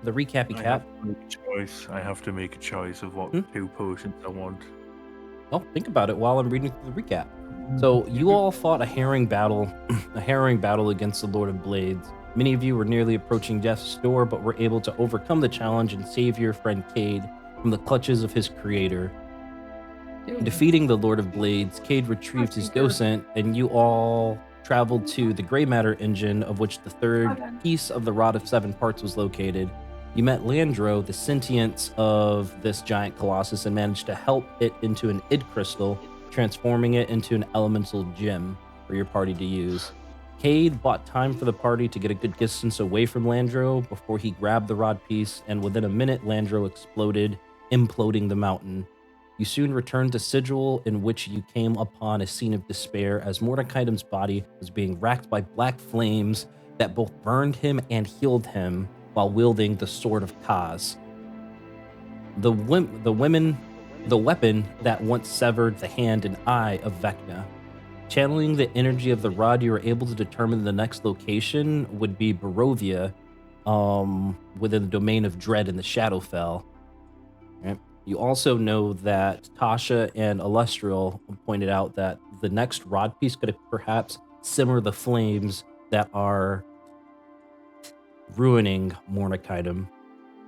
the recappy I cap. have to make a choice. I have to make a choice of what Hmm? 2 potions I want. Oh, think about it while I'm reading through the recap. So you all fought a harrowing battle, a harrowing battle against the Lord of Blades. Many of you were nearly approaching death's door, but were able to overcome the challenge and save your friend Cade from the clutches of his creator. In defeating the Lord of Blades, Cade retrieved his docent, and you all traveled to the gray matter engine, of which the third piece of the Rod of Seven Parts was located. You met Landro, the sentience of this giant colossus, and managed to help it into an id crystal, transforming it into an elemental gem for your party to use. Cade bought time for the party to get a good distance away from Landro before he grabbed the rod piece, and within a minute, Landro exploded, imploding the mountain. You soon returned to Sigil, in which you came upon a scene of despair as Mordecai's body was being racked by black flames that both burned him and healed him while wielding the Sword of Kaz. The weapon that once severed the hand and eye of Vecna. Channeling the energy of the rod, you were able to determine the next location would be Barovia, within the domain of Dread in the Shadowfell. Right. You also know that Tasha and Alestriel pointed out that the next rod piece could perhaps simmer the flames that are ruining Mornicaitum.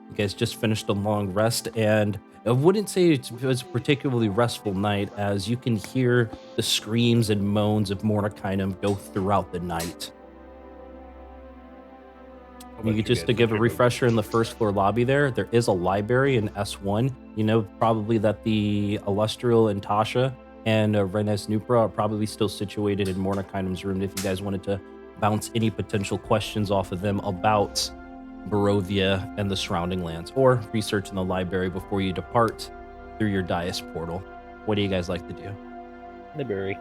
You guys just finished a long rest, and I wouldn't say it was a particularly restful night, as you can hear the screams and moans of Mornicaitum go throughout the night. Just to give a refresher, in the first floor lobby there is a library in S1. You know probably that the Illustrial and Tasha and Renes Nupra are probably still situated in Mordecai's room if you guys wanted to bounce any potential questions off of them about Barovia and the surrounding lands, or research in the library before you depart through your Dais portal. What do you guys like to do? Library.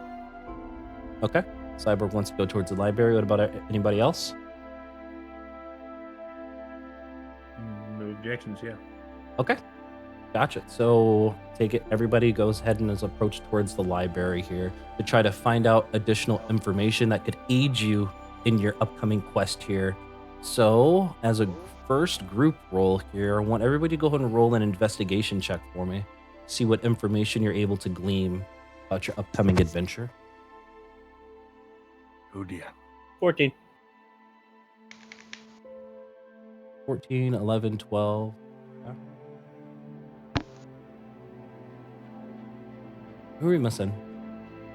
Okay. Cyborg wants to go towards the library. What about anybody else? No objections, yeah. Okay. Gotcha. So take it, everybody goes ahead and is approached towards the library here to try to find out additional information that could aid you in your upcoming quest here. So, as a first group roll here, I want everybody to go ahead and roll an investigation check for me. See what information you're able to glean about your upcoming adventure. Oh dear. 14. 14, 11, 12. Okay. Who are we missing?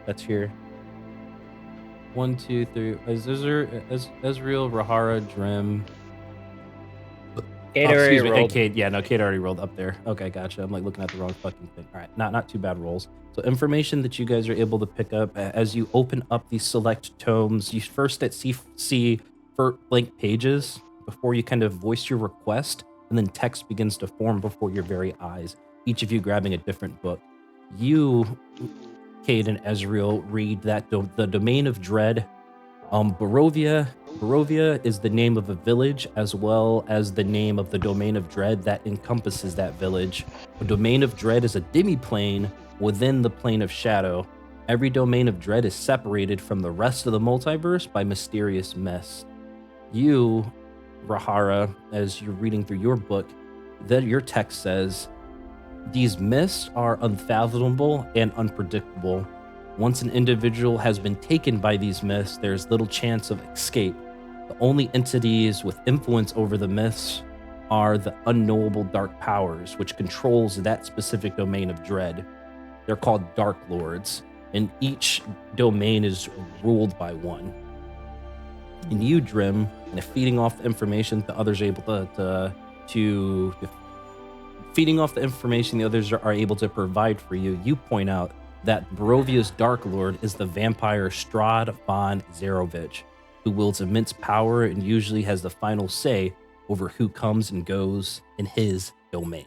That's here. 1, 2, 3. Ezreal, Rahara, Drim. Cade Oh, already excuse me. rolled. Cade. Yeah, no, Cade already rolled up there. Okay, gotcha. I'm like looking at the wrong fucking thing. All right, not too bad rolls. So information that you guys are able to pick up as you open up these select tomes. You first see for blank pages before you kind of voice your request, and then text begins to form before your very eyes. Each of you grabbing a different book. You, Cade and Ezreal, read that the domain of dread. Barovia is the name of a village as well as the name of the domain of dread that encompasses that village. A domain of dread is a demi-plane within the plane of shadow. Every domain of dread is separated from the rest of the multiverse by mysterious mist. You, Rahara, as you're reading through your book, that your text says, these mists are unfathomable and unpredictable. Once an individual has been taken by these myths, there's little chance of escape. The only entities with influence over the myths are the unknowable dark powers, which controls that specific domain of dread. They're called Dark Lords, and each domain is ruled by one. And you, Drim, and feeding off the information the others are able to feeding off the information the others are able to provide for you, you point out that Barovia's Dark Lord is the vampire Strahd von Zarovich, who wields immense power and usually has the final say over who comes and goes in his domain.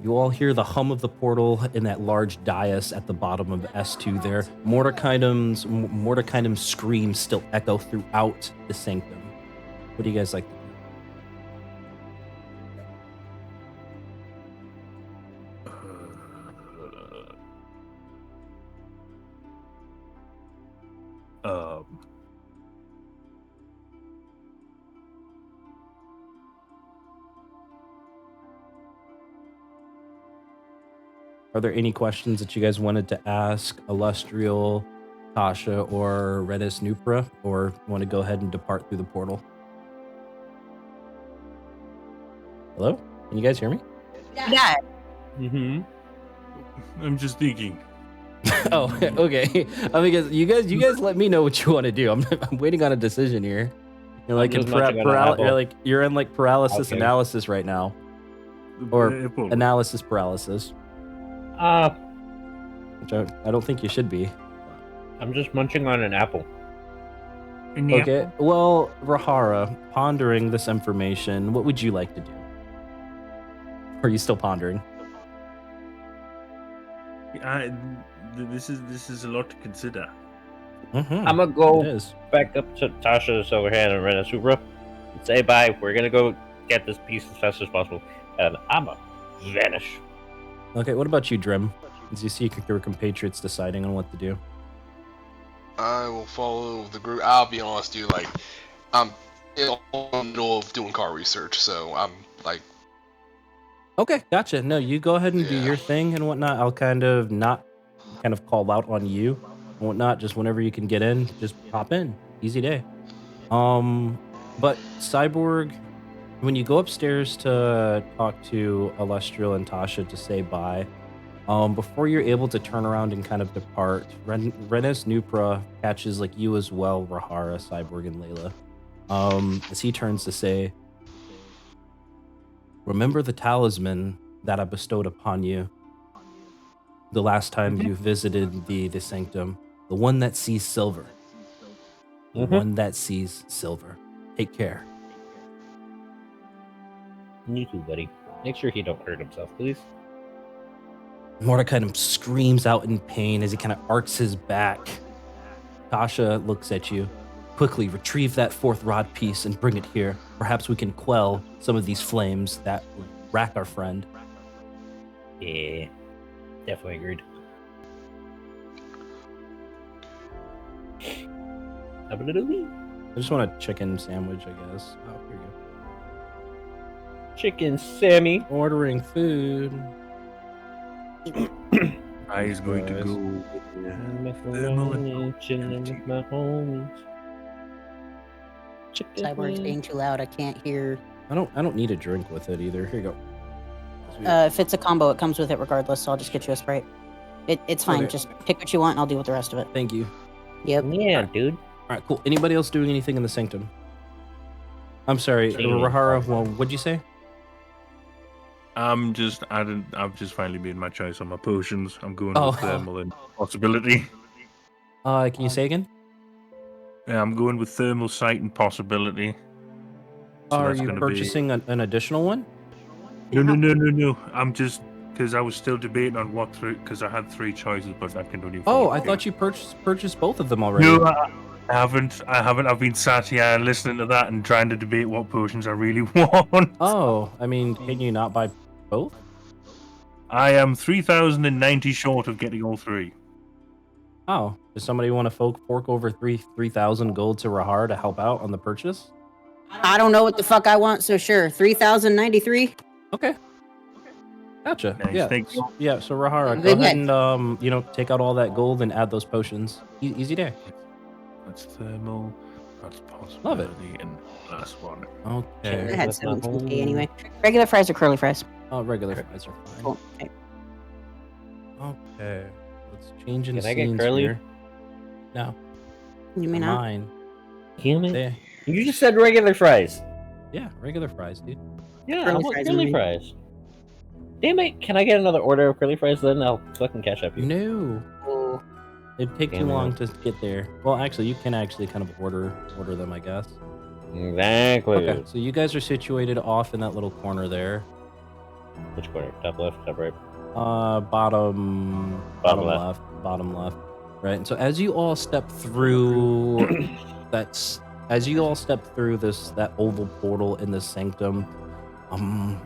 You all hear the hum of the portal in that large dais at the bottom of S2 there. Mordecai's screams still echo throughout the sanctum. What do you guys like to do? Uh, Are there any questions that you guys wanted to ask Illustrial, Tasha, or Redis Nupra, or want to go ahead and depart through the portal? Hello? Can you guys hear me? Yeah. Mm-hmm. I'm just thinking. Oh, okay. I mean, you guys let me know what you want to do. I'm waiting on a decision here. You're like in just munching on an apple. you're in like paralysis Okay. analysis right now, or Apple. analysis paralysis, which I don't think you should be. I'm just munching on an apple. In the Okay. apple? Well, Rahara, pondering this information, what would you like to do? Are you still pondering? This is a lot to consider. Mm-hmm. I'm gonna go It is. back up to Tasha's over here and Rena Supra and say bye. We're gonna go get this piece as fast as possible, and I'ma vanish. Okay. What about you, Drim? As you see your compatriots deciding on what to do. I will follow the group. I'll be honest, dude. Like, I'm in the middle of doing car research, so I'm like, Okay, gotcha. No, you go ahead and do Yeah. your thing and whatnot. I'll kind of call out on you and whatnot. Just whenever you can get in, just pop in. Easy day. But Cyborg, when you go upstairs to talk to Illustrial and Tasha to say bye, before you're able to turn around and kind of depart, Renes Nupra catches like you as well, Rahara, Cyborg, and Layla. As he turns to say, remember the talisman that I bestowed upon you the last time you visited the sanctum, the one that sees silver. The Mhm. one that sees silver. Take care. You too, buddy. Make sure he don't hurt himself, please. Mordecai kind of screams out in pain as he kind of arcs his back. Tasha looks at you. Quickly retrieve that fourth rod piece and bring it here. Perhaps we can quell some of these flames that rack our friend. Yeah, definitely agreed. Have a little wee. I just want a chicken sandwich, I guess. Oh, here you Chicken Sammy. go. Ordering food. I is going to Guys. go. Chilling with my homies. Chicken. Cyborg's being too loud. I can't hear. I don't need a drink with it either. Here you go. If it's a combo, it comes with it regardless. So I'll just get you a Sprite. It's fine. Okay. Just pick what you want, and I'll deal with the rest of it. Thank you. Yep. Yeah, dude. All right, cool. Anybody else doing anything in the sanctum? I'm sorry, Same. Rahara. Well, what'd you say? I've just finally made my choice on my potions. I'm going Oh. with thermal and possibility. Can you say again? Yeah, I'm going with thermal sight and possibility. So Are that's you gonna purchasing an additional one? No. I'm just because I was still debating on what three because I had three choices, but I can only. Oh, afford I two. thought you purchased both of them already. No, I haven't. I've been sat here listening to that and trying to debate what potions I really want. Oh, I mean, can you not buy both? I am 3,090 short of getting all three. Oh, does somebody want to fork over 3,000 gold to Rahar to help out on the purchase? I don't know what the fuck I want, so sure. 3,093. Okay. Gotcha. Nice, Yeah. thank you. Yeah. So Rahara, go Good ahead and take out all that gold and add those potions. Easy day. That's thermal. That's possibility. Love it. And last one. I Okay. had That's not 17K anyway. Regular fries or curly fries? Oh, regular fries are fine. Cool. Okay. Okay. Let's change in Can I get scenes curly? here. No. You may not. Mine. Damn it. There. You just said regular fries. Yeah, regular fries, dude. Yeah, Curly I want fries curly only. fries. Damn it. Can I get another order of curly fries then? I'll fucking catch up you. No. Oh, It'd take too Damn it. long to get there. Well, actually, you can actually kind of order them, I guess. Exactly. Okay, so you guys are situated off in that little corner there. Which corner? Top left, top right. Bottom Bottom left. Bottom left. Right. And so as you all step through that oval portal in the sanctum,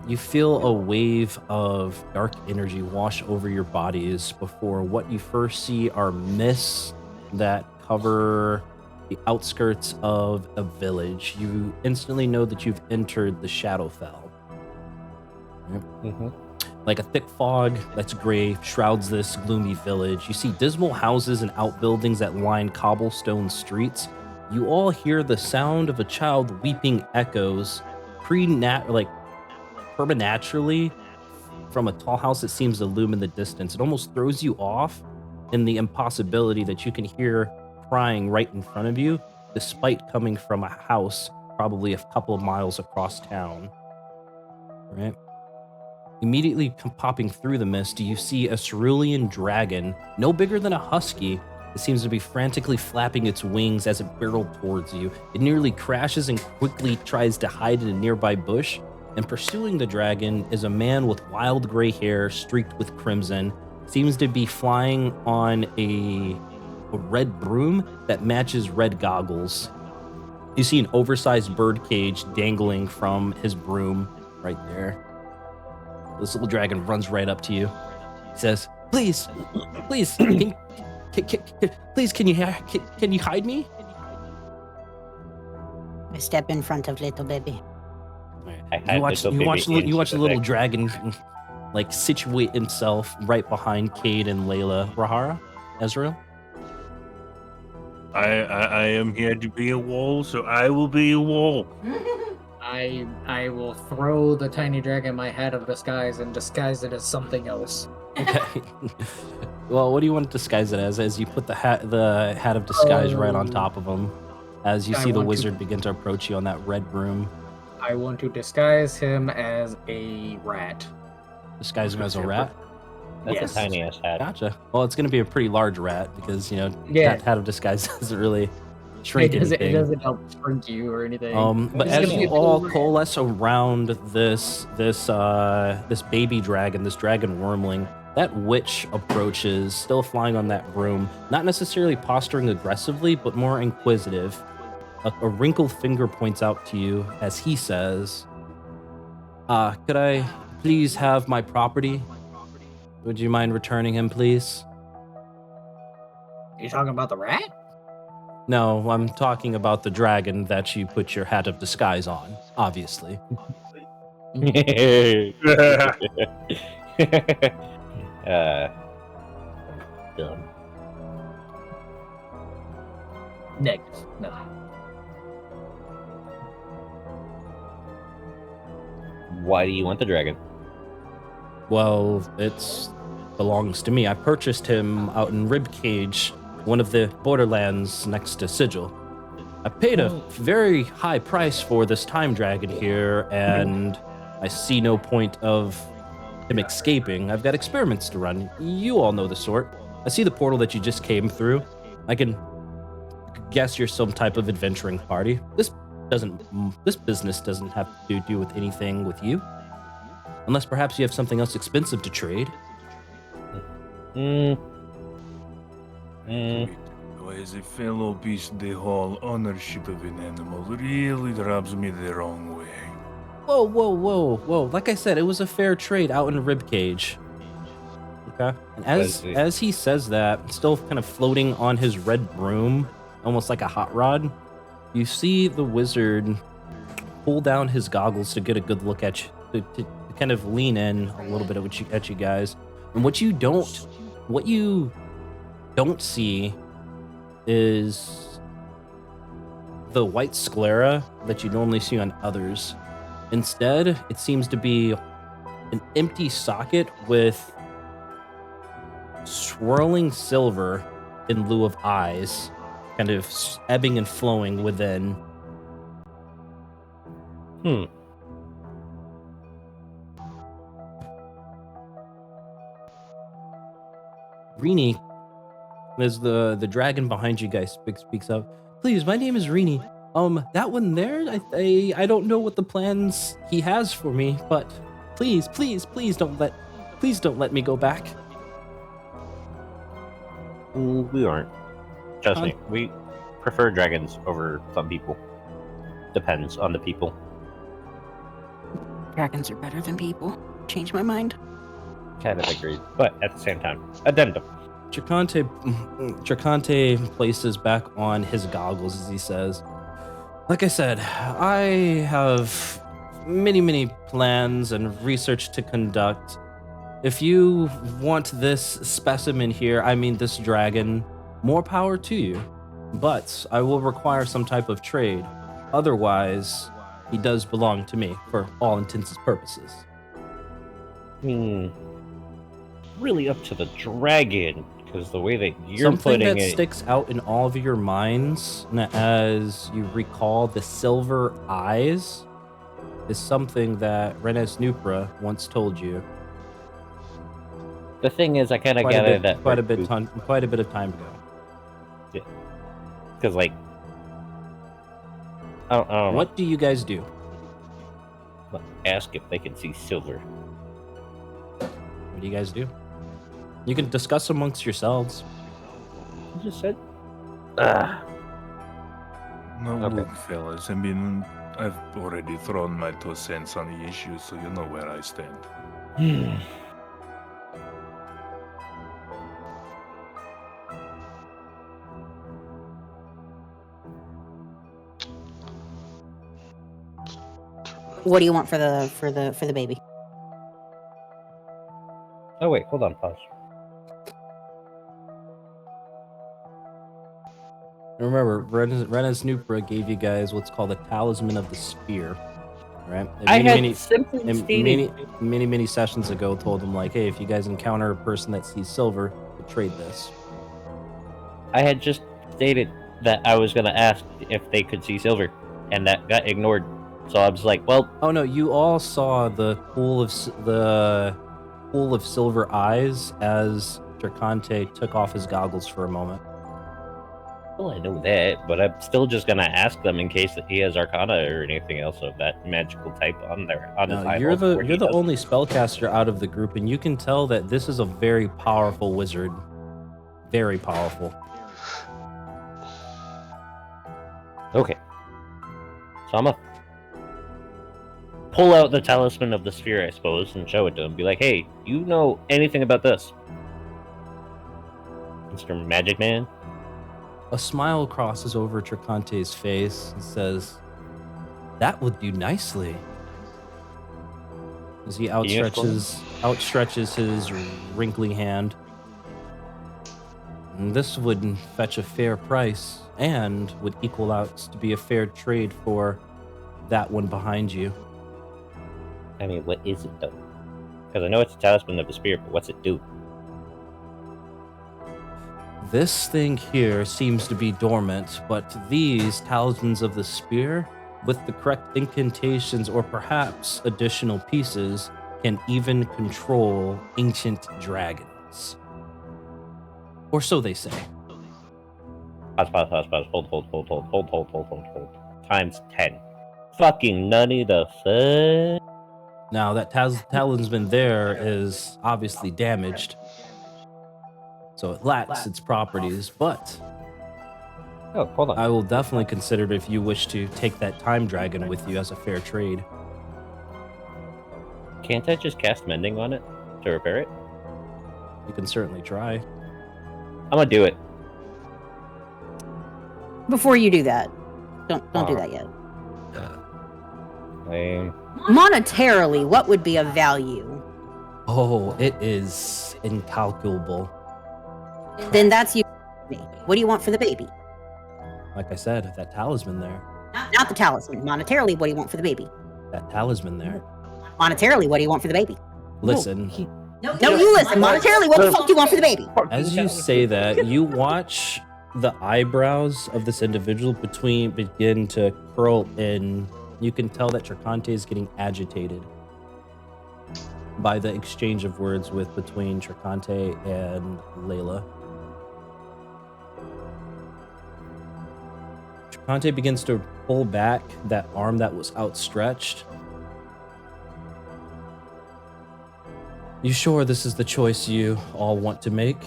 you feel a wave of dark energy wash over your bodies before what you first see are mists that cover the outskirts of a village. You instantly know that you've entered the Shadowfell. Mm-hmm. Like a thick fog that's gray shrouds this gloomy village. You see dismal houses and outbuildings that line cobblestone streets. You all hear the sound of a child weeping echoes preternaturally from a tall house that seems to loom in the distance. It almost throws you off in the impossibility that you can hear crying right in front of you, despite coming from a house probably a couple of miles across town. Right? Immediately popping through the mist, you see a cerulean dragon, no bigger than a husky. It seems to be frantically flapping its wings as it barreled towards you. It nearly crashes and quickly tries to hide in a nearby bush. And pursuing the dragon is a man with wild gray hair streaked with crimson. Seems to be flying on a red broom that matches red goggles. You see an oversized bird cage dangling from his broom right there. This little dragon runs right up to you. He says, "Please, please, please, can you hide me?" I step in front of little baby. You watch the little dragon like situate himself right behind Cade and Layla. Rahara, Ezreal. I am here to be a wall, so I will be a wall. I will throw the tiny dragon my hat of disguise and disguise it as something else. Okay. Well, what do you want to disguise it as you put the hat of disguise right on top of him, as you see the wizard begin to approach you on that red broom? I want to disguise him as a rat. Disguise him as a rat? That's Yes. a tiny ass hat. Gotcha. Well, it's going to be a pretty large rat because, Yeah. that hat of disguise doesn't really shrink It anything. doesn't help shrink you or anything. But It's as gonna be you a all little rat. coalesce around this baby dragon, this dragon wormling, that witch approaches, still flying on that broom, not necessarily posturing aggressively, but more inquisitive. A wrinkled finger points out to you as he says, "Could I please have my property? Would you mind returning him, please?" You talking about the rat? No, I'm talking about the dragon that you put your hat of disguise on, obviously. Dumb. Negative. No. Why do you want the dragon? Well, it belongs to me. I purchased him out in Ribcage, one of the borderlands next to Sigil. I paid a very high price for this time dragon here, and I see no point of him escaping. I've got experiments to run. You all know the sort. I see the portal that you just came through. I can guess you're some type of adventuring party. This business doesn't have to do with anything with you. Unless perhaps you have something else expensive to trade. As a fellow beast, the whole ownership of an animal really rubs me the wrong way. Whoa. Like I said, it was a fair trade out in Ribcage. Okay. And as he says that, still kind of floating on his red broom, almost like a hot rod, you see the wizard pull down his goggles to get a good look at you, to kind of lean in a little bit at you guys. And what you don't see is the white sclera that you normally see on others. Instead, it seems to be an empty socket with swirling silver in lieu of eyes, kind of ebbing and flowing within. Rini, as the dragon behind you guys speaks up, "Please, my name is Rini. That one there, I don't know what the plans he has for me, but please don't let me go back." We aren't. Trust me, we prefer dragons over some people. Depends on the people. Dragons are better than people. Change my mind. Kind of agreed, but at the same time, addendum. Tricante places back on his goggles as he says, "Like I said, I have many plans and research to conduct. If you want this specimen here, I mean this dragon, more power to you. But I will require some type of trade. Otherwise, he does belong to me for all intents and purposes. Really up to the dragon, because the way that you're Something putting that it. sticks out in all of your minds as you recall the silver eyes is something that Renes Nupra once told you. The thing is, I kind of gather that quite a bit of time ago. Because like, I don't know. What do you guys do? Ask if they can see silver. What do you guys do? You can discuss amongst yourselves. You just said. No, Okay. look, fellas. I mean, I've already thrown my 2 cents on the issue, so you know where I stand. What do you want for the baby? Oh wait, hold on, pause. Remember, Renes Nupra gave you guys what's called a talisman of the spear. Right? I had simply stated. Many sessions ago told them like, hey, if you guys encounter a person that sees silver, trade this. I had just stated that I was gonna ask if they could see silver, and that got ignored. So I was like, well, Oh no, you all saw the pool of silver eyes as Tricante took off his goggles for a moment. well, I know that, but I'm still just gonna ask them in case that he has Arcana or anything else of that magical type on his No, eyeball. you're before he the does. only spellcaster out of the group, and you can tell that this is a very powerful wizard. Very powerful. Okay. So I'm gonna pull out the talisman of the sphere, I suppose, and show it to him. Be like, hey, you know anything about this? Mr. Magic Man? A smile crosses over Tricante's face and says, "That would do nicely." As he outstretches his wrinkly hand. And this would fetch a fair price and would equal out to be a fair trade for that one behind you. I mean, what is it, though? Because I know it's a talisman of the spirit, but what's it do? This thing here seems to be dormant, but these talismans of the spear, with the correct incantations or perhaps additional pieces, can even control ancient dragons. Or so they say. Pause. Hold. Times 10. Fucking nutty the fuck? Now, that talisman there is obviously damaged, so it lacks its properties, but Oh, hold on. I will definitely consider it if you wish to take that time dragon with you as a fair trade. Can't I just cast mending on it to repair it? You can certainly try. I'm gonna do it. Before you do that, don't do that yet. Monetarily, what would be of value? Oh, it is incalculable. Then that's you. What do you want for the baby? Like I said, that talisman there. Not the talisman. Monetarily, what do you want for the baby? That talisman there. Monetarily, what do you want for the baby? Listen, No, you listen. Monetarily, what the fuck do you want for the baby? as you say that, you watch the eyebrows of this individual begin to curl in. You can tell that Tricante is getting agitated by the exchange of words between Tricante and Layla. Tricante begins to pull back that arm that was outstretched. You sure this is the choice you all want to make?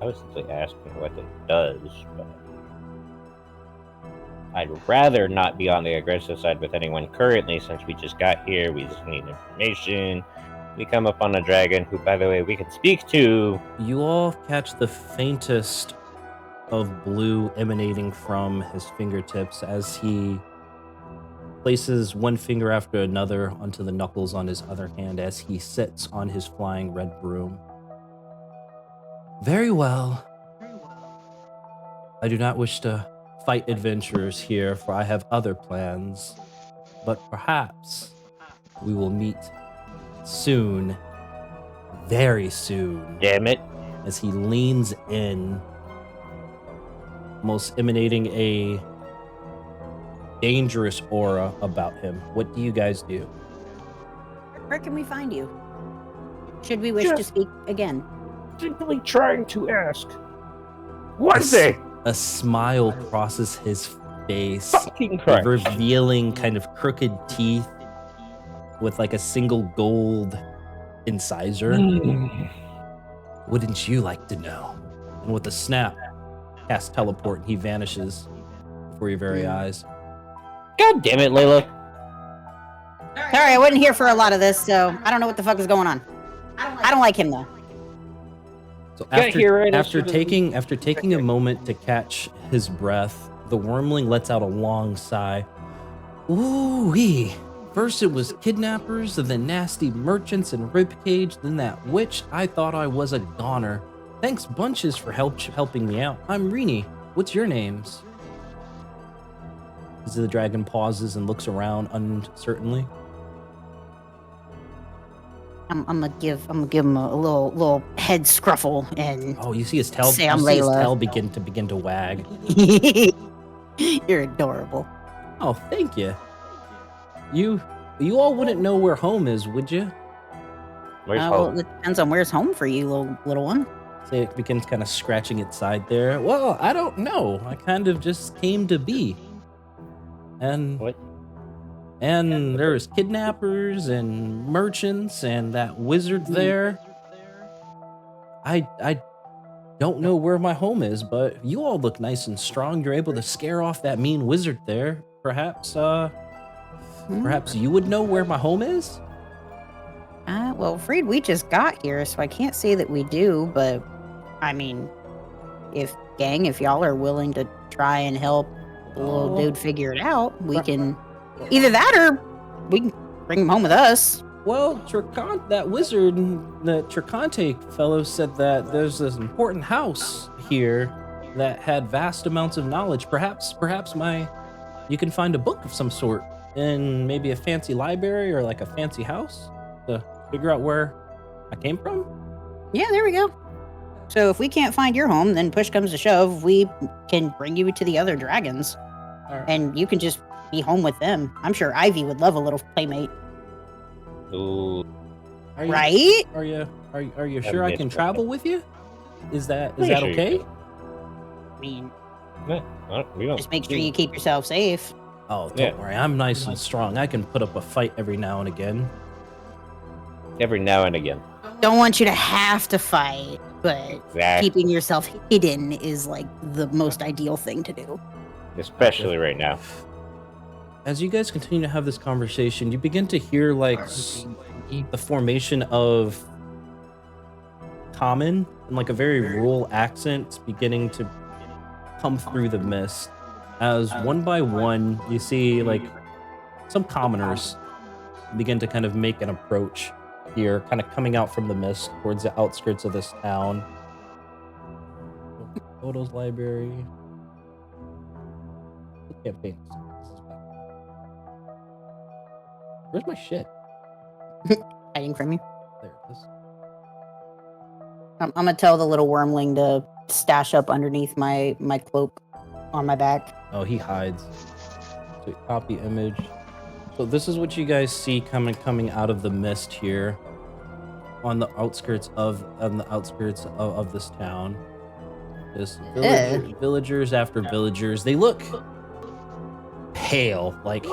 I was simply asking what it does, but I'd rather not be on the aggressive side with anyone currently since we just got here. We just need information. We come up on a dragon who, by the way, we can speak to. You all catch the faintest of blue emanating from his fingertips as he places one finger after another onto the knuckles on his other hand as he sits on his flying red broom. Very well. I do not wish to fight adventurers here, for I have other plans. But perhaps we will meet soon, very soon. Damn it. As he leans in, almost emanating a dangerous aura about him. What do you guys do? Where can we find you? Should we wish to speak again? Simply trying to ask. One thing. A smile crosses his face, Fucking Christ. revealing kind of crooked teeth with like a single gold incisor. Wouldn't you like to know? And with a snap, cast teleport, and he vanishes before your very eyes. God damn it, Layla. Sorry, I wasn't here for a lot of this, so I don't know what the fuck is going on. I don't like him though. So Got here right after after taking a moment to catch his breath, the wormling lets out a long sigh. Ooh-wee. First it was kidnappers, and then nasty merchants and ribcage, then that witch. I thought I was a goner. Thanks bunches for helping me out. I'm Rini. What's your names? As the dragon pauses and looks around uncertainly. I'm gonna give him a little head scruffle and Oh, you see his tail. Say I'm you see his Layla. tail begin to wag. You're adorable. Oh, thank you. You all wouldn't know where home is, would you? Where's Well, home? it depends on where's home for you, little one. Say it begins kind of scratching its side there. Well, I don't know. I kind of just came to be. And What? And there's kidnappers and merchants and that wizard there. I don't know where my home is, but you all look nice and strong. You're able to scare off that mean wizard there. Perhaps you would know where my home is? Well, Freed, we just got here, so I can't say that we do, but I mean, if y'all are willing to try and help the little Oh. dude figure it out, we can either that or we can bring him home with us. Well, that wizard, the Tricante fellow said that there's this important house here that had vast amounts of knowledge. Perhaps you can find a book of some sort in maybe a fancy library or like a fancy house to figure out where I came from. Yeah, there we go. So if we can't find your home, then push comes to shove, we can bring you to the other dragons, All right. and you can just be home with them. I'm sure Ivy would love a little playmate, Ooh. Are you, right? Are you I sure I missed can that. travel with you? Is that Pretty sure you okay? can. I mean, We don't. just make sure you keep yourself safe. Oh, don't Yeah. worry. I'm nice and strong. I can put up a fight every now and again. Every now and again. Don't want you to have to fight, but Exactly. keeping yourself hidden is like the most ideal thing to do. Especially right now. As you guys continue to have this conversation, you begin to hear like the formation of common and like a very rural accent beginning to come through the mist. As one by one, you see like some commoners begin to kind of make an approach here, kind of coming out from the mist towards the outskirts of this town. Photos library. Campaign. Where's my shit? Hiding from you. There it is. I'm gonna tell the little wormling to stash up underneath my cloak on my back. Oh, he hides. So copy image. So this is what you guys see coming out of the mist here, on the outskirts of this town. Just villagers after villagers. They look pale, like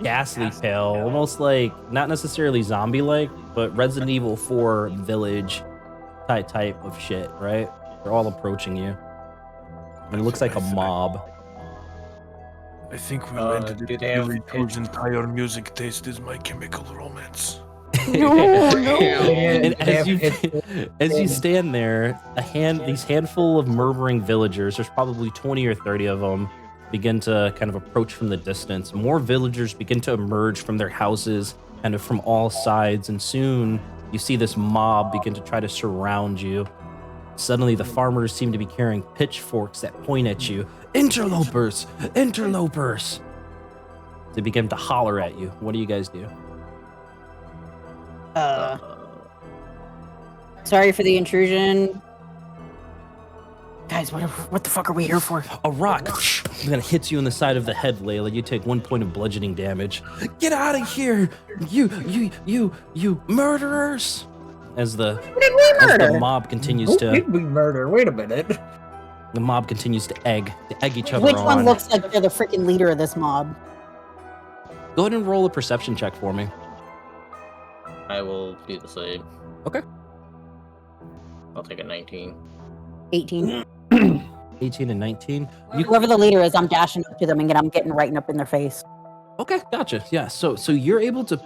ghastly pale, almost like not necessarily zombie-like, but Resident Evil 4 village type of shit, right? They're all approaching you. And it looks like a mob. I think we Uh, landed do in they have Billy pitch? whose entire music taste is My Chemical Romance. And as Damn. you stand there, these handful of murmuring villagers, there's probably 20 or 30 of them, begin to kind of approach from the distance. More villagers begin to emerge from their houses, kind of from all sides, and soon you see this mob begin to try to surround you. Suddenly, the farmers seem to be carrying pitchforks that point at you. Interlopers! Interlopers! They begin to holler at you. What do you guys do? Sorry for the intrusion. Guys, what the fuck are we here for? A rock kind of hits you in the side of the head, Layla. You take 1 point of bludgeoning damage. Get out of here! You murderers! As the mob continues Who to did we murder? Wait a minute. the mob continues to egg each other Which on. one looks like they're the freaking leader of this mob? Go ahead and roll a perception check for me. I will do the same. Okay. I'll take a 19. 18. 18 and 19. Whoever the leader is, I'm dashing up to them and I'm getting right up in their face. Okay, gotcha. Yeah, so you're able to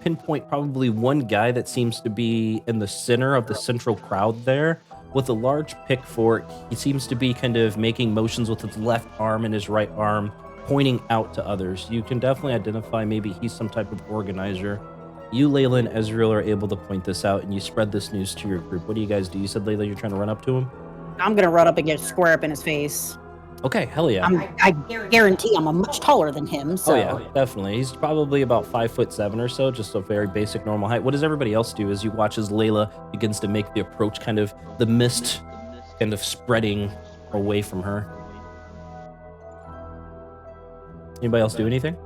pinpoint probably one guy that seems to be in the center of the central crowd there with a large pitchfork. He seems to be kind of making motions with his left arm and his right arm, pointing out to others. You can definitely identify maybe he's some type of organizer. You, Layla, and Ezreal are able to point this out, and you spread this news to your group. What do you guys do? You said, Layla, you're trying to run up to him? I'm gonna run up and get square up in his face. Okay, hell yeah. I guarantee I'm much taller than him. So. Oh yeah, definitely. He's probably about 5'7" or so, just a very basic normal height. What does everybody else do as you watch as Layla begins to make the approach, kind of the mist kind of spreading away from her? Anybody else do anything?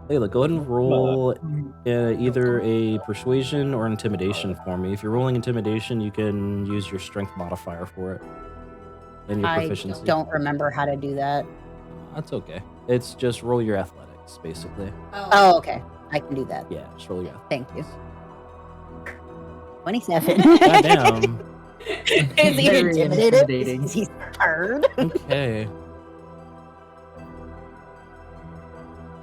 Layla, go ahead and roll either a persuasion or intimidation for me. If you're rolling intimidation, you can use your strength modifier for it. And your proficiency. I don't remember how to do that. That's okay. It's just roll your athletics, basically. Oh, okay. I can do that. Yeah, just roll your Thank athletics. you. 27. Goddamn. Is he Very intimidated? intimidating. Is he scared? Okay.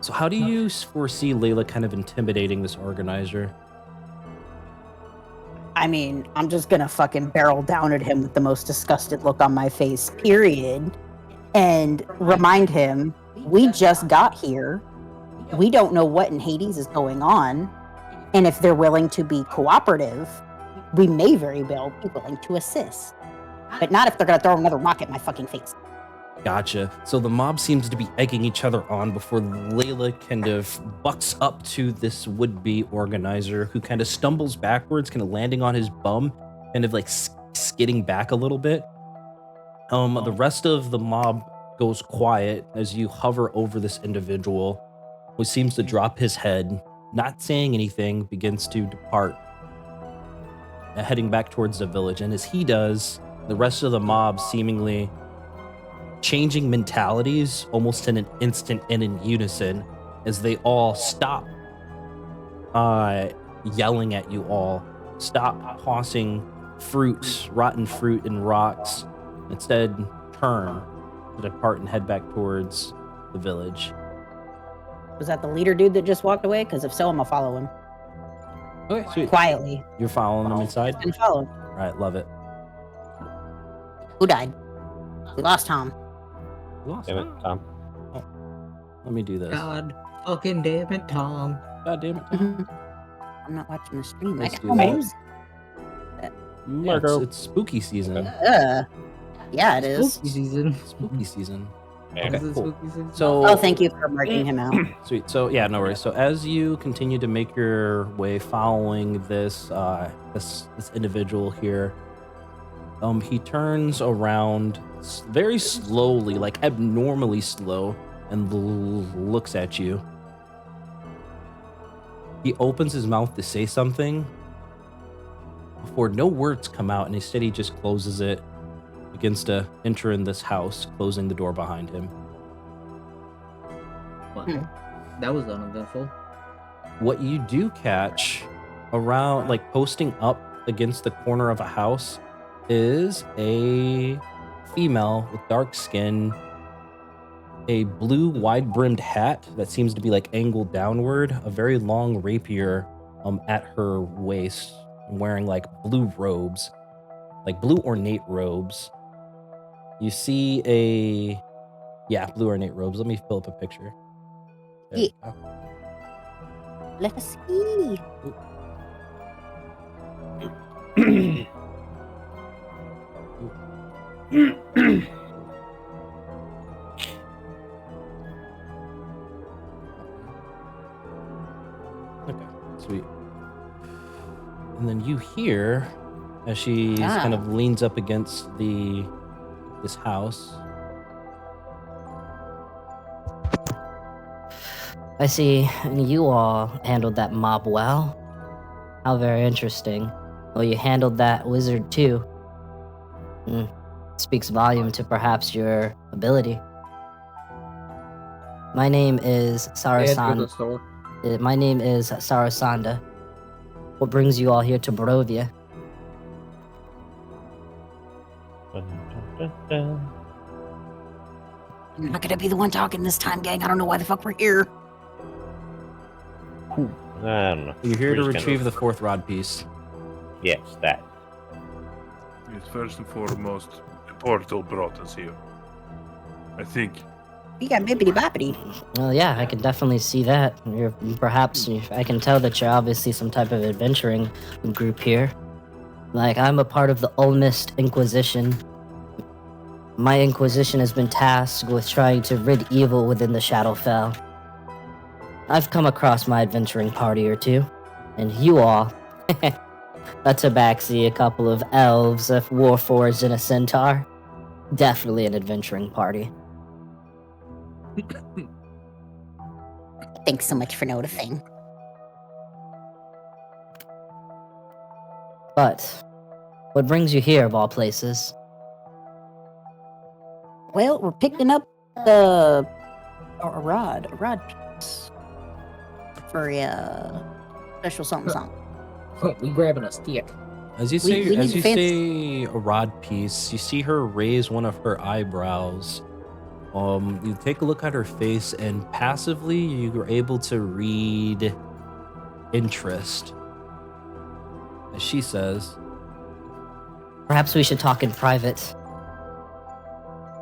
So how do you foresee Layla kind of intimidating this organizer? I mean, I'm just gonna fucking barrel down at him with the most disgusted look on my face, period. And remind him, we just got here. We don't know what in Hades is going on. And if they're willing to be cooperative, we may very well be willing to assist. But not if they're gonna throw another rock at my fucking face. Gotcha. So the mob seems to be egging each other on before Layla kind of bucks up to this would-be organizer who kind of stumbles backwards, kind of landing on his bum, kind of like skidding back a little bit. The rest of the mob goes quiet as you hover over this individual who seems to drop his head, not saying anything, begins to depart, heading back towards the village. And as he does, the rest of the mob seemingly changing mentalities almost in an instant and in unison as they all stop yelling at you all, stop tossing fruit, rotten fruit and rocks, instead turn to depart and head back towards the village. Was that the leader dude that just walked away? Because if so, I'm gonna follow him. Okay, sweet. Quietly. You're following them inside? And follow him. All right, love it. Who died? We lost Tom. You lost Damn it, Tom. Let me do this. God fucking damn it, Tom. God damn it. I'm not watching the stream. Let's I do got that. news. Yeah, it's spooky season. Yeah, it is. Spooky season. Spooky season. Yeah. Is it cool. spooky season? So, Oh, thank you for marking him out. sweet. So yeah, no worries. So as you continue to make your way following this this individual here, he turns around very slowly, like abnormally slow, and looks at you. He opens his mouth to say something before no words come out, and instead he just closes it, begins to enter in this house, closing the door behind him. Wow. That was uneventful. What you do catch around, like posting up against the corner of a house, is a female with dark skin, a blue wide-brimmed hat that seems to be like angled downward, a very long rapier at her waist, and wearing like blue robes, like blue ornate robes. You see a Yeah, blue ornate robes. Let me fill up a picture. There we go. Let us see. Okay, sweet. And then you hear as she kind of leans up against this house. I see you all handled that mob well. How very interesting. Well, you handled that wizard too. Speaks volume to perhaps your ability. My name is Sarasan. My name is Sarasanda. What brings you all here to Barovia? I'm not gonna be the one talking this time, gang. I don't know why the fuck we're here. I don't know. You're here We're to just retrieve gonna- the 4th rod piece. Yes, that. It's first and foremost, the portal brought us here. I think. We got bippity boppity. Well, yeah, I can definitely see that. I can tell that you're obviously some type of adventuring group here. Like, I'm a part of the Olmist Inquisition. My Inquisition has been tasked with trying to rid evil within the Shadowfell. I've come across my adventuring party or two, and you all, a tabaxi, a couple of elves, a warforged, and a centaur. Definitely an adventuring party. Thanks so much for noticing. But, what brings you here of all places? Well, we're picking up a rod piece for a special something. We grabbing a stick. As you We say, need a rod piece, you see her raise one of her eyebrows. You take a look at her face, and passively, you are able to read interest. As she says, Perhaps we should talk in private.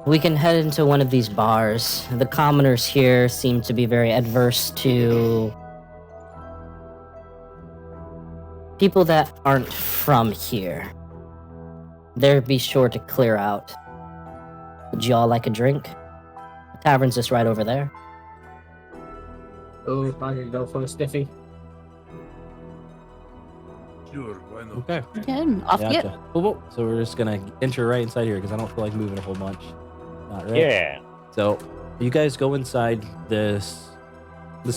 We can head into one of these bars. The commoners here seem to be very adverse to people that aren't from here. They'd be sure to clear out. Would y'all like a drink? The tavern's just right over there. Oh, I can go for a stiffy. Sure, why not? okay. Okay, off you get. Gotcha. Cool. So we're just gonna enter right inside here because I don't feel like moving a whole bunch. Not right. Yeah. So you guys go inside this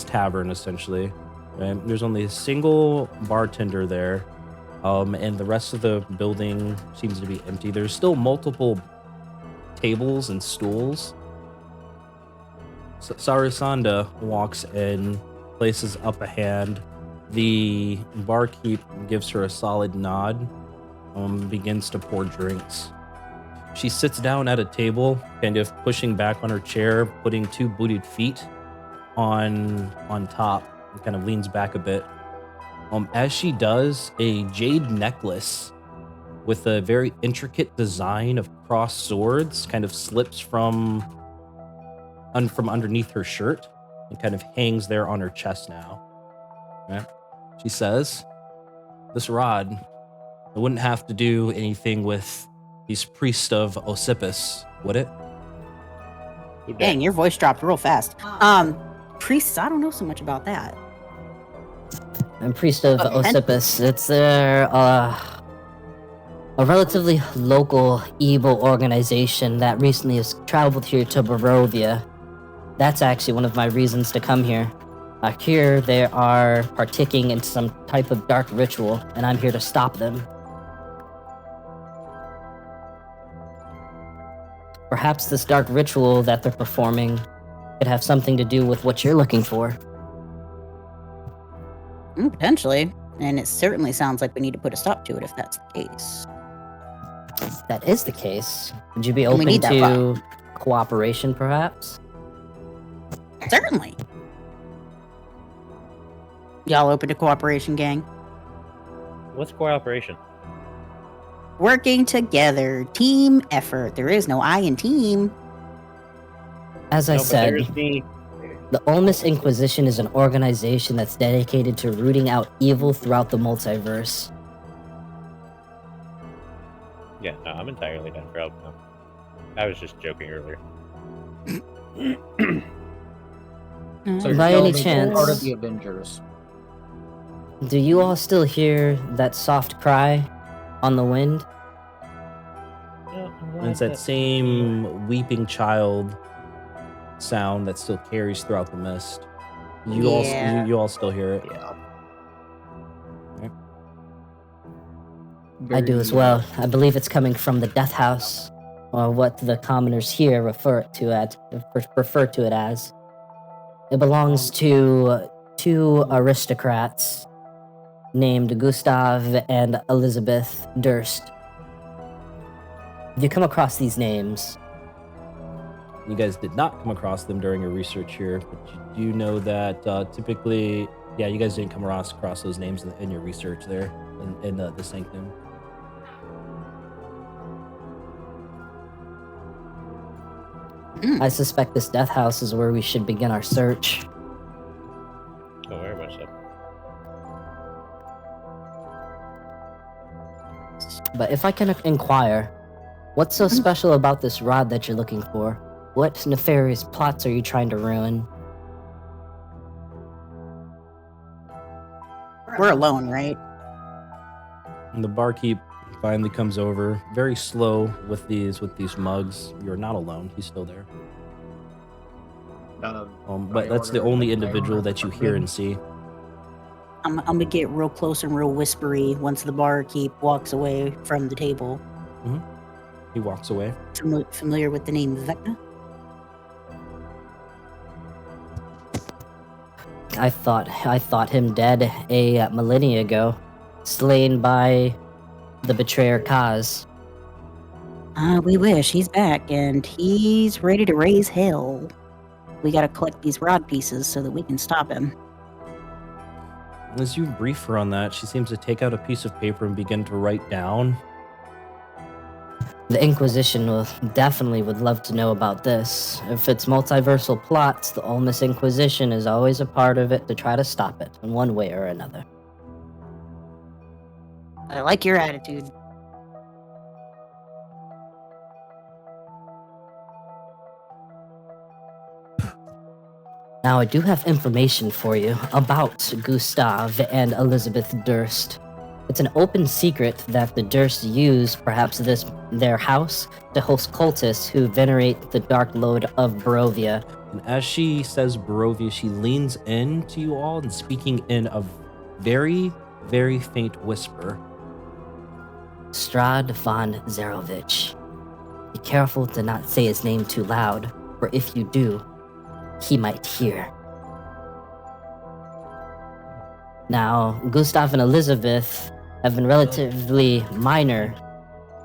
tavern essentially. Right? There's only a single bartender there, and the rest of the building seems to be empty. There's still multiple tables and stools. Sarasanda walks in, places up a hand. The barkeep gives her a solid nod, begins to pour drinks. She sits down at a table, kind of pushing back on her chair, putting 2 booted feet on top, and kind of leans back a bit. As she does, a jade necklace with a very intricate design of crossed swords kind of slips from underneath her shirt and kind of hangs there on her chest now. Right? She says, "This rod, it wouldn't have to do anything with these priests of Ossipus, would it?" Dang, your voice dropped real fast. Priests, I don't know so much about that. I'm priest of Oh, Ossipus. It's a relatively local evil organization that recently has traveled here to Barovia. That's actually one of my reasons to come here. Here they are partaking in some type of dark ritual, and I'm here to stop them. Perhaps this dark ritual that they're performing could have something to do with what you're looking for. Potentially. And it certainly sounds like we need to put a stop to it if that's the case. If that is the case, would you be And we open need that to cooperation, perhaps? Certainly. Y'all open to cooperation, gang? What's cooperation? Working together. Team effort. There is no I in team. As I No, but said, there's the Olmus Inquisition is an organization that's dedicated to rooting out evil throughout the multiverse. Yeah, no, I'm entirely down for help now. I was just joking earlier. So you're By telling any me you're part of chance- the Avengers? Do you all still hear that soft cry on the wind? And it's that same weeping child sound that still carries throughout the mist. You Yeah. you all still hear it. Yeah. I do as well. I believe it's coming from the Death House, or what the commoners here refer to it as. It belongs to two aristocrats named Gustav and Elizabeth Durst. Have you come across these names? You guys did not come across them during your research here, but you do know that typically, yeah, you guys didn't come across those names in your research there in the Sanctum. I suspect this Death House is where we should begin our search. Oh, very much so. But if I can inquire, what's so special about this rod that you're looking for? What nefarious plots are you trying to ruin? We're alone, right? And the barkeep finally comes over, very slow with these mugs. You're not alone. He's still there. But that's the only individual that you hear and see. I'm gonna get real close and real whispery once the barkeep walks away from the table. He walks away. Familiar with the name Vecna? I thought him dead a millennia ago, slain by the betrayer Kaz. We wish. He's back, and he's ready to raise hell. We gotta collect these rod pieces so that we can stop him. As you brief her on that, she seems to take out a piece of paper and begin to write down. The Inquisition would love to know about this. If it's multiversal plots, the Olmus Inquisition is always a part of it to try to stop it in one way or another. I like your attitude. Now, I do have information for you about Gustav and Elizabeth Durst. It's an open secret that the Durst use perhaps their house to host cultists who venerate the Dark Lord of Barovia. And as she says Barovia, she leans in to you all and speaking in a very, very faint whisper. Strad von Zarovich. Be careful to not say his name too loud, for if you do, he might hear. Now, Gustav and Elizabeth have been relatively minor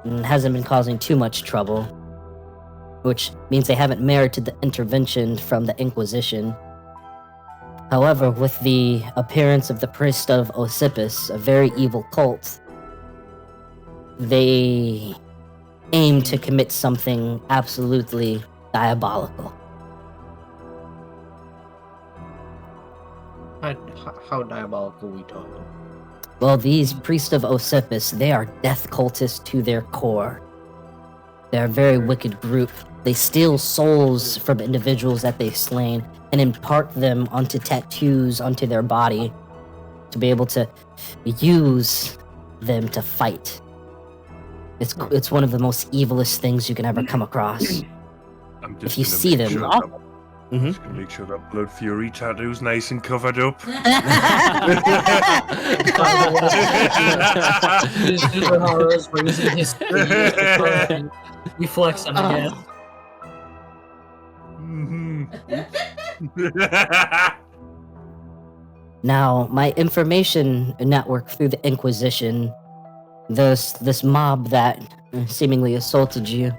and hasn't been causing too much trouble, which means they haven't merited the intervention from the Inquisition. However, with the appearance of the priest of Osippus, a very evil cult, they aim to commit something absolutely diabolical. How diabolical are we talking? Well, these priests of Osippus, they are death cultists to their core. They're a very wicked group. They steal souls from individuals that they've slain and impart them onto tattoos onto their body to be able to use them to fight. It's one of the most evilest things you can ever come across. I'm If you gonna see make them- sure that- just gonna make sure that Blood Fury tattoo's nice and covered up. His superheroes raising his speed. We flex him again. Now, my information network through the Inquisition, this mob that seemingly assaulted you,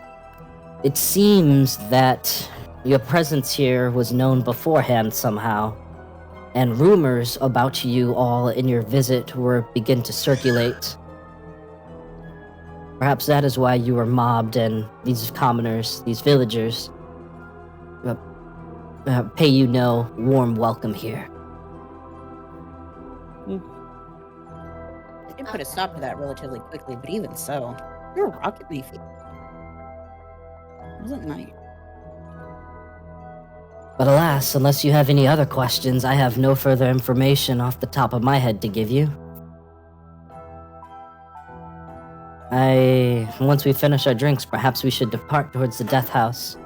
it seems that your presence here was known beforehand somehow, and rumors about you all in your visit were begin to circulate. Perhaps that is why you were mobbed and these commoners, these villagers, pay you no warm welcome here. I did put a stop to that relatively quickly, but even so, you're rocking me. Wasn't nice. But alas, unless you have any other questions, I have no further information off the top of my head to give you. Once we finish our drinks, perhaps we should depart towards the death house.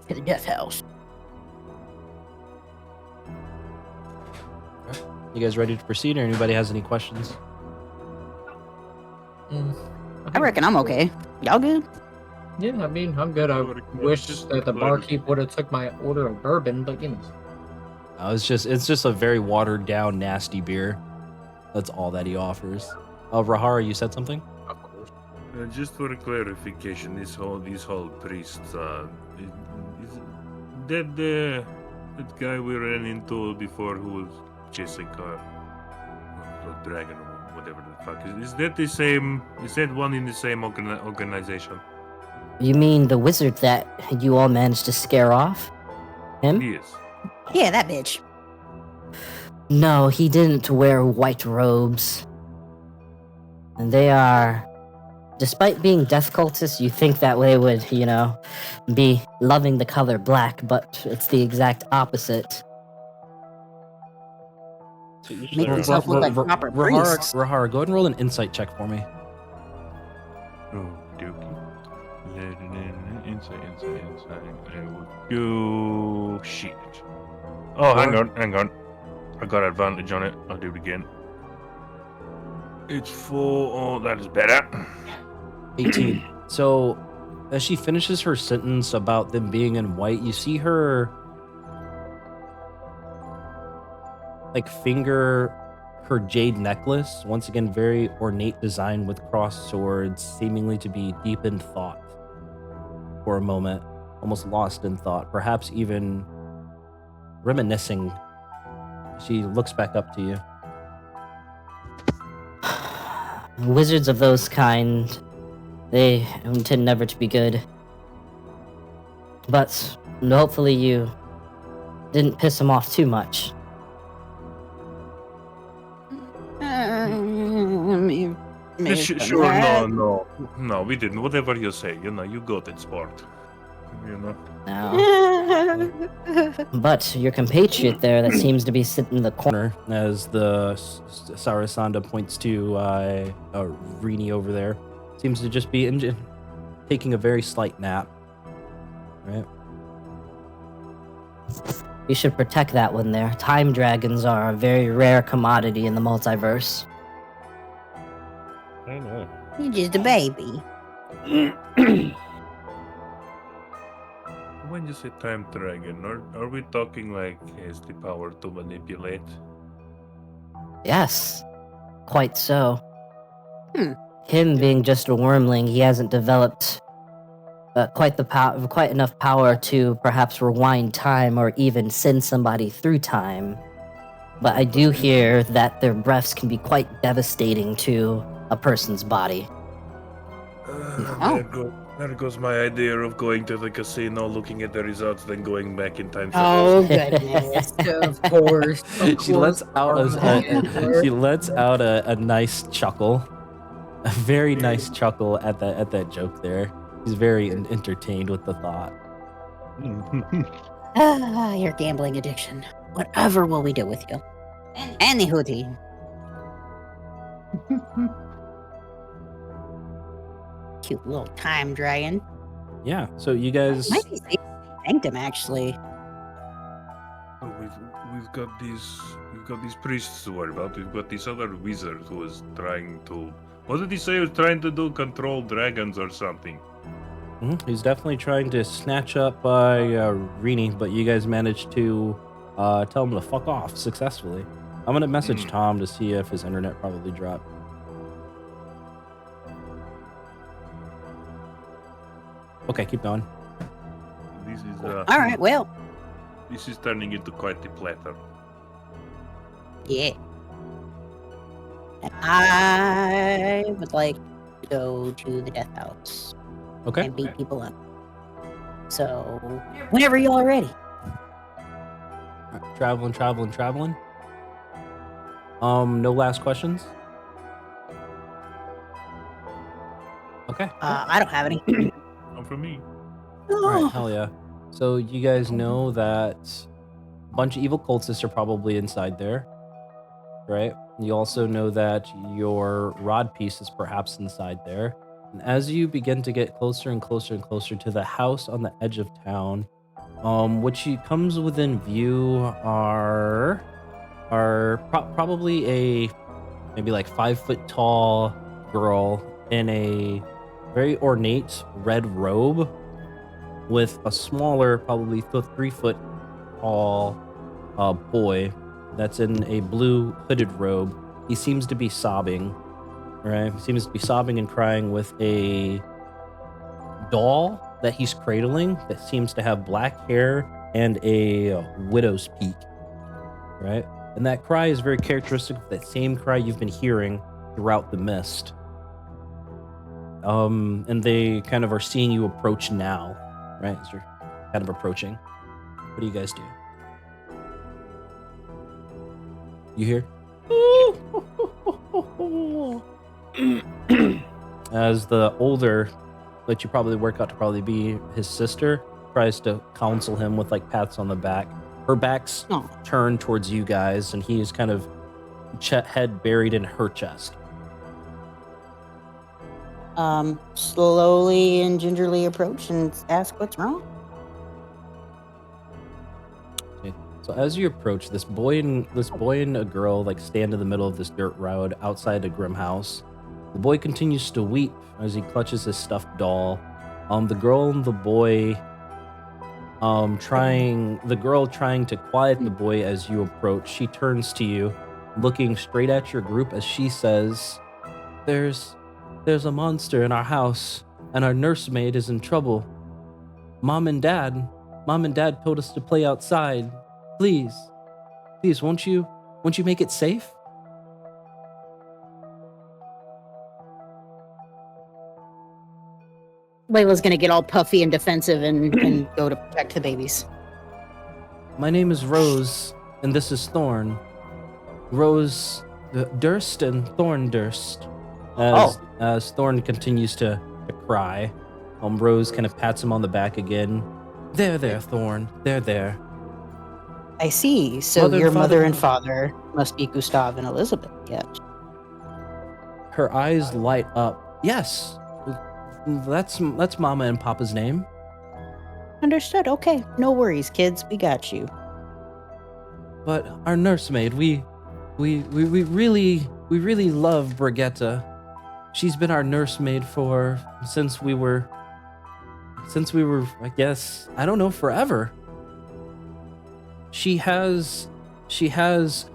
To the death house. You guys ready to proceed, or anybody has any questions? I reckon I'm okay. Y'all good? Yeah, I mean, I'm good. I wish that the barkeep would have took my order of bourbon, but you know. It's just a very watered down, nasty beer. That's all that he offers. Rahara, you said something? Of course. Just for clarification, these whole priests, that guy we ran into before who was chasing a dragon or whatever the fuck is that the same? Is that one in the same organization? You mean the wizard that you all managed to scare off? Him? Yes. Yeah, that bitch. No, he didn't wear white robes. And they are... Despite being death cultists, you think that they would, be loving the color black, but it's the exact opposite. Make yourself look like proper priests. Rahara, go ahead and roll an insight check for me. Oh, dookie. Insight. I will do shit. Oh, hang on. I got advantage on it. I'll do it again. It's 4. Oh, that is better. 18. So, as she finishes her sentence about them being in white, you see her finger her jade necklace, once again very ornate design with crossed swords, seemingly to be deep in thought for a moment, almost lost in thought, perhaps even reminiscing. She looks back up to you. Wizards of those kind, they tend never to be good. But hopefully you didn't piss him off too much. Sure, no, we didn't. Whatever you say, you got it, sport. No. But your compatriot there that seems to be sitting in the corner. As the Sarasanda points to Rini over there, seems to just be taking a very slight nap. Right? You should protect that one there. Time dragons are a very rare commodity in the multiverse. I know. You're just a baby. When you say time dragon, are we talking like has the power to manipulate? Yes, quite so. Him being just a wormling, he hasn't developed quite enough power to perhaps rewind time or even send somebody through time. But I do hear that their breaths can be quite devastating to a person's body. There goes my idea of going to the casino, looking at the results, then going back in time. Oh goodness! Of course. She lets out a nice chuckle, a very nice chuckle at that joke there. He's very entertained with the thought. Your gambling addiction. Whatever will we do with you? And the hoodie. Cute little time dragon. Yeah. So you guys. Might be safe to thank him actually. Oh, we've got these priests to worry about. We've got this other wizard who is trying to. What did he say? He was trying to control dragons or something. He's definitely trying to snatch up Rini, but you guys managed to tell him to fuck off successfully. I'm gonna message Tom to see if his internet probably dropped. Okay, keep going. This is All right, well, this is turning into quite the platter. yeah. I would like to go to the death house Okay. and beat people up. So, whenever y'all are ready. Traveling. No last questions? Okay. I don't have any. Come from me. All right, hell yeah. So you guys know that a bunch of evil cultists are probably inside there, right? You also know that your rod piece is perhaps inside there. And as you begin to get closer and closer to the house on the edge of town, comes within view are probably a maybe like 5 foot tall girl in a very ornate red robe with a smaller, probably 3 foot tall boy that's in a blue hooded robe. He seems to be sobbing, right? He seems to be sobbing and crying with a doll that he's cradling that seems to have black hair and a widow's peak, right? And that cry is very characteristic of that same cry you've been hearing throughout the mist. And they kind of are seeing you approach now, right? As you're kind of approaching. What do you guys do? You hear? As the older, that you probably work out to probably be his sister, tries to counsel him with like pats on the back. Her back's turned towards you guys, and he is kind of head buried in her chest. Slowly and gingerly approach and ask what's wrong. Okay. So as you approach, this boy and a girl like stand in the middle of this dirt road outside a grim house. The boy continues to weep as he clutches his stuffed doll. The girl and the boy trying to quiet the boy as you approach. She turns to you, looking straight at your group as she says, There's a monster in our house, and our nursemaid is in trouble. Mom and Dad told us to play outside. Please, won't you make it safe? Layla's gonna get all puffy and defensive and go to protect the babies. My name is Rose, and this is Thorn. Rose Durst and Thorn Durst. As Thorn continues to cry, Rose kind of pats him on the back again. There, Thorn. There. I see. So your mother and father must be Gustav and Elizabeth, yes. Her eyes light up. Yes. That's Mama and Papa's name. Understood. Okay. No worries, kids. We got you. But our nursemaid, we really love Brigitte. She's been our nursemaid since we were, I guess, I don't know, forever. She has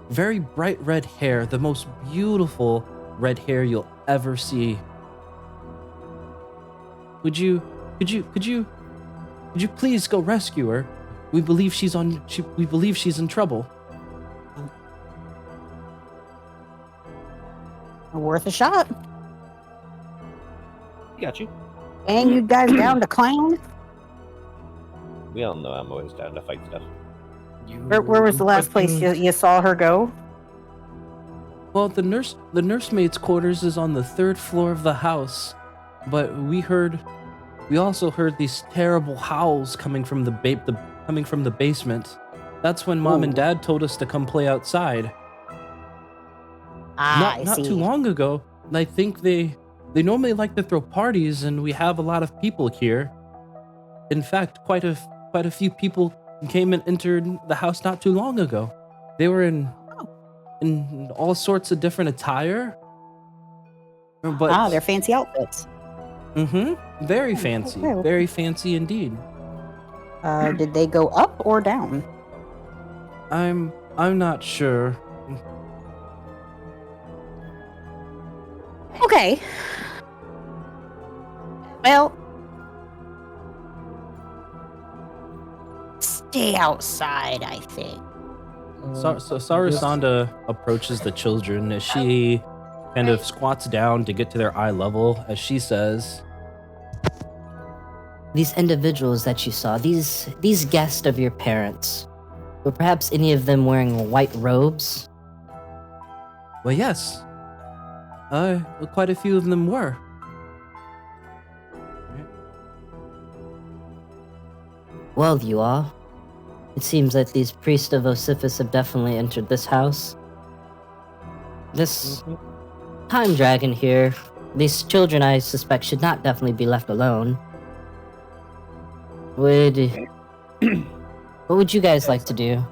very bright red hair, the most beautiful red hair you'll ever see. Could you please go rescue her? We believe she's in trouble. Worth a shot. Got you. And you guys down to clown? We all know I'm always down to fight stuff. Where was the last place you saw her go? Well, the nursemaid's quarters is on the 3rd floor of the house, but we also heard these terrible howls coming from the basement. That's when Mom and Dad told us to come play outside. Not too long ago. I think they normally like to throw parties, and we have a lot of people here. In fact, quite a few people came and entered the house not too long ago. They were in all sorts of different attire. But they're fancy outfits. Mm-hmm. Very fancy. Okay. Very fancy indeed. Did they go up or down? I'm not sure. Okay. Well, stay outside, I think. So Sarasanda approaches the children as she kind of squats down to get to their eye level as she says, these individuals that you saw, these guests of your parents, were perhaps any of them wearing white robes? Well, yes. Quite a few of them were. Well, you all. It seems that these priests of Osiphus have definitely entered this house. This time dragon here, these children I suspect should not definitely be left alone. What would you guys like to do?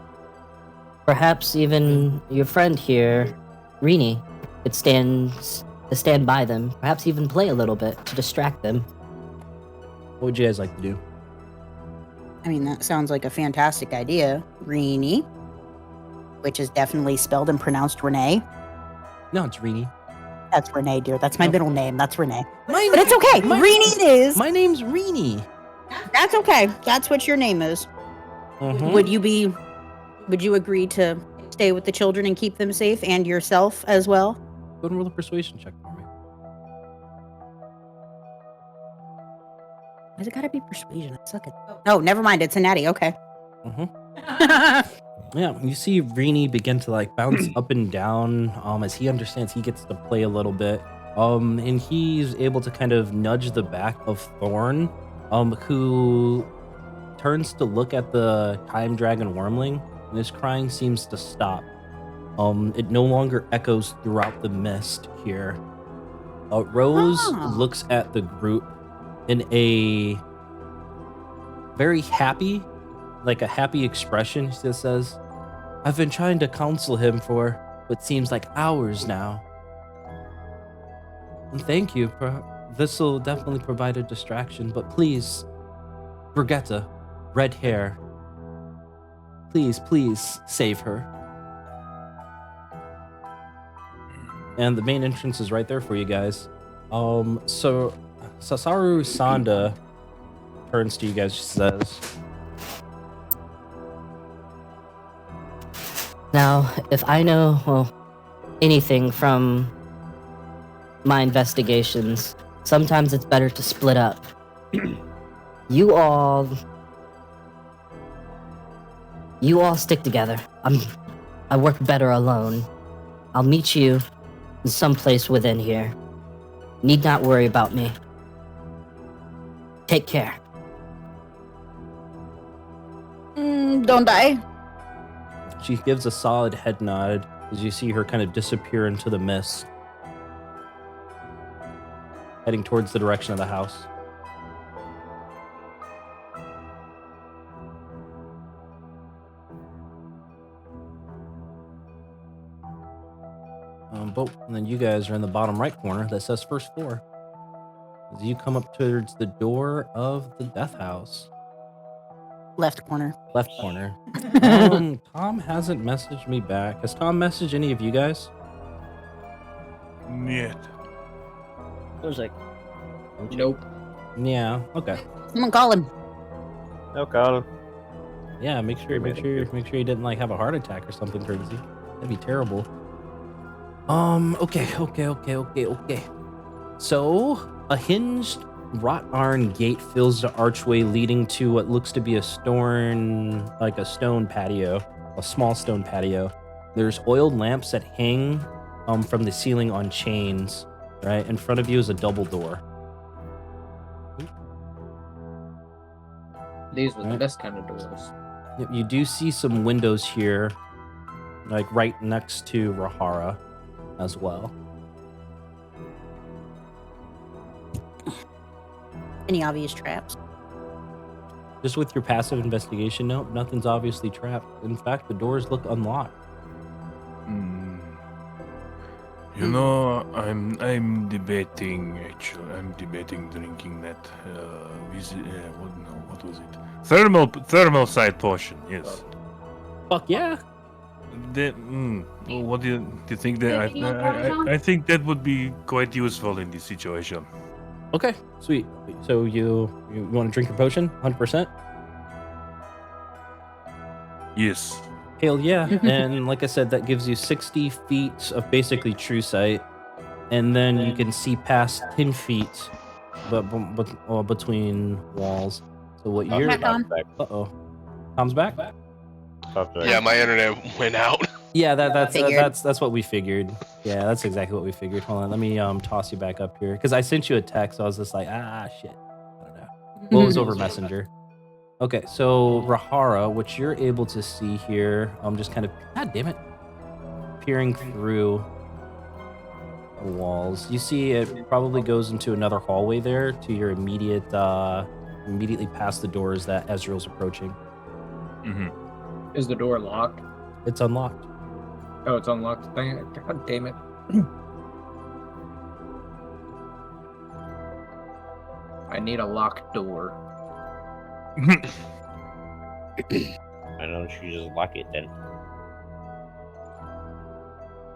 Perhaps even your friend here, Rini, could stand by them, perhaps even play a little bit to distract them. What would you guys like to do? I mean, that sounds like a fantastic idea, Rini, which is definitely spelled and pronounced Renee. No, it's Rini. That's Renee, dear. That's my middle name. That's Renee. But My, it's okay. Rini it is. my name's Rini. That's okay. That's what your name is. Mhm. Would you agree to stay with the children and keep them safe, and yourself as well? Go and roll a persuasion check for me. Why's it gotta be persuasion? I suck at. Oh, never mind. It's a natty. Okay. Yeah, you see Rini begin to like bounce up and down as he understands he gets to play a little bit. And he's able to kind of nudge the back of Thorn, who turns to look at the time dragon wormling, and his crying seems to stop. It no longer echoes throughout the mist here. Rose looks at the group in a very happy, like a happy expression. She just says, "I've been trying to counsel him for what seems like hours now. And thank you. This will definitely provide a distraction, but please, Brigitta, red hair, please save her." And the main entrance is right there for you guys. So Sasaru Sanda turns to you guys. She says, Now, if I know, anything from my investigations, sometimes it's better to split up. You all stick together. I work better alone. I'll meet you in some place within here. Need not worry about me. Take care. Don't die. she gives a solid head nod as you see her kind of disappear into the mist, heading towards the direction of the house. And then you guys are in the bottom right corner that says first floor. As you come up towards the door of the death house. Left corner. Left corner. Tom hasn't messaged me back. Has Tom messaged any of you guys? Нет. I was like, Nope. Yeah. Okay. Someone call him. no call. Yeah. Make sure you didn't like have a heart attack or something crazy. That'd be terrible. Okay. So a hinged wrought iron gate fills the archway leading to what looks to be a stone patio, a small stone patio. There's oiled lamps that hang from the ceiling on chains. Right in front of you is a double door. These were the best kind of doors. You do see some windows here, like right next to Rahara as well. Any obvious traps? Just with your passive investigation, no, nothing's obviously trapped. In fact, the doors look unlocked. You know, I'm debating. Actually, I'm debating drinking that. What was it? Thermal side potion. Yes. Fuck yeah! What do you think that? I think that would be quite useful in this situation. Okay, sweet. So you want to drink your potion? 100%? Yes. Hell yeah. And like I said, that gives you 60 feet of basically true sight. And then you can see past 10 feet but between walls. So what Tom's you're? Back on. back. Tom's back. Tom's back. Yeah, my internet went out. Yeah, Figured. that's what we figured. Yeah, that's exactly what we figured. Hold on, let me toss you back up here because I sent you a text. So I was just like, shit. I don't know. Well, it was over Messenger. Okay, so Rahara, what you're able to see here, just kind of, god damn it, peering through the walls. You see it probably goes into another hallway there to your immediately past the doors that Ezreal's approaching. Mm-hmm. Is the door locked? It's unlocked. Oh, it's unlocked. God damn it. I need a locked door. Why don't you just lock it then?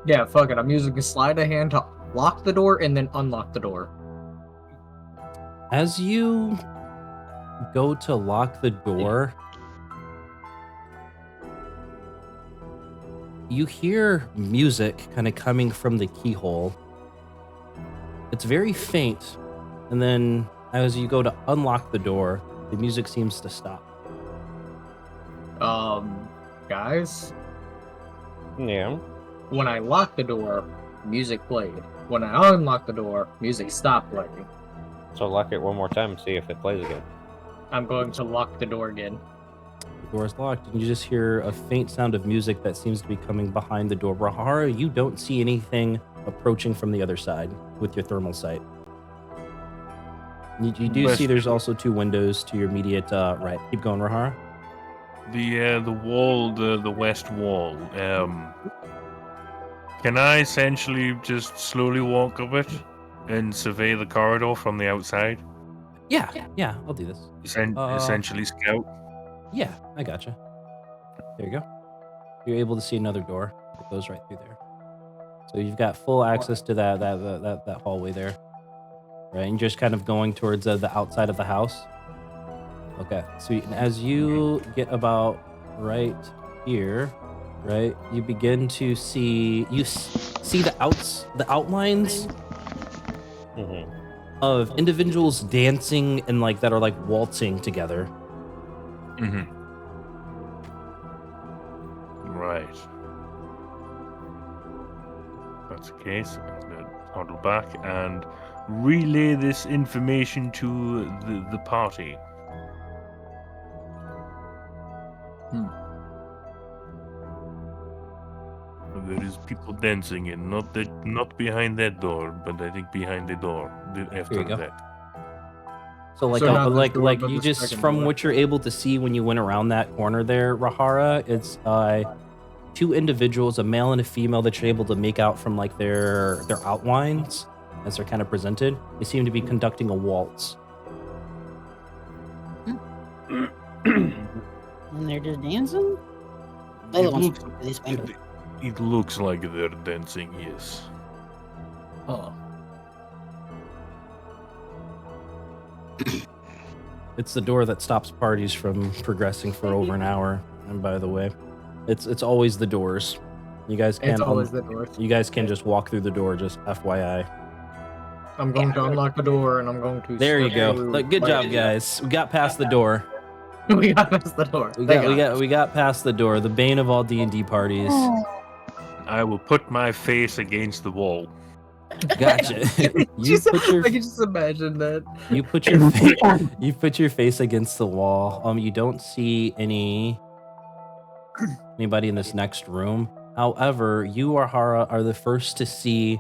Yeah, fuck it. I'm using a sleight of hand to lock the door and then unlock the door. As you go to lock the door, you hear music kind of coming from the keyhole. It's very faint, and then as you go to unlock the door, the music seems to stop. Guys, Yeah. when I locked the door, music played. When I unlocked the door, music stopped playing. So lock it one more time and see if it plays again. I'm going to lock the door again. The door is locked, and you just hear a faint sound of music that seems to be coming behind the door. Rahara, you don't see anything approaching from the other side with your thermal sight. You do see there's also two windows to your immediate right. Keep going, Rahara. The wall, the west wall. Can I essentially just slowly walk up it and survey the corridor from the outside? Yeah, I'll do this. Essentially scout. Yeah, I gotcha. There you go. You're able to see another door that goes right through there. So you've got full access to that hallway there, right? And just kind of going towards the outside of the house. Okay, sweet. And as you get about right here, right, you begin to see see the outlines Mm-hmm. of individuals dancing and like that are like waltzing together. Mm-hmm. Right. If that's the case, I'm going to toddle back and relay this information to the party. There is people dancing in, not behind that door, but I think behind the door after you go. that. So like So not this door, like but you the just second from door. what you're able to see when you went around that corner there, Rahara, it's two individuals, a male and a female, that you're able to make out from like their outlines as they're kind of presented. They seem to be conducting a waltz. And they're just dancing? It looks like they're dancing, yes. Oh. It's the door that stops parties from progressing for over an hour. And by the way, it's always the doors. You guys It's can always the doors. you guys can just walk through the door. Just FYI. I'm going to unlock the door and I'm going to. There you slip go. through Look, good job, right- guys. We got past the door. We got past the door. We got past the door. The bane of all D&D parties. I will put my face against the wall. Gotcha. I can just imagine that. you put your face against the wall. You don't see anybody in this next room. However, you, Ahara, are the first to see.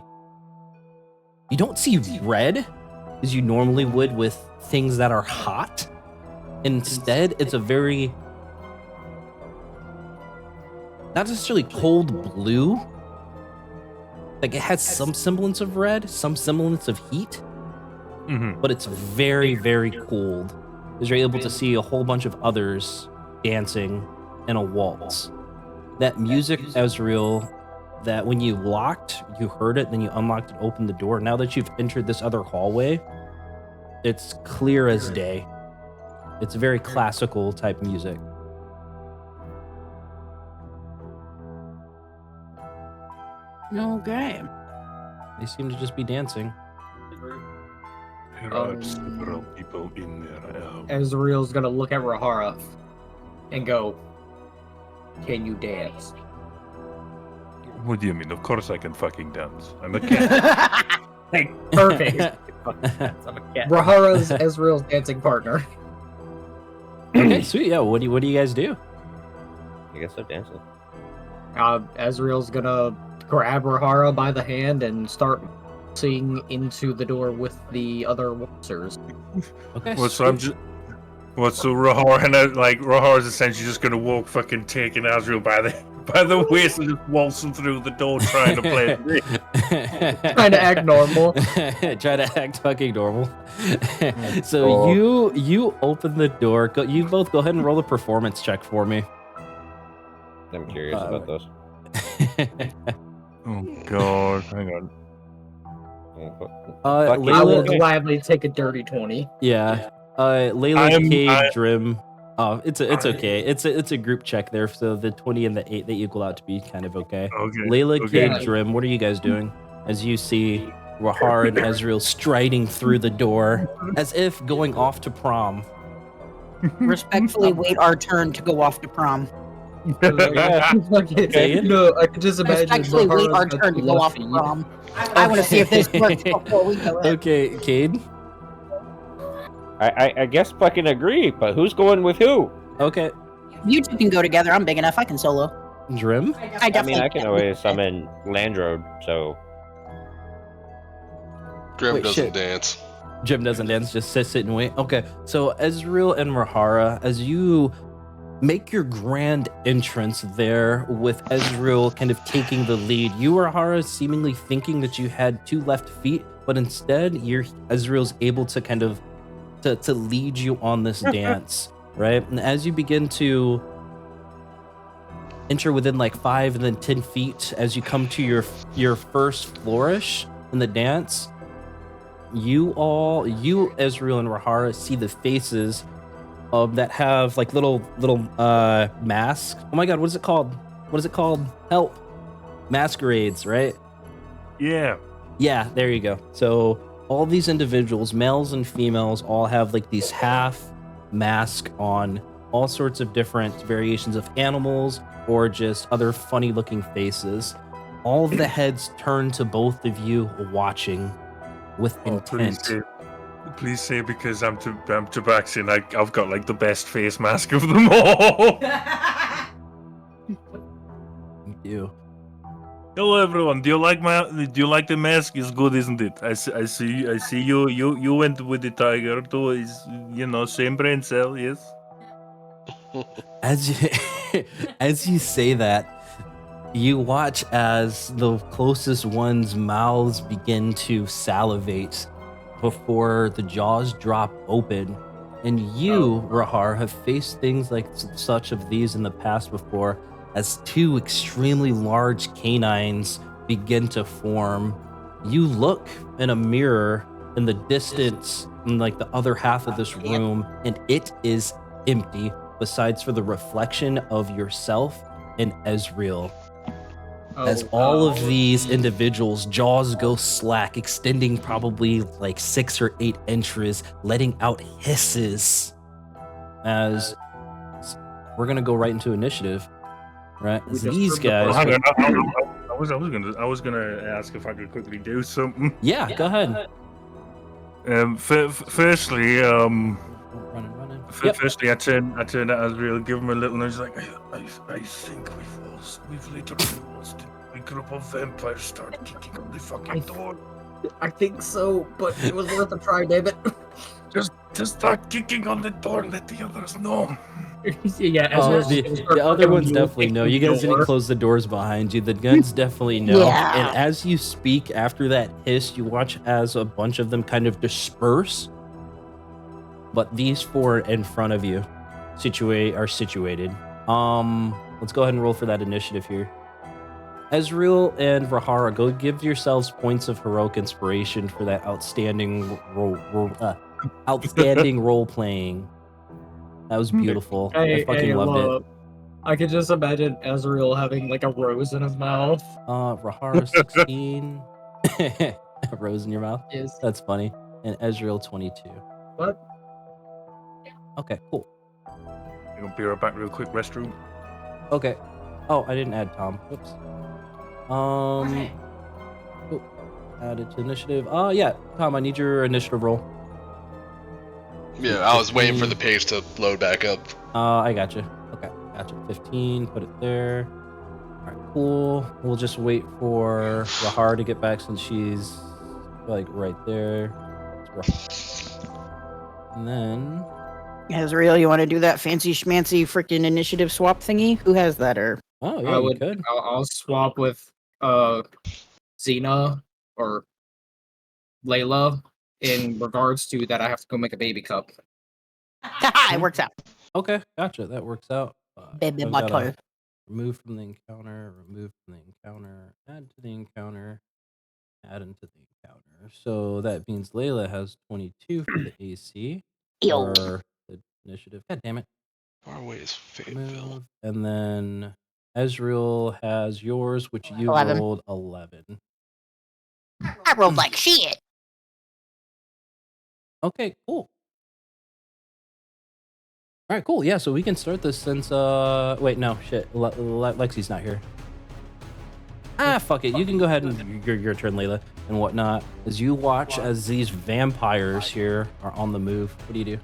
You don't see red as you normally would with things that are hot. Instead, it's a very not necessarily cold blue. Like it has some semblance of red, some semblance of heat, Mm-hmm. but it's very, very cold. Because you're able to see a whole bunch of others dancing in a waltz. That music, Ezreal, that when you locked, you heard it, then you unlocked and opened the door. Now that you've entered this other hallway, it's clear as day. It's very classical type music. Okay. They seem to just be dancing. There are several people in there. Ezreal's gonna look at Rahara and go, "Can you dance?" What do you mean? Of course I can fucking dance. I'm a cat. Like, perfect. Rahara's Ezreal's dancing partner. Okay, sweet. Yeah, what do you guys do? I guess I'm dancing. Ezreal's gonna grab Rahara by the hand and start seeing into the door with the other waltzers. Okay. Well, so I'm just. What? So Rahara's essentially just gonna walk, fucking taking Azrael by the waist and just waltzing through the door, trying to play. Trying to act normal. Try to act fucking normal. So you open the door. You both go ahead and roll a performance check for me. I'm curious about those. Oh god, hang on. I will Layla, gladly take a dirty 20. yeah. Layla, Cade, Drim. Oh, it's okay. It's a group check there, so the 20 and the 8 they equal out to be kind of okay. Okay. Layla, okay. Cade, Drim, what are you guys doing as you see Rahara and Ezreal striding through the door as if going off to prom? Respectfully wait our turn to go off to prom. Say it? No, I can just imagine. Respectfully wait our Rahara's turn to go off to feet. prom. I want to see if this works before we go in. Okay, Cade. I guess fucking agree, but who's going with who? Okay, You two can go together. I'm big enough. I can solo. Drim. I definitely I can always summon Landrode, so Grim Wait, doesn't shit. dance. Jim doesn't dance, just sit and wait. Okay, so Ezreal and Rahara, as you make your grand entrance there with Ezreal kind of taking the lead, you, Rahara, seemingly thinking that you had 2 left feet, but instead Ezreal's able to kind of to lead you on this dance, right? And as you begin to enter within like 5 and then 10 feet, as you come to your first flourish in the dance, you, Ezreal and Rahara, see the faces that have like little masks. Oh my god, what is it called? What is it called? Help. Masquerades, right? Yeah. Yeah, there you go. So all these individuals, males and females, all have like these half mask on, all sorts of different variations of animals or just other funny looking faces. All of the heads turn to both of you, watching with intent. Please say because I'm Tabaxian, I've got like the best face mask of them all. Thank you. Hello everyone. Do you like the mask? It's good, isn't it? I see you went with the tiger too. Is same brain cell, yes. As you say that, you watch as the closest ones' mouths begin to salivate before the jaws drop open. And you, Rahar, have faced things like such of these in the past before, as 2 extremely large canines begin to form. You look in a mirror in the distance, in like the other half of this room, and it is empty, besides for the reflection of yourself and Ezreal. As all of these individuals' jaws go slack, extending probably like 6 or 8 inches, letting out hisses. As we're gonna go right into initiative, right? As these guys. I was gonna ask if I could quickly do something. Yeah, go ahead. Firstly, Running. Yep. Firstly, I turned at Azrael, give him a little nudge, like I think we've literally lost it. A group of vampires started kicking on the fucking door. I think so, but it was worth a try, David. Just start kicking on the door and let the others know. Yeah, The other ones definitely know. You guys didn't close the doors behind you. The guns definitely know. Yeah. And as you speak, after that hiss, you watch as a bunch of them kind of disperse. But these 4 in front of you are situated. Let's go ahead and roll for that initiative here. Ezreal and Rahara, go give yourselves points of heroic inspiration for that outstanding role playing. That was beautiful. I fucking loved it. I could just imagine Ezreal having like a rose in his mouth. Rahara 16. A rose in your mouth? Yes. That's funny. and Ezreal 22. What? Okay, cool. I'm gonna be right back real quick. Restroom. Okay. Oh, I didn't add Tom. Oops. Oh, added to initiative. Oh yeah, Tom, I need your initiative roll. Yeah, I was waiting for the page to load back up. I got you. Okay, gotcha. 15. Put it there. All right, cool. We'll just wait for Rahar to get back since she's like right there. And then Azrael, you want to do that fancy schmancy freaking initiative swap thingy? Who has that? Or oh yeah, you could. I'll swap with Xena or Layla in regards to that I have to go make a baby cup. it works out. Okay, gotcha. That works out. Baby I've gotta butthole. remove from the encounter, remove from the encounter, add to the encounter, add into the encounter. So that means Layla has 22 for the AC. Ew. Or the initiative. God damn it. Far away is Fayetteville. Move. And then Ezreal has yours, which you 11. rolled 11. I rolled like shit. Okay, cool. All right, cool. Yeah, so we can start this since wait, no, shit. Lexi's not here. Ah, fuck it. You can go ahead and your turn, Layla, and whatnot. As you watch as these vampires here are on the move. What do you do?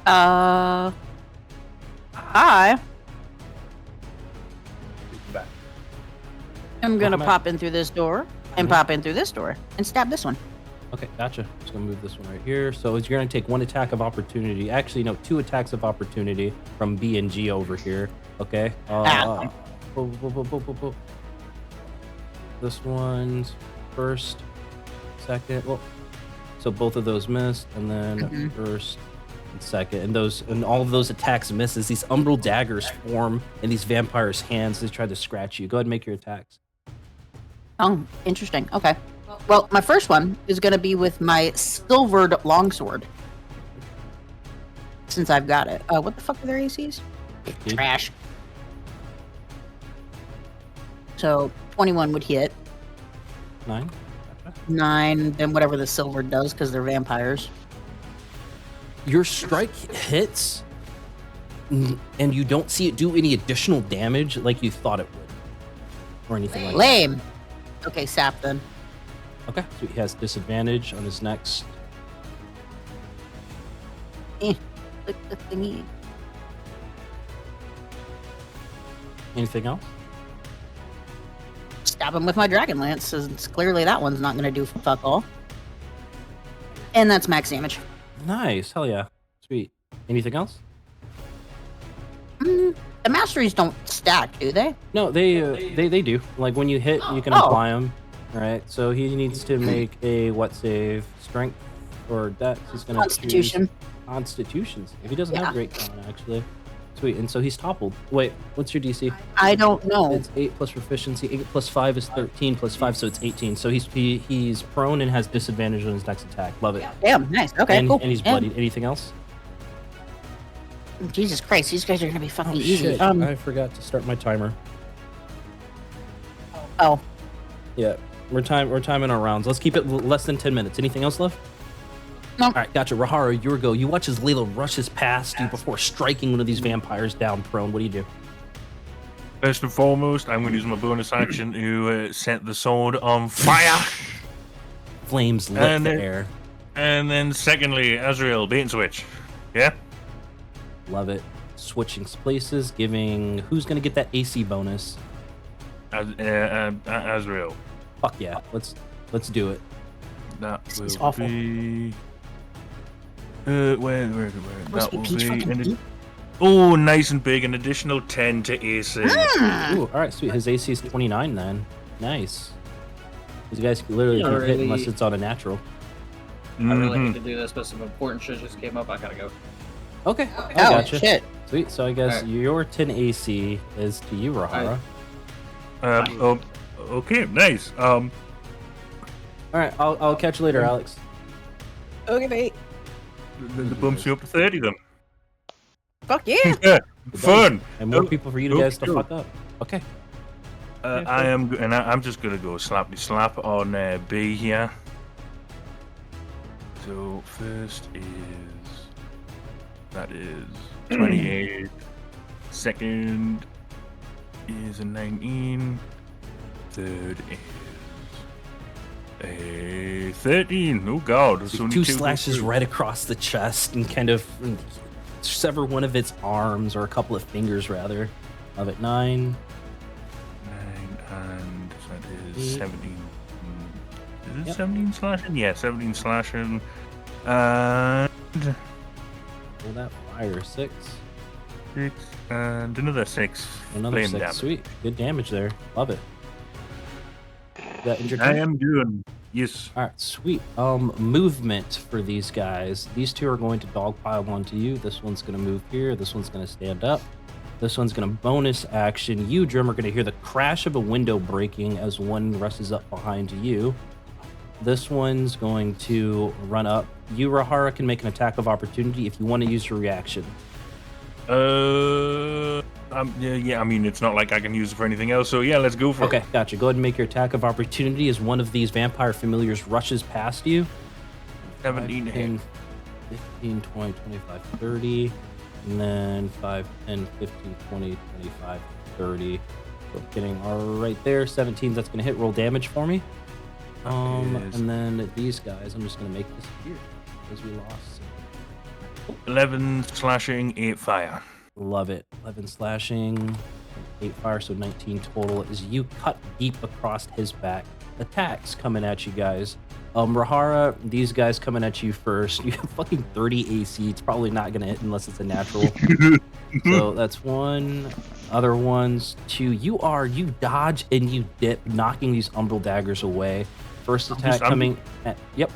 Hi. I'm gonna Welcome back. pop in through this door and pop in through this door and stab this one. Okay, gotcha. Just gonna move this one right here. So you're gonna take one attack of opportunity. Actually, no, 2 attacks of opportunity from B and G over here. Okay. This one's first, second. Well, so both of those missed, and then first and second, and all of those attacks misses. These umbral daggers form in these vampires' hands. They try to scratch you. Go ahead and make your attacks. Oh, interesting. Okay. Well, my first one is going to be with my silvered longsword. Since I've got it. What the fuck are their ACs? 15. Trash. So 21 would hit. 9. 9, then whatever the silver does because they're vampires. Your strike hits, and you don't see it do any additional damage like you thought it would, or anything like that. Lame. Okay, sap then. Okay, so he has disadvantage on his next. Click the thingy. Anything else? Stab him with my dragon lance, since clearly that one's not going to do fuck all. And that's max damage. Nice, hell yeah, sweet. Anything else? The masteries don't stack, do they? No, they do. Like when you hit, you can apply them. All right, so he needs to make a what save? Strength or dex? He's gonna Constitution. choose Constitutions. If he doesn't have great con, actually. Sweet, and so he's toppled. Wait, what's your DC? I don't know. It's 8 plus proficiency. 8 plus 5 is 13 plus 5, so it's 18. So he's prone and has disadvantage on his next attack. Love it. Damn, nice. Okay, and, cool. And he's Yeah. bloodied. Anything else? Jesus Christ, these guys are gonna be fucking easy. Shit, I forgot to start my timer. Oh, Yeah, we're timing our rounds. Let's keep it less than 10 minutes. Anything else left? No. All right, gotcha. Rahara, your go. You watch as Layla rushes past you before striking one of these vampires down prone. What do you do? First and foremost, I'm going to use my bonus action to set the sword on fire. Flames lit And the then- air. And then secondly, Azrael, bait and switch. Yeah? Love it. Switching places, giving... Who's going to get that AC bonus? Azrael. Fuck yeah. Let's do it. That This is will awful. be... where? must That be will peach fucking be... deep. Oh, nice and big. An additional 10 to AC. Ooh, all right, sweet. His AC is 29 then. Nice. These guys literally Yeah, can't hit really. unless it's on a natural. I really Mhm. hate to do this, but some important shit just came up. I gotta go. Okay, I Oh, gotcha. shit. Sweet. So I guess Alright. your 10 AC is to you, Rahara. Okay, nice. All right, I'll catch you later, Alex. Okay, mate. The bumps you up to 30 then. Fuck yeah. Yeah, fun. And more Oh, people for you guys to cool. fuck up. Okay. I'm just gonna go slappy slap on B here. So first that is 28. Second is a 19. Third is a 13. Oh god. There's only Two two slashes through. right across the chest and kind of sever one of its arms, or a couple of fingers rather, of it. 9. 9, and that is Eight. 17. Is it Yep. 17 slashing? Yeah, 17 slashing. And Roll that fire. 6. 6, and another 6. Another flame 6. damage. Sweet. Good damage there. Love it. That injured I you? am doing. Yes. All right, sweet. Movement for these guys. These two are going to dogpile onto you. This one's going to move here. This one's going to stand up. This one's going to bonus action. You, Drum, are going to hear the crash of a window breaking as one rushes up behind you. This one's going to run up. You, Rahara, can make an attack of opportunity if you want to use your reaction. Yeah, I mean, it's not like I can use it for anything else, so yeah, let's go for Okay, it. gotcha. Go ahead and make your attack of opportunity as one of these vampire familiars rushes past you. 17 to hit. 10, 15, 20, 25, 30. And then 5, 10, 15, 20, 25, 30. So getting all right there. 17, that's going to hit. Roll damage for me. Yes. And then these guys, I'm just going to make this here because we lost. 11 slashing, 8 fire. Love it. 11 slashing, 8 fire, so 19 total. As you cut deep across his back. Attacks coming at you guys. Rahara, these guys coming at you first. You have fucking 30 AC. It's probably not going to hit unless it's a natural. So that's 1. Other ones, 2. You dodge and you dip, knocking these umbral daggers away. First attack coming at, yep.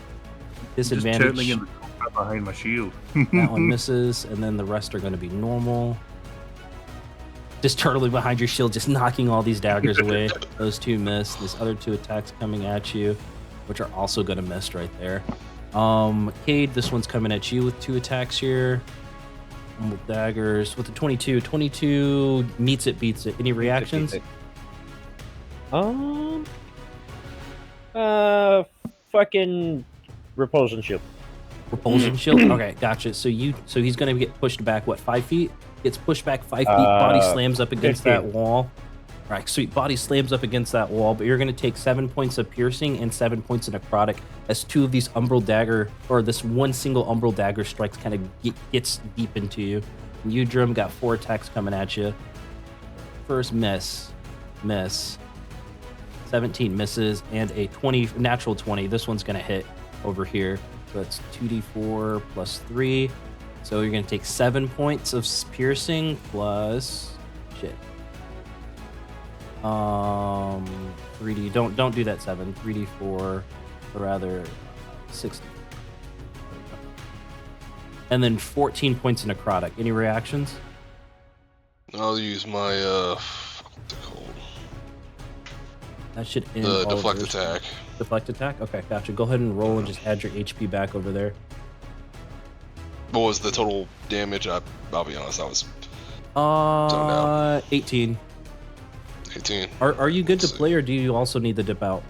Disadvantage. Just turtling in the corner behind my shield. That one misses, and then the rest are going to be normal. Just turtling behind your shield, just knocking all these daggers away. Those 2 miss. These other 2 attacks coming at you, which are also going to miss right there. Cade, this one's coming at you with 2 attacks here. Daggers with the 22. 22 meets it, beats it. Any reactions? Fucking repulsion shield. Repulsion shield. Okay, gotcha. So he's gonna get pushed back. What, 5 feet? Gets pushed back 5 feet. Body slams up against 15. that wall. All right, sweet. Body slams up against that wall, but you're gonna take 7 points of piercing and 7 points of necrotic as 2 of these umbral dagger, or this one single umbral dagger strikes, kind of gets deep into you. And you, Drum, got 4 attacks coming at you. First miss. 17 misses, and a 20 natural 20. This one's gonna hit over here. So that's 2d4 plus 3. So you're gonna take 7 points of piercing plus shit. 3d. Don't do that 7. 3d4, or rather 6. And then 14 points of necrotic. Any reactions? I'll use my what's it called? That should end The all of deflect yours. attack. Deflect attack? Okay, gotcha. Go ahead and roll and just add your HP back over there. What was the total damage? I'll be honest, I was 18. 18. Are you good to Let's see. play, or do you also need to dip out?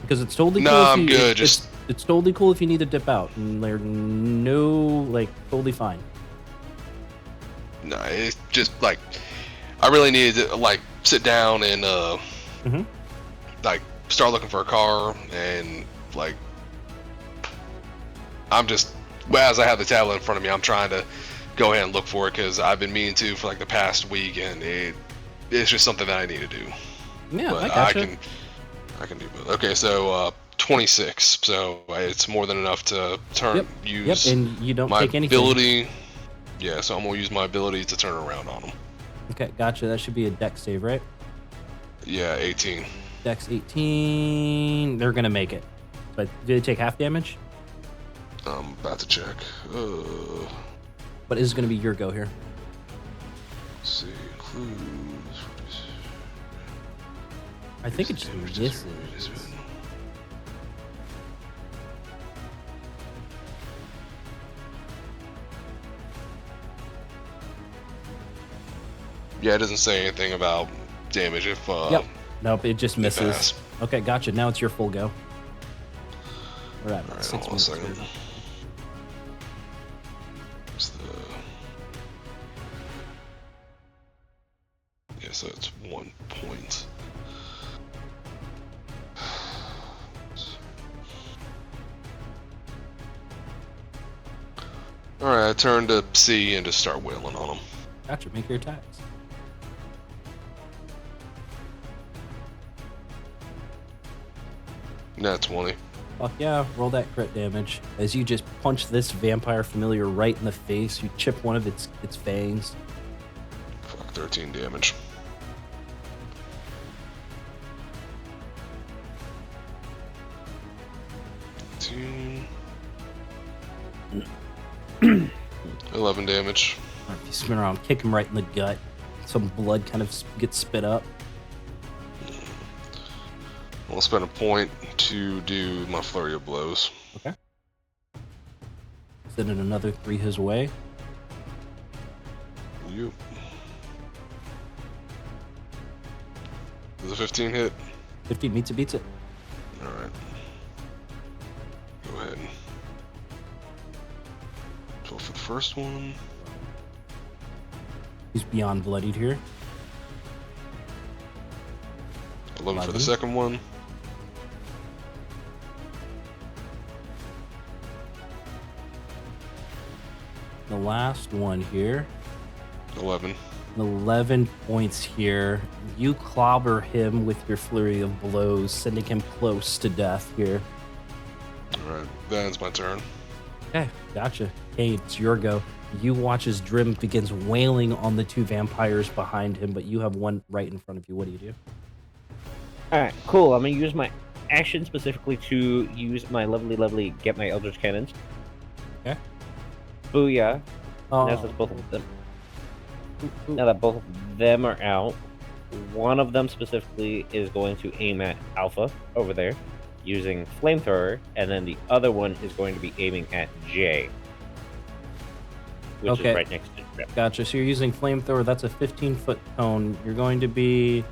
Because it's totally No, cool. If I'm you, good, it's totally cool if you need to dip out, and they're totally fine. No, it's just like I really needed to like sit down and Mhm. like start looking for a car, and like I'm just as I have the tablet in front of me, I'm trying to go ahead and look for it because I've been meaning to for like the past week, and it's just something that I need to do. Yeah, But I gotcha. I can do both. Okay, so 26. So it's more than enough to Yep, use and you don't my take anything. ability. Yeah, so I'm gonna use my ability to turn around on them. Okay, gotcha. That should be a dex save, right? Yeah, 18. Dex 18. They're gonna make it. But did they take half damage? I'm about to check. But it's gonna be your go here. Let's see, includes. I think it just misses. Yeah, it doesn't say anything about damage if Yep. Nope, it just if misses. asked. Okay, gotcha. Now it's your full go. We're at Alright, 6 hold on a minutes. second. here. Where's the... Yeah, so it's 1 point. Alright, I turn to C and just start wailing on him. Gotcha. Make your attacks. Nat 20. Fuck yeah, roll that crit damage. As you just punch this vampire familiar right in the face, you chip one of its fangs. Fuck, 13 damage. Two. 11 damage. Alright, you spin around, kick him right in the gut. Some blood kind of gets spit up. I'll spend a point to do my flurry of blows. Okay. Sending another 3 his way. You. Does a 15 hit? 15 meets it, beats it. Alright. Go ahead. 12 for the first one. He's beyond bloodied here. 11 for the 11. second one. The last one here. 11. 11 points here. You clobber him with your flurry of blows, sending him close to death here. Alright, that ends my turn. Okay, gotcha. Hey, it's your go. You watch as Drim begins wailing on the 2 vampires behind him, but you have one right in front of you. What do you do? Alright, cool. I'm gonna use my action specifically to use my lovely get my Eldritch Cannons. Okay. Booyah. Oh, Now that both of them. Now that both of them are out, one of them specifically is going to aim at Alpha over there using Flamethrower, and then the other one is going to be aiming at J, which Okay. is right next to Drip. gotcha. So you're using flamethrower. That's a 15-foot cone. You're going to be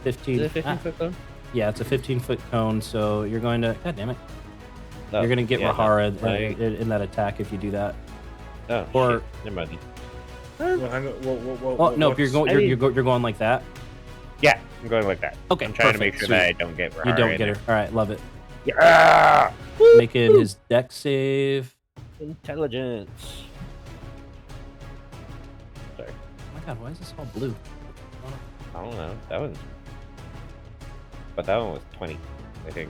15. Is it 15 foot though? Yeah, it's a 15-foot cone. So you're going to. God damn it! Oh, You're going to get yeah, Rahara no, in that attack if you do that. Oh, Or- shit. Never mind. Well, hang on. Oh no! If you're going, I mean- you're going like that. Yeah, I'm going like that. Okay, I'm trying to make perfect, sure that I sweet. don't get Rahara You don't in get her. All right, love it. there. Yeah! Making his deck save. Intelligence. Sorry. Oh my god, why is this all blue? I don't know. That one. But that one was 20, I think.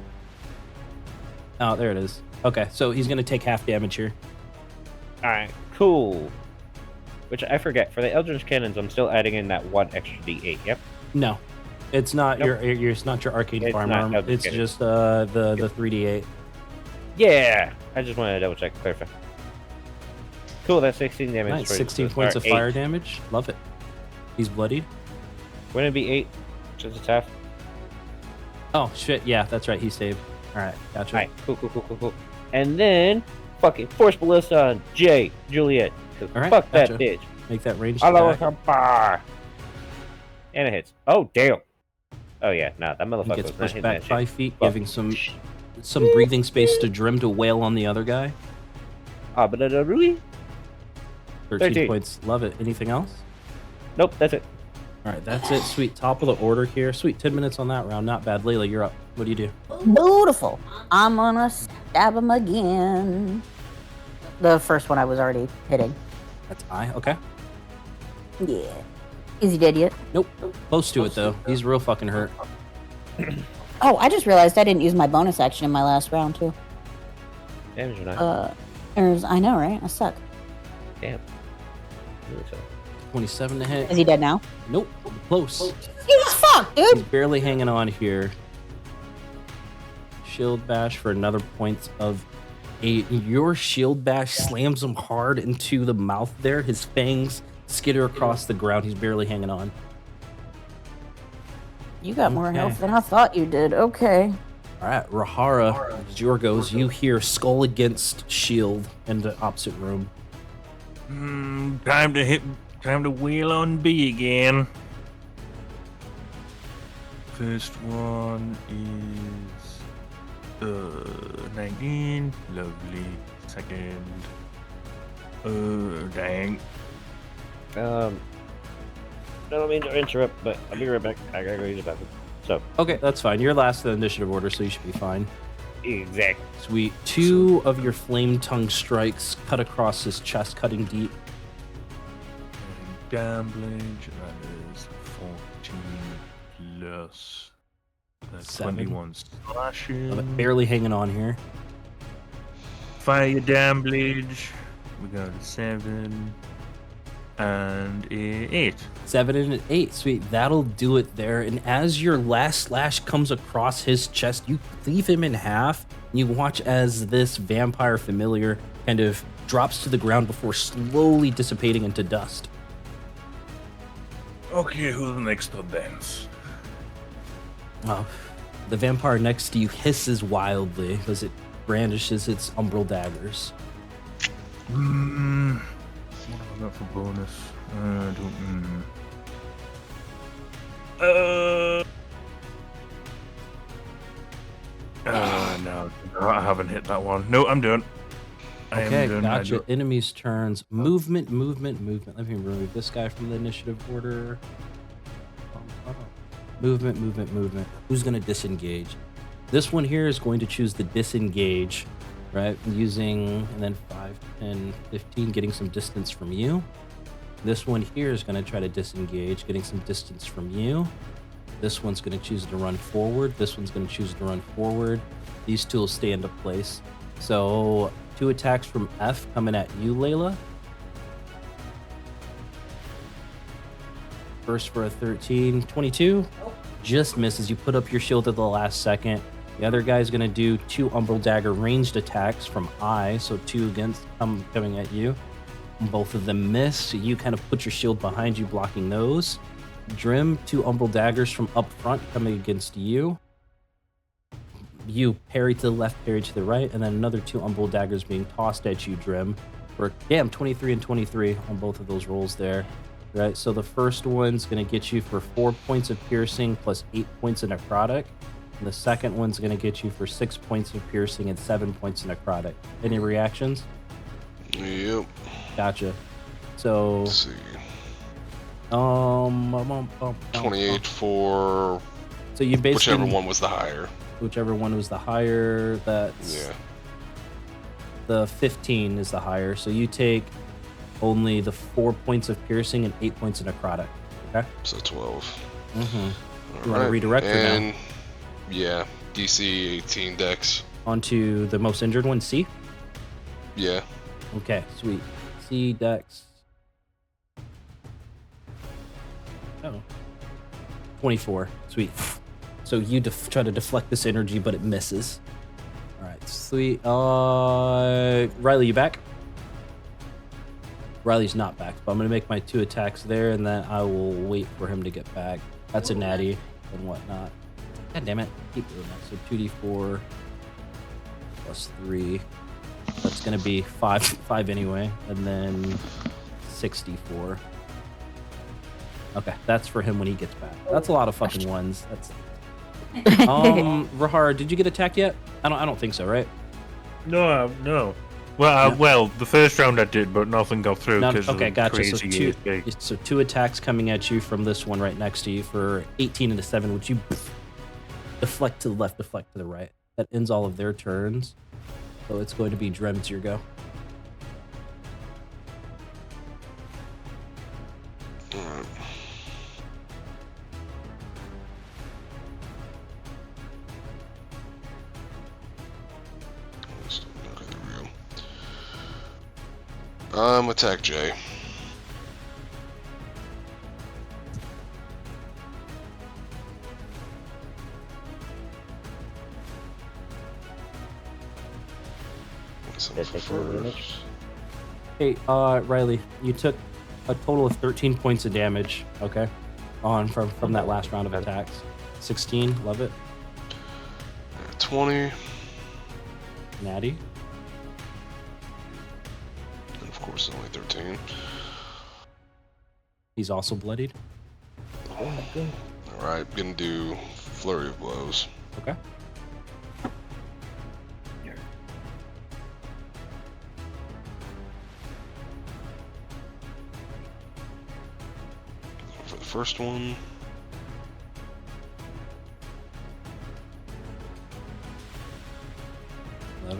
Oh, there it is. Okay, so he's gonna take half damage here. Alright, cool. Which I forget. For the Eldritch Cannons, I'm still adding in that 1 extra D8, yep? No, it's not Nope. your it's not your arcane It's farm not arm. Eldritch It's Cannon. just the 3d8. Yeah! I just wanted to double check, clarify. Cool, that's 16 damage. Nice, for- 16 so points of far, fire 8. damage. Love it. He's bloodied. Wouldn't it be 8? Since it's half? Oh shit, yeah, that's right. He saved. All right, gotcha. Alright, cool. And then, fucking Force Ballista on J, Juliet. 'Cause Alright, fuck gotcha. that bitch. Make that ranged Hello, attack. her bar. And it hits. Oh, damn. Oh, yeah, nah, that He motherfucker gets was not pushed hitting back that 5 shit. feet, Fuck. giving some breathing space to Drim to wail on the other guy. Ah, but Rui? 13 13. points. Love it. Anything else? Nope, that's it. All right, that's it. Sweet. Top of the order here. Sweet. 10 minutes on that round. Not bad. Layla, you're up. What do you do? Beautiful. I'm gonna stab him again. The first one I was already hitting. That's I. Okay. Yeah. Is he dead yet? Nope. Close to it though. He's real fucking hurt. Oh, I just realized I didn't use my bonus action in my last round too. Damage or not? I know, right? I suck. Damn. Really so. 27 to hit. Is he dead now? Nope. Close. He's fucked, He's dude. barely hanging on here. Shield bash for another point of 8. Your shield bash slams him hard into the mouth there. His fangs skitter across the ground. He's barely hanging on. You got more Okay. health than I thought you did. Okay. All right, Rahara, it's your goes. You hear skull against shield in the opposite room. Time to wheel on B again. First one is 19. Lovely. Second. Dang. I don't mean to interrupt, but I'll be right back. I gotta go use the bathroom. So, Okay, that's fine. You're last in the initiative order, so you should be fine. exactly. Sweet. Two of your flame tongue strikes cut across his chest, cutting deep. Damage. That is 14 plus. That's 7. 21 slashing. Barely hanging on here. Fire damage. We got a 7 and a 8. 7 and an 8. Sweet. That'll do it there. And as your last slash comes across his chest, you cleave him in half. And you watch as this vampire familiar kind of drops to the ground before slowly dissipating into dust. Okay, who's next to dance? The vampire next to you hisses wildly as it brandishes its umbral daggers. What have I got for bonus? I don't. No, I haven't hit that one. No, I'm done. I am Okay, done. gotcha. Enemies' turns. Movement. Let me remove this guy from the initiative order. Movement. Who's going to disengage? This one here is going to choose the disengage, right? Using, and then 5, 10, 15, getting some distance from you. This one here is going to try to disengage, getting some distance from you. This one's going to choose to run forward. This one's going to choose to run forward. These two will stay into place. So 2 attacks from F coming at you, Layla. First for a 13, 22. Just misses. You put up your shield at the last second. The other guy's going to do 2 Umbral Dagger ranged attacks from I, so 2 against coming at you. Both of them miss, so you kind of put your shield behind you, blocking those. Drim, 2 Umbral Daggers from up front coming against you. You parry to the left, parry to the right, and then another 2 Umbral Daggers being tossed at you, Drim. For, 23 and 23 on both of those rolls there. Right, so the first one's going to get you for 4 points of piercing plus 8 points of necrotic. And the second one's going to get you for 6 points of piercing and 7 points of necrotic. Any reactions? Yep. Gotcha. So, Let's see. 28 for so you basically whichever one was the higher. Whichever one was the higher, that's Yeah. the 15 is the higher. So you take only the 4 points of piercing and 8 points of necrotic. Okay. So 12. Mm-hmm. You want to redirect her now? And yeah, DC 18 dex. Onto the most injured one, C? Yeah. Okay, sweet. C dex. Oh. 24. Sweet. So you try to deflect this energy, but it misses. All right, sweet. Riley, you back? Riley's not back, but I'm going to make my 2 attacks there, and then I will wait for him to get back. That's a natty and whatnot. God damn it. Keep doing that. So 2d4 plus 3. That's going to be 5 anyway, and then 64. Okay, that's for him when he gets back. That's a lot of fucking ones. That's Rahar, did you get attacked yet? I don't think so, right? No, no. Well, well, the first round I did, but nothing got through because Okay, of the gotcha. So crazy 2, so 2 attacks coming at you from this one right next to you for 18 and a 7, which you deflect to the left, deflect to the right. That ends all of their turns. So it's going to be Drem, it's your go. Alright. Attack J. Hey, Riley, you took a total of 13 points of damage, okay? From that last round of attacks. 16, love it. 20. Natty. And of course, only 13. He's also bloodied. Alright, gonna do Flurry of Blows. Okay. first one. For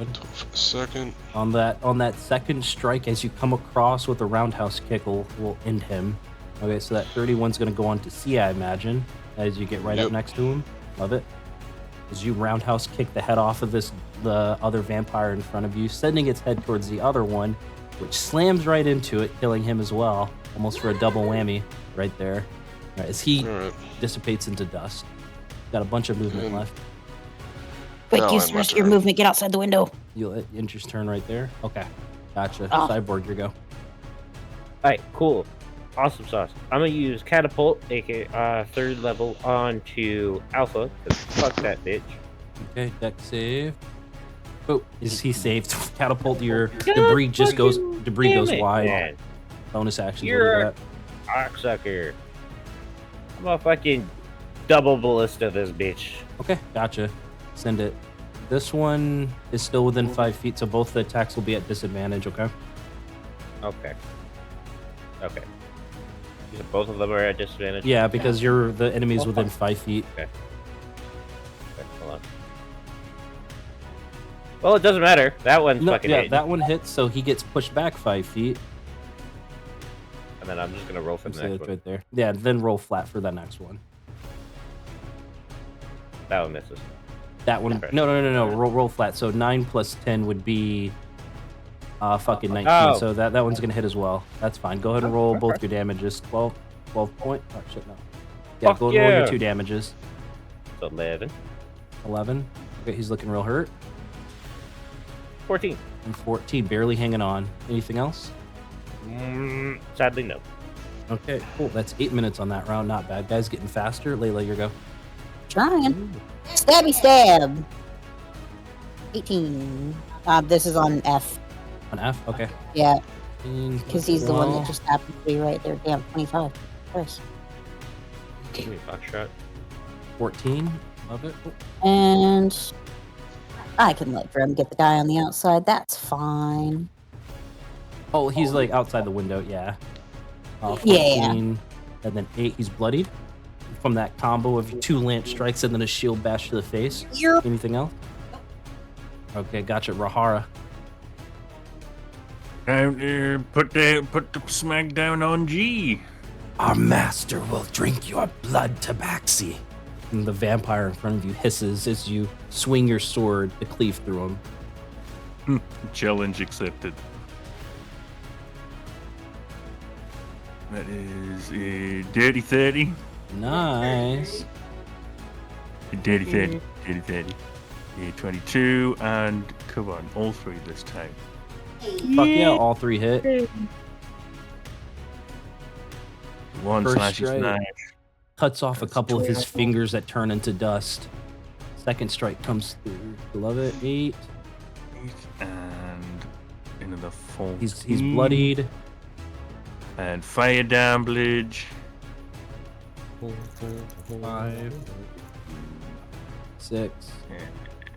the second. On that second strike, as you come across with a roundhouse kick, will end him. Okay, so that 31's going to go on to C, I imagine, as you get right up next to him. Love it. As you roundhouse kick the head off of the other vampire in front of you, sending its head towards the other one, which slams right into it, killing him as well. Almost for a double whammy right there. All right, as he dissipates into dust. Got a bunch of movement left. Quick, use the rest of your movement. Get outside the window. You'll end your turn right there. Okay, gotcha. Oh. Cyborg, your go. Alright, cool. Awesome sauce. I'm gonna use Catapult, aka third level, onto Alpha, because fuck that bitch. Okay, deck save. Oh, is he saved? Catapult, your debris goes wide. Man. Bonus action. You're a cocksucker. I'm gonna fucking double ballista this bitch. Okay, gotcha. Send it. This one is still within 5 feet, so both the attacks will be at disadvantage, okay? Okay. So both of them are at disadvantage? Yeah, because the enemy's within 5 feet. Okay, hold on. Well, it doesn't matter. That one's fucking hit. That one hits, so he gets pushed back 5 feet. And then I'm just gonna roll for the next one. Right there. Yeah, then roll flat for the next one. That one misses. That one. No. Roll flat. So 9 plus 10 would be fucking 19. Oh. So that one's gonna hit as well. That's fine. Go ahead and roll both your damages. 12 point. Oh shit, no. Yeah, Fuck go and roll your 2 damages. So 11. 11. Okay, he's looking real hurt. 14. And 14, barely hanging on. Anything else? Sadly, no. Okay, cool. That's 8 minutes on that round. Not bad. Guys getting faster. Layla, your go. Trying. Stabby stab. 18. This is on F. On F? Okay. Yeah. Because he's the one that just happened to be right there. Damn, 25. Nice. Give me a box shot. 14. Love it. And I can let Grim get the guy on the outside. That's fine. Oh, he's like outside the window. Yeah. 14, Yeah. And then 8. He's bloodied from that combo of 2 lance strikes and then a shield bash to the face. Yep. Anything else? Okay, gotcha. Rahara. Time to put the smack down on G. Our master will drink your blood, Tabaxi. And the vampire in front of you hisses as you swing your sword to cleave through him. Challenge accepted. That is a dirty 30. Nice. Dirty 30. Dirty 30. Yeah, 22. And come on, all 3 this time. Fuck yeah, all 3 hit. 1 First slash strike. smash. Cuts off a couple of his fingers that turn into dust. Second strike comes through. Love it. 8. And into the 14. He's bloodied. And fire damage. 5. 6.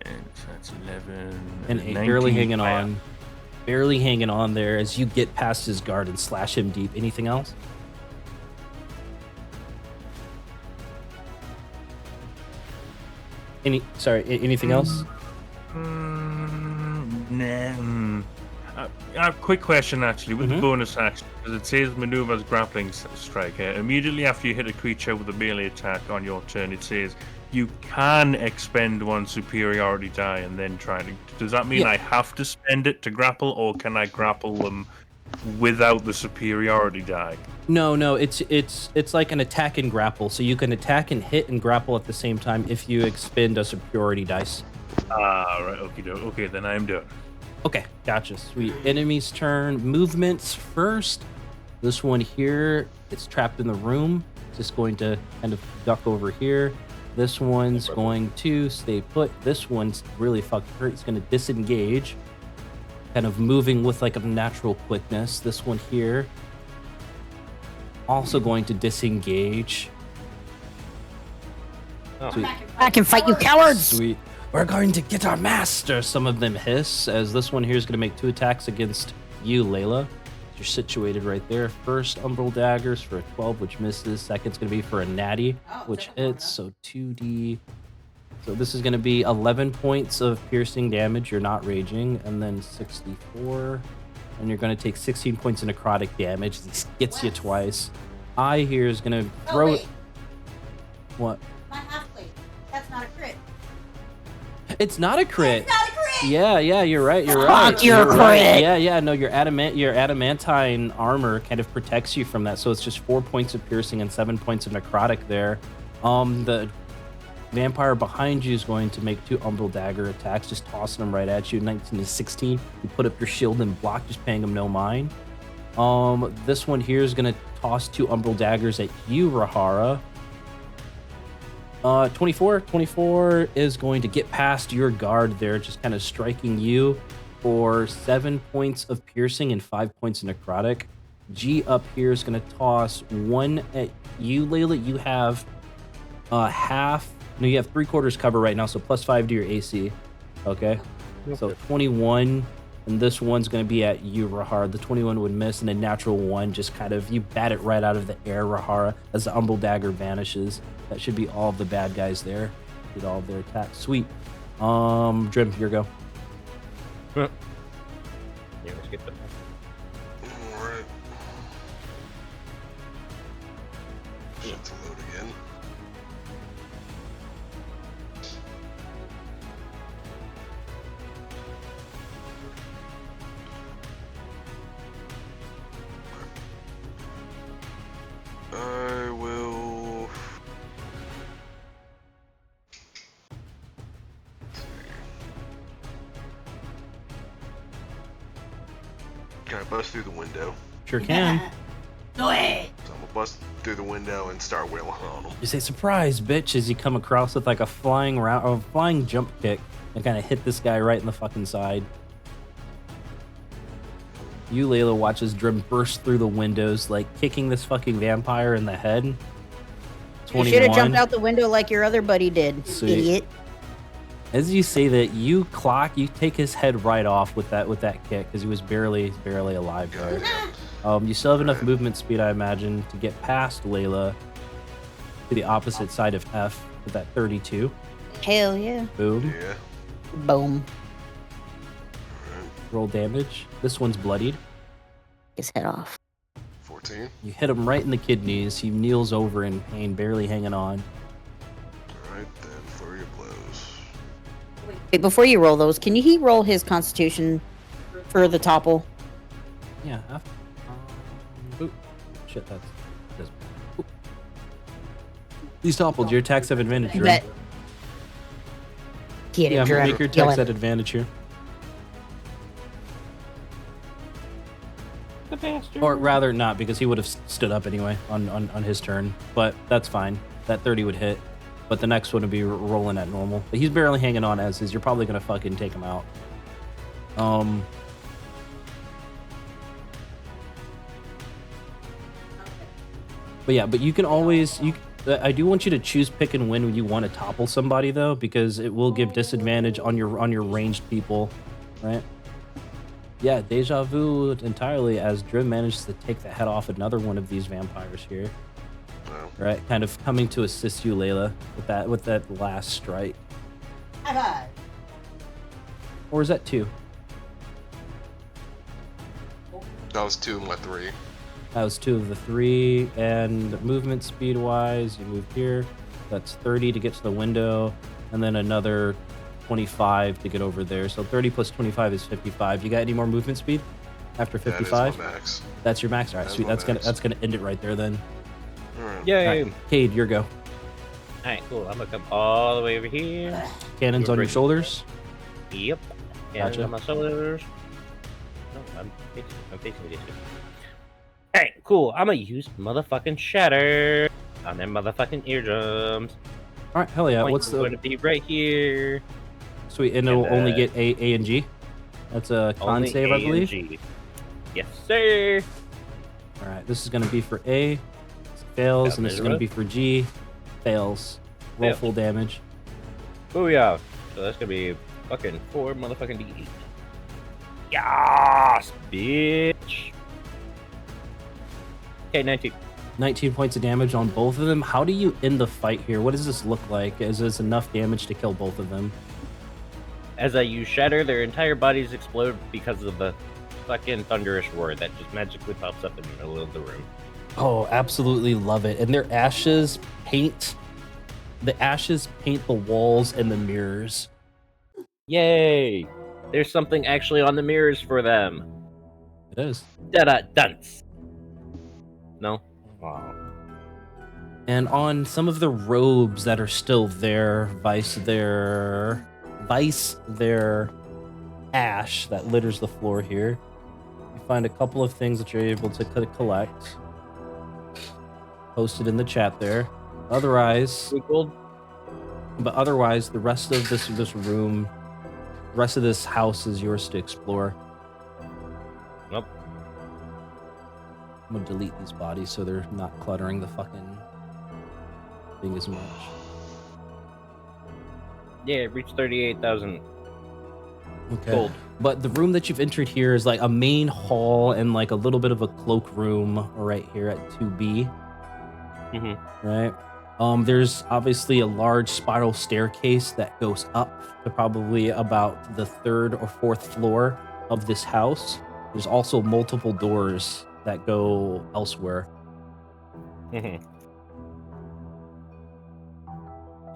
And so that's 11. And 8. 19 Barely hanging fire. on. Barely hanging on there as you get past his guard and slash him deep. Anything else? Anything else? Quick question, actually, with Mhm. the bonus action, because it says maneuvers grappling strike. Immediately after you hit a creature with a melee attack on your turn, it says you can expend 1 superiority die and then try to. Does that mean Yeah. I have to spend it to grapple, or can I grapple them without the superiority die? No, it's like an attack and grapple. So you can attack and hit and grapple at the same time if you expend a superiority dice. Right, okay, then I'm done. Okay, gotcha. Sweet. Enemy's turn. Movements first. This one here, it's trapped in the room. Just going to kind of duck over here. This one's going to stay put. This one's really fucking hurt. It's going to disengage. Kind of moving with like a natural quickness. This one here, also going to disengage. Oh. Sweet. I can fight you cowards! Sweet. We're going to get our master. Some of them hiss as this one here is going to make 2 attacks against you, Layla. you're situated right there. First Umbral Daggers for a 12, which misses. Second's going to be for a natty, which hits. So 2d. So this is going to be 11 points of piercing damage. You're not raging. And then 64. And you're going to take 16 points of necrotic damage. This gets you twice. I here is going to throw it. What? My half plate. That's not a crit. It's not a crit. It's not a crit. Yeah, you're right. You're Fuck right. your You're right. crit. Yeah, no, your adamantine armor kind of protects you from that. So it's just 4 points of piercing and 7 points of necrotic there. The vampire behind you is going to make 2 umbral dagger attacks, just tossing them right at you. 19 to 16. You put up your shield and block, just paying them no mind. This one here is going to toss 2 umbral daggers at you, Rahara. 24 is going to get past your guard there, just kind of striking you for 7 points of piercing and 5 points of necrotic. G up here is going to toss 1 at you, Layla. You have you have 3/4 cover right now, so +5 to your AC. Okay, so 21, and this one's going to be at you, Rahara. The 21 would miss, and a natural 1 just kind of, you bat it right out of the air, Rahara, as the umbral dagger vanishes. That should be all of the bad guys there. Did all of their attacks. Sweet. Drim, your go. Yeah, let's get them. Alright. Shit to load again. I will. Can I bust through the window? Sure can. Do it. So I'm gonna bust through the window and start wailing on them. You say, surprise, bitch, as you come across with like a flying jump kick and kind of hit this guy right in the fucking side. You, Layla, watches Drim burst through the windows, like kicking this fucking vampire in the head. You 21. should have jumped out the window like your other buddy did, Sweet. idiot. As you say that, you take his head right off with that kick because he was barely alive there. You still have enough movement speed, I imagine, to get past Layla to the opposite side of F with that 32. Hell yeah. Boom. Yeah. Boom. Roll damage. This one's bloodied. His head off. 14. You hit him right in the kidneys. He kneels over in pain, barely hanging on. Alright, then flurry of blows. Wait, before you roll those, can he roll his constitution for the topple? Yeah. Oop. Shit, that's. Oop. These toppled. Your attacks have advantage. Drew. Bet. Get it, Yeah, Drew. make your Kill attacks him. at advantage here. The bastard. Or rather, not, because he would have stood up anyway on his turn. But that's fine. That 30 would hit. But the next one would be rolling at normal. But he's barely hanging on as is. You're probably going to fucking take him out. But yeah, but you can always... I do want you to choose pick and win when you want to topple somebody, though, because it will give disadvantage on your ranged people, right? Yeah, deja vu entirely as Drim manages to take the head off another one of these vampires here. Well, Right, kind of coming to assist you, Layla, with that last strike. Or is that 2? that was 2 and my 3. That was 2 of the 3. And movement speed wise, you move here. That's 30 to get to the window, and then another 25 to get over there. So 30 plus 25 is 55. You got any more movement speed after 55? That is my max. That's your max. All right, That is sweet. my That's max. gonna end it right there then. Alright. Yay. All right, Cade, your go. Alright, cool. I'm gonna come all the way over here. Cannons on your shoulders. Yep. And Gotcha. on my shoulders. No, I'm facing this. Alright, cool. I'm gonna use motherfucking shatter on them motherfucking eardrums. All right, hell yeah. Point What's is the going to be right here? sweet? And it'll and, only get A and G. That's a con Only save, A I and believe. G. Yes, sir. All right, this is gonna be for A. Fails, Got and this is miserable. gonna be for G. Fails. Roll Fails. full damage. Booyah. So that's gonna be fucking 4 motherfucking D8. Yas, bitch. Okay, 19. 19 points of damage on both of them. How do you end the fight here? What does this look like? Is this enough damage to kill both of them? As I use Shatter, their entire bodies explode because of the fucking thunderous roar that just magically pops up in the middle of the room. Oh, absolutely love it. And their ashes paint the walls and the mirrors. Yay! There's something actually on the mirrors for them. It is. Da-da-dunce. No? Aw. And on some of the robes that are still there, vice their ash that litters the floor here, you find a couple of things that you're able to collect. Posted in the chat there. Otherwise, the rest of this room, the rest of this house is yours to explore. Nope. I'm gonna delete these bodies so they're not cluttering the fucking thing as much. Yeah, it reached 38,000 Okay. gold. But the room that you've entered here is like a main hall and like a little bit of a cloakroom right here at 2B. Mm-hmm. Right. There's obviously a large spiral staircase that goes up to probably about the 3rd or 4th floor of this house. There's also multiple doors that go elsewhere. Mm-hmm.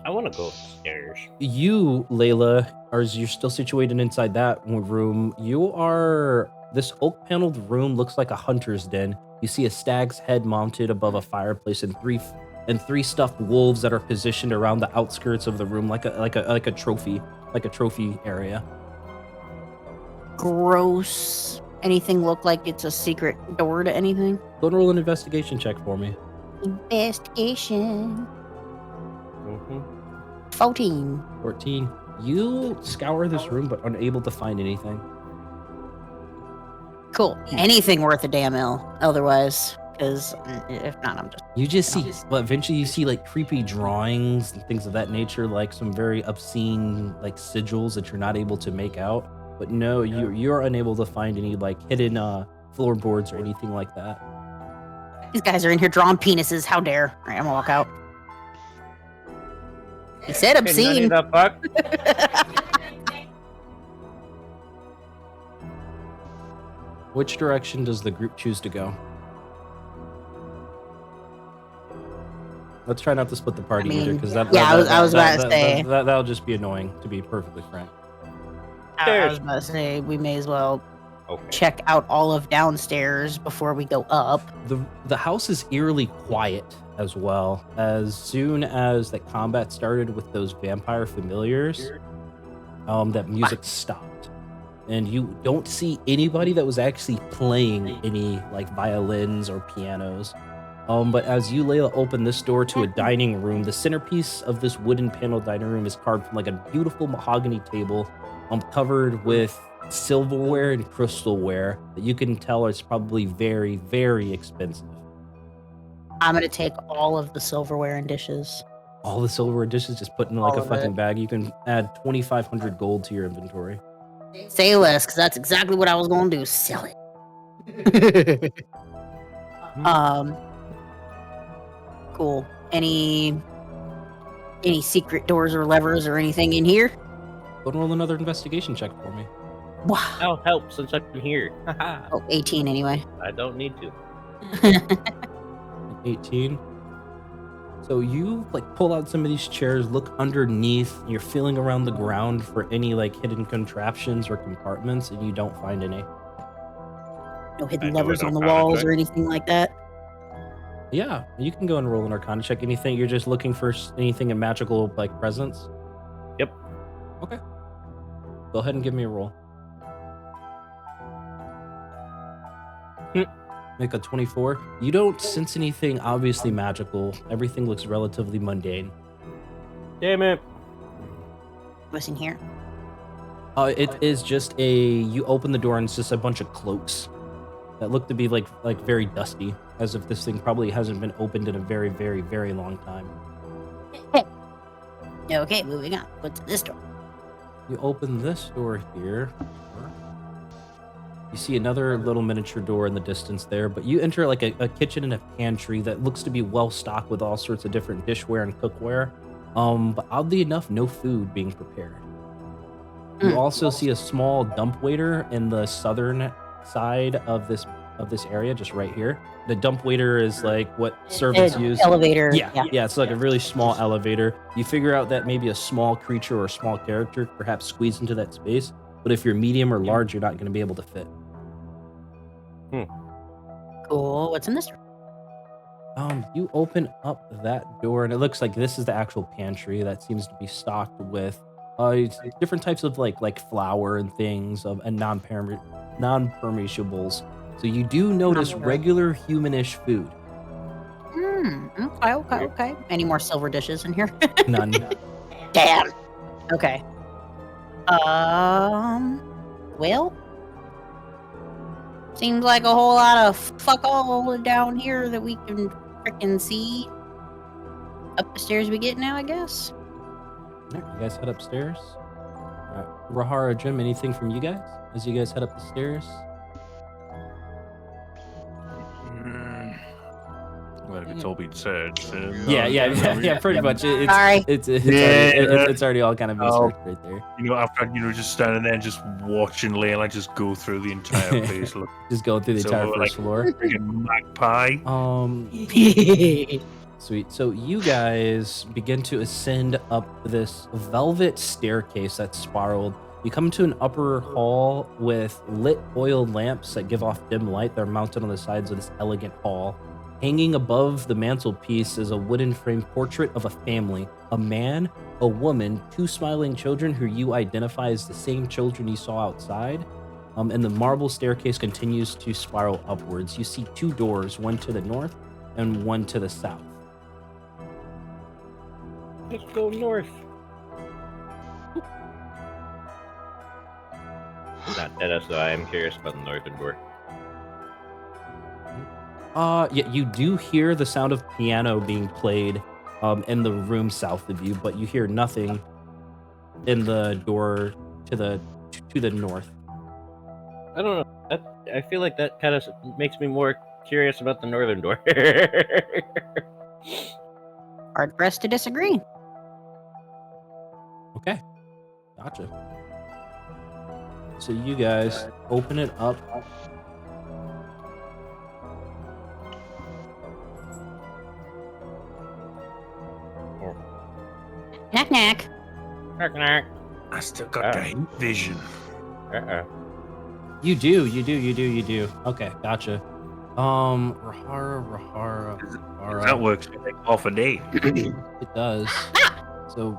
I want to go upstairs. You, Layla, you're still situated inside that room. This oak paneled room looks like a hunter's den. You see a stag's head mounted above a fireplace and three stuffed wolves that are positioned around the outskirts of the room like a trophy area. Gross. Anything look like it's a secret door to anything? Go and roll an investigation check for me. Investigation. Mm-hmm. 14. 14. You scour this room but unable to find anything. Cool. Anything worth a damn L. Otherwise, because if not, I'm just. You just see, but eventually you see like creepy drawings and things of that nature, like some very obscene like sigils that you're not able to make out. But no, you're unable to find any like hidden floorboards or anything like that. These guys are in here drawing penises. How dare! All right, I'm gonna walk out. He said obscene. The fuck? Which direction does the group choose to go? Let's try not to split the party either, because I was about to say that'll just be annoying, to be perfectly frank. I was about to say we may as well check out all of downstairs before we go up. The house is eerily quiet as well. As soon as the combat started with those vampire familiars, that music stopped. And you don't see anybody that was actually playing any like violins or pianos. But as you, Layla, open this door to a dining room, the centerpiece of this wooden paneled dining room is carved from like a beautiful mahogany table, covered with silverware and crystalware that you can tell is probably very, very expensive. I'm gonna take all of the silverware and dishes. All the silverware and dishes, just put in like a fucking bag. You can add 2,500 gold to your inventory. Say less, because that's exactly what I was gonna do. Sell it. Cool. Any secret doors or levers or anything in here? Go and roll another investigation check for me. Wow. I'll help since I'm here. Oh, 18 anyway. I don't need to. 18. So you like pull out some of these chairs, look underneath, and you're feeling around the ground for any like hidden contraptions or compartments, and you don't find any. No hidden levers on the walls or anything like that? Yeah, you can go and roll an Arcana check. Anything, you're just looking for anything in magical like presence? Yep. Okay. Go ahead and give me a roll. Make a 24. You don't sense anything obviously magical. Everything looks relatively mundane. Damn it. What's in here? It is just you open the door and it's just a bunch of cloaks that look to be like very dusty, as if this thing probably hasn't been opened in a very, very, very long time. Okay, moving on. What's this door? You open this door here. You see another little miniature door in the distance there, but you enter like a kitchen and a pantry that looks to be well stocked with all sorts of different dishware and cookware. But oddly enough, no food being prepared. You also see a small dump waiter in the southern side of this area, just right here. The dump waiter is like what servants use. Elevator. Yeah, it's like a really small elevator. You figure out that maybe a small creature or a small character perhaps squeeze into that space, but if you're medium or large, you're not going to be able to fit. Cool. What's in this? You open up that door, and it looks like this is the actual pantry that seems to be stocked with different types of like flour and things and non-permishables. So you do notice regular humanish food. Okay. Any more silver dishes in here? None. Damn. Okay. Well, seems like a whole lot of fuck all down here that we can frickin' see. Up the stairs we get now, I guess. All right, you guys head upstairs. All right, Rahara, Jim, anything from you guys as you guys head up the stairs? Well, if it's all been said. Yeah, pretty much. Sorry. It's already all kind of researched right there. After just standing there and just watching Layla just go through the entire place. Look, Just going through the entire first floor. freaking magpie. Sweet. So you guys begin to ascend up this velvet staircase that's spiraled. You come to an upper hall with lit oil lamps that give off dim light. They're mounted on the sides of this elegant hall. Hanging above the mantelpiece is a wooden framed portrait of a family, a man, a woman, two smiling children who you identify as the same children you saw outside. And the marble staircase continues to spiral upwards. You see two doors, one to the north and one to the south. Let's go north. Not dead us, though. I am curious about the northern door. Yeah, you do hear the sound of piano being played in the room south of you, but you hear nothing in the door to the north. I don't know. I feel like that kind of makes me more curious about the northern door. Hard pressed to disagree. Okay, gotcha. So you guys open it up. Knack knack. Knock, knock. I still got the heat vision. You do. Okay, gotcha. Rahara. That works for like half a day. It does. So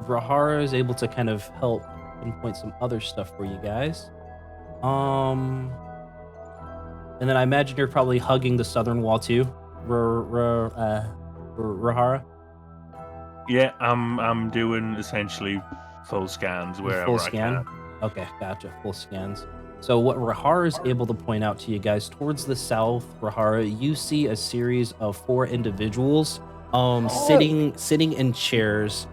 Rahara is able to kind of help pinpoint some other stuff for you guys. And then I imagine you're probably hugging the southern wall too, Rahara. Yeah, I'm doing essentially full scans wherever Full I scan? can. Okay, gotcha. Full scans. So what Rahara is able to point out to you guys towards the south, Rahara, you see a series of 4 individuals sitting in chairs.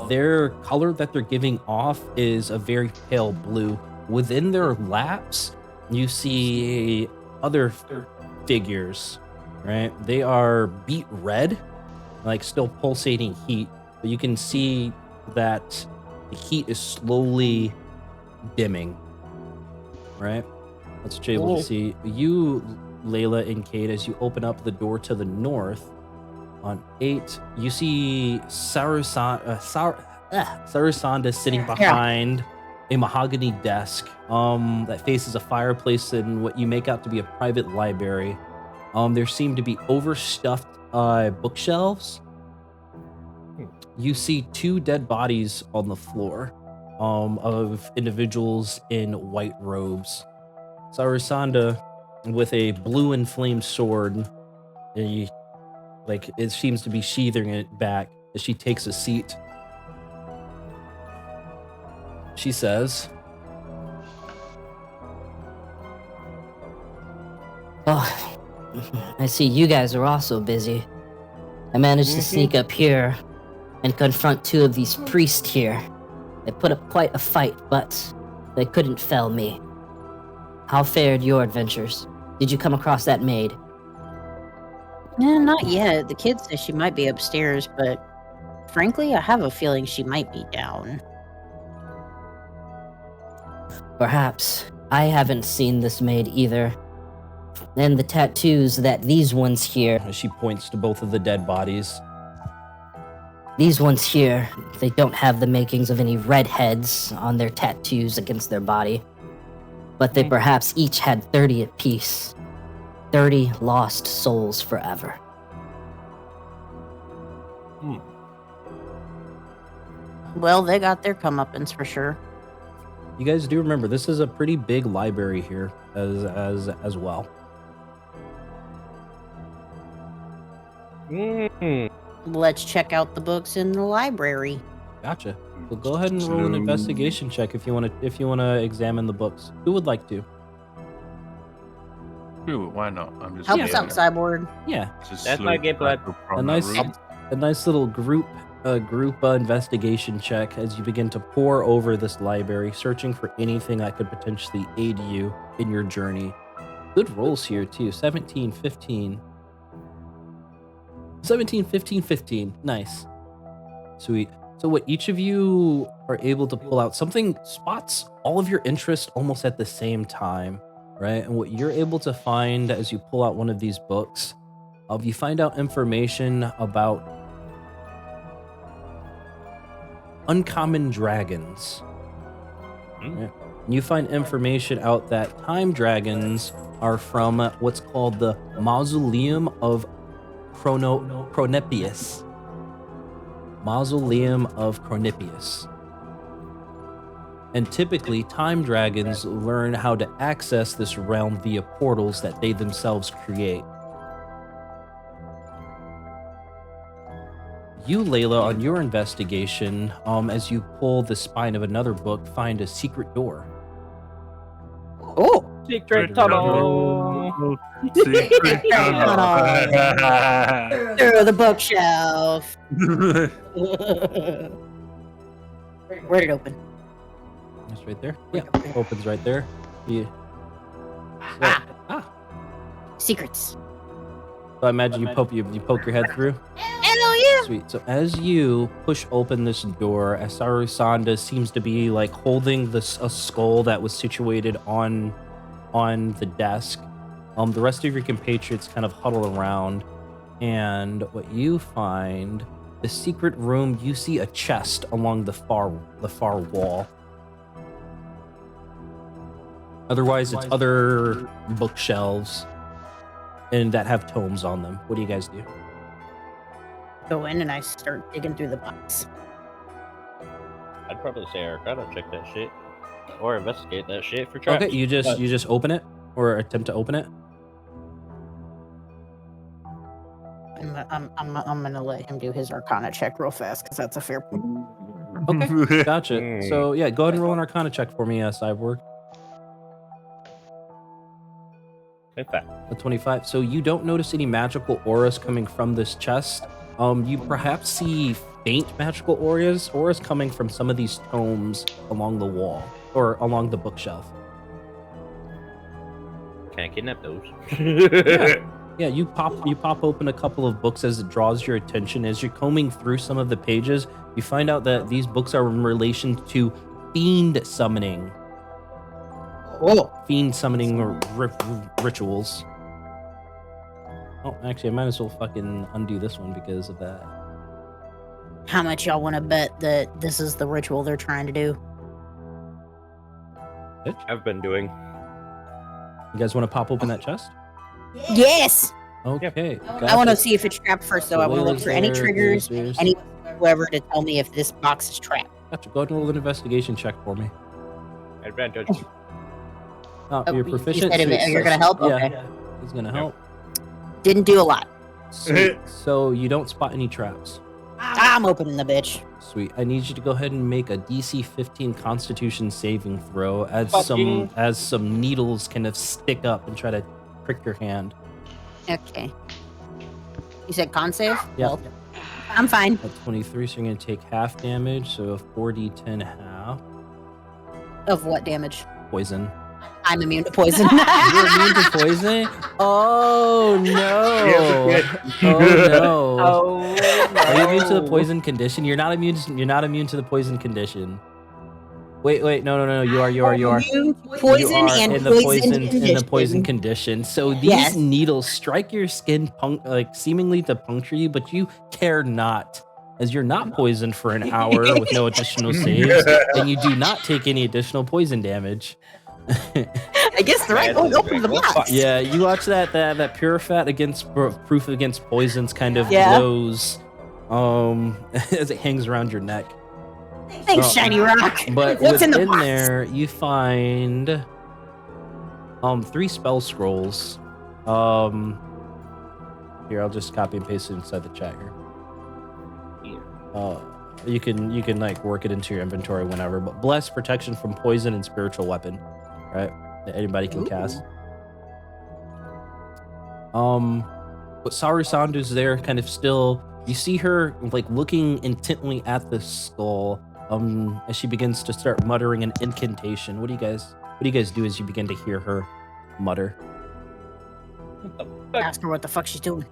Their color that they're giving off is a very pale blue. Within their laps, you see other figures, right? They are beet red, like still pulsating heat, but you can see that the heat is slowly dimming, right? That's what you're able to see. You, Layla and Kate, as you open up the door to the north on 8, you see Sarasanda sitting behind a mahogany desk that faces a fireplace in what you make out to be a private library. There seem to be overstuffed bookshelves. You see 2 dead bodies on the floor of individuals in white robes. Sarasanda with a blue inflamed sword, it seems to be sheathing it back as she takes a seat. She says, Oh, I see you guys are also busy. I managed to sneak up here and confront 2 of these priests here. They put up quite a fight, but they couldn't fell me. How fared your adventures? Did you come across that maid? Not yet. The kid says she might be upstairs, but frankly, I have a feeling she might be down. Perhaps. I haven't seen this maid either. And the tattoos that these ones here, She points to both of the dead bodies. these ones here, they don't have the makings of any redheads on their tattoos against their body. But they perhaps each had 30 apiece. 30 lost souls forever. Well, they got their comeuppance for sure. You guys do remember this is a pretty big library here as well. Let's check out the books in the library. Gotcha. So go ahead and roll an investigation check if you want to examine the books. Who would like to? Ooh, why not? I'm just Help Yeah. us out, Cyborg. Yeah, just That's my slip gameplay. back up a from nice that room. a nice little group investigation check as you begin to pore over this library, searching for anything that could potentially aid you in your journey. Good rolls here too. 17, 15. 17, 15, 15. Nice. Sweet. So what each of you are able to pull out, something spots all of your interest almost at the same time, right? And what you're able to find as you pull out one of these books, you find out information about uncommon dragons. Right? You find information out that time dragons are from what's called the Mausoleum of Chronepius. Mausoleum of Chronepius. And typically, time dragons learn how to access this realm via portals that they themselves create. You, Layla, on your investigation, as you pull the spine of another book, find a secret door. Oh, Secret tunnel. Secret tunnel. through the bookshelf. Where'd it open? It's right there. Yeah, opens right there. Yeah. Secrets. So I imagine you poke your head through. Hell yeah! Sweet. So as you push open this door, Asaru Sanda seems to be like holding a skull that was situated on the desk. The rest of your compatriots kind of huddle around, and what you find, the secret room, you see a chest along the far wall. Otherwise, it's other bookshelves and that have tomes on them. What do you guys do? Go in and I start digging through the box. I'd probably say Arcana check that shit. Or investigate that shit for traps. Okay, you just open it or attempt to open it. I'm gonna let him do his Arcana check real fast because that's a fair point. Okay, gotcha. So yeah, go ahead and roll an Arcana check for me, Cyborg. Okay. A 25. So you don't notice any magical auras coming from this chest. You perhaps see faint magical auras coming from some of these tomes along the wall or along the bookshelf. Can I kidnap those? Yeah, you pop open a couple of books as it draws your attention. As you're combing through some of the pages, you find out that these books are in relation to fiend summoning. Whoa! Fiend summoning rituals. Oh, actually, I might as well fucking undo this one because of that. How much y'all want to bet that this is the ritual they're trying to do? I've been doing. You guys want to pop open that chest? Yes! Okay. I want to see if it's trapped first, though. I want to look for any triggers, There's- any whoever to tell me if this box is trapped. Gotcha. Go ahead and roll an investigation check for me. Advantage. Oh, Oh, you're you proficient. said Sweet. you're gonna help? Yeah, Okay. he's gonna help. Didn't do a lot. Sweet. So you don't spot any traps. I'm opening the bitch. Sweet. I need you to go ahead and make a DC 15 Constitution saving throw as Fucking- some needles kind of stick up and try to prick your hand. Okay. You said con save? Yeah. Well, I'm fine. At 23, so you're gonna take half damage, so 4d10 half Of what damage? poison. I'm immune to poison. You're immune to poison? Oh no! Oh no! Oh, Are you immune to the no. poison condition? You're not immune. You're not immune to the poison condition. Wait, no. You are. Immune to poison You are and in the poisoned in the poison condition. condition. So these Yes. needles strike your skin, seemingly to puncture you, but you care not, as you're not poisoned for an hour with no additional saves, and you do not take any additional poison damage. I guess the right one opened the box. Yeah, you watch that pure fat against proof against poisons kind of Yeah. glows, as it hangs around your neck. Thanks, Oh. Shiny Rock. But What's in the within box? there, you find 3 spell scrolls. Here, I'll just copy and paste it inside the chat here. You can like work it into your inventory whenever. But bless, protection from poison, and spiritual weapon, right? That anybody can cast. But Saru Sandu's there, kind of still. You see her like looking intently at the skull. As she begins to start muttering an incantation. What do you guys do as you begin to hear her mutter? Ask her what the fuck she's doing.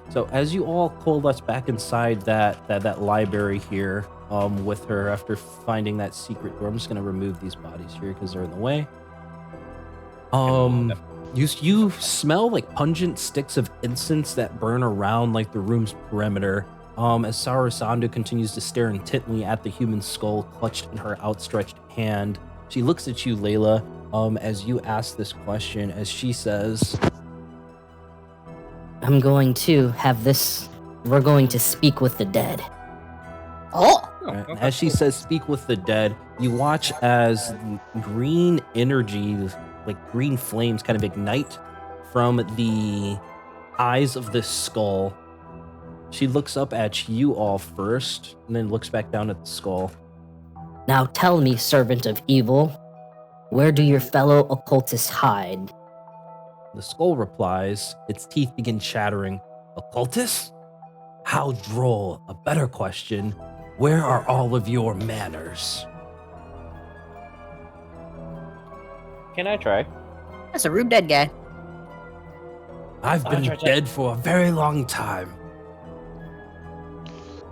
So as you all coalesce back inside that library here, with her after finding that secret door, I'm just gonna remove these bodies here because they're in the way. You smell like pungent sticks of incense that burn around like the room's perimeter. As Saru Sandu continues to stare intently at the human skull clutched in her outstretched hand, she looks at you, Layla, as you ask this question, as she says, I'm going to have this. We're going to speak with the dead. Oh. right? And as she says, speak with the dead, you watch as green energy, like green flames, kind of ignite from the eyes of this skull. She looks up at you all first, and then looks back down at the skull. Now tell me, servant of evil, where do your fellow occultists hide? The skull replies, its teeth begin chattering. Occultists? How droll. A better question, where are all of your manners? Can I try? That's a rude dead guy. I've been try. dead for a very long time.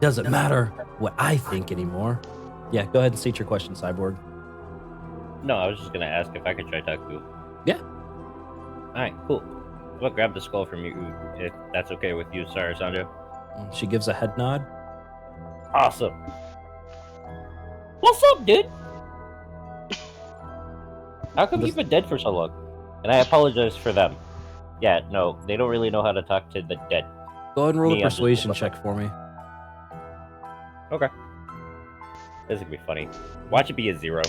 Doesn't matter what I think anymore. Yeah, go ahead and state your question, Cyborg. No, I was just gonna ask if I could try talk to. Yeah. Alright, cool. I'll grab the skull from you if that's okay with you, Saru Sandu. She gives a head nod. Awesome. What's up, dude? How come you've been dead for so long? And I apologize for them. Yeah, no, they don't really know how to talk to the dead. Go ahead and roll Me, a I'm just persuasion looking. check for me. Okay. This is gonna be funny. Watch it be a 0.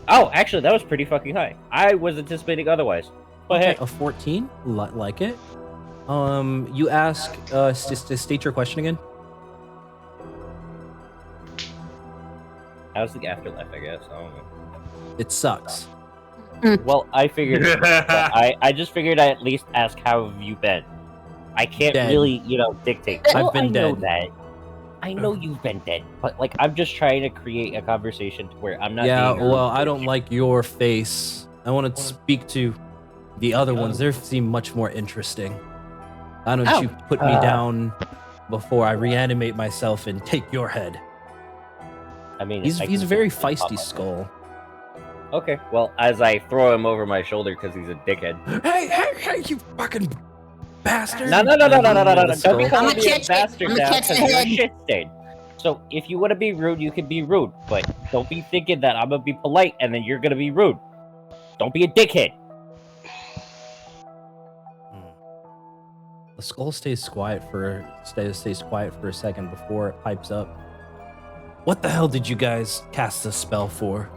Oh, actually, that was pretty fucking high. I was anticipating otherwise. But hey, A 14? Like it. You ask, just to state your question again. how's the afterlife, I guess? I don't know. It sucks. Well, I figured. I just figured I'd at least ask how have you been. I can't Dead. really, dictate. I've Well, been I know dead. that. I know you've been dead, but like I'm just trying to create a conversation to where I'm not. Yeah, being well, rude. I don't like your face. I want to speak to the other ones. They seem much more interesting. Why don't you put me down before I reanimate myself and take your head? I mean, He's I a can very certainly pop feisty up. skull. Okay, well, as I throw him over my shoulder because he's a dickhead. Hey, you fucking bastard! No! The Don't be skull. calling I'ma me a catch it. bastard I'ma now catch the because you're a head. shit stain. So if you want to be rude, you can be rude, but don't be thinking that I'm gonna be polite and then you're gonna be rude. Don't be a dickhead. The skull stays quiet for a second before it pipes up. What the hell did you guys cast this spell for?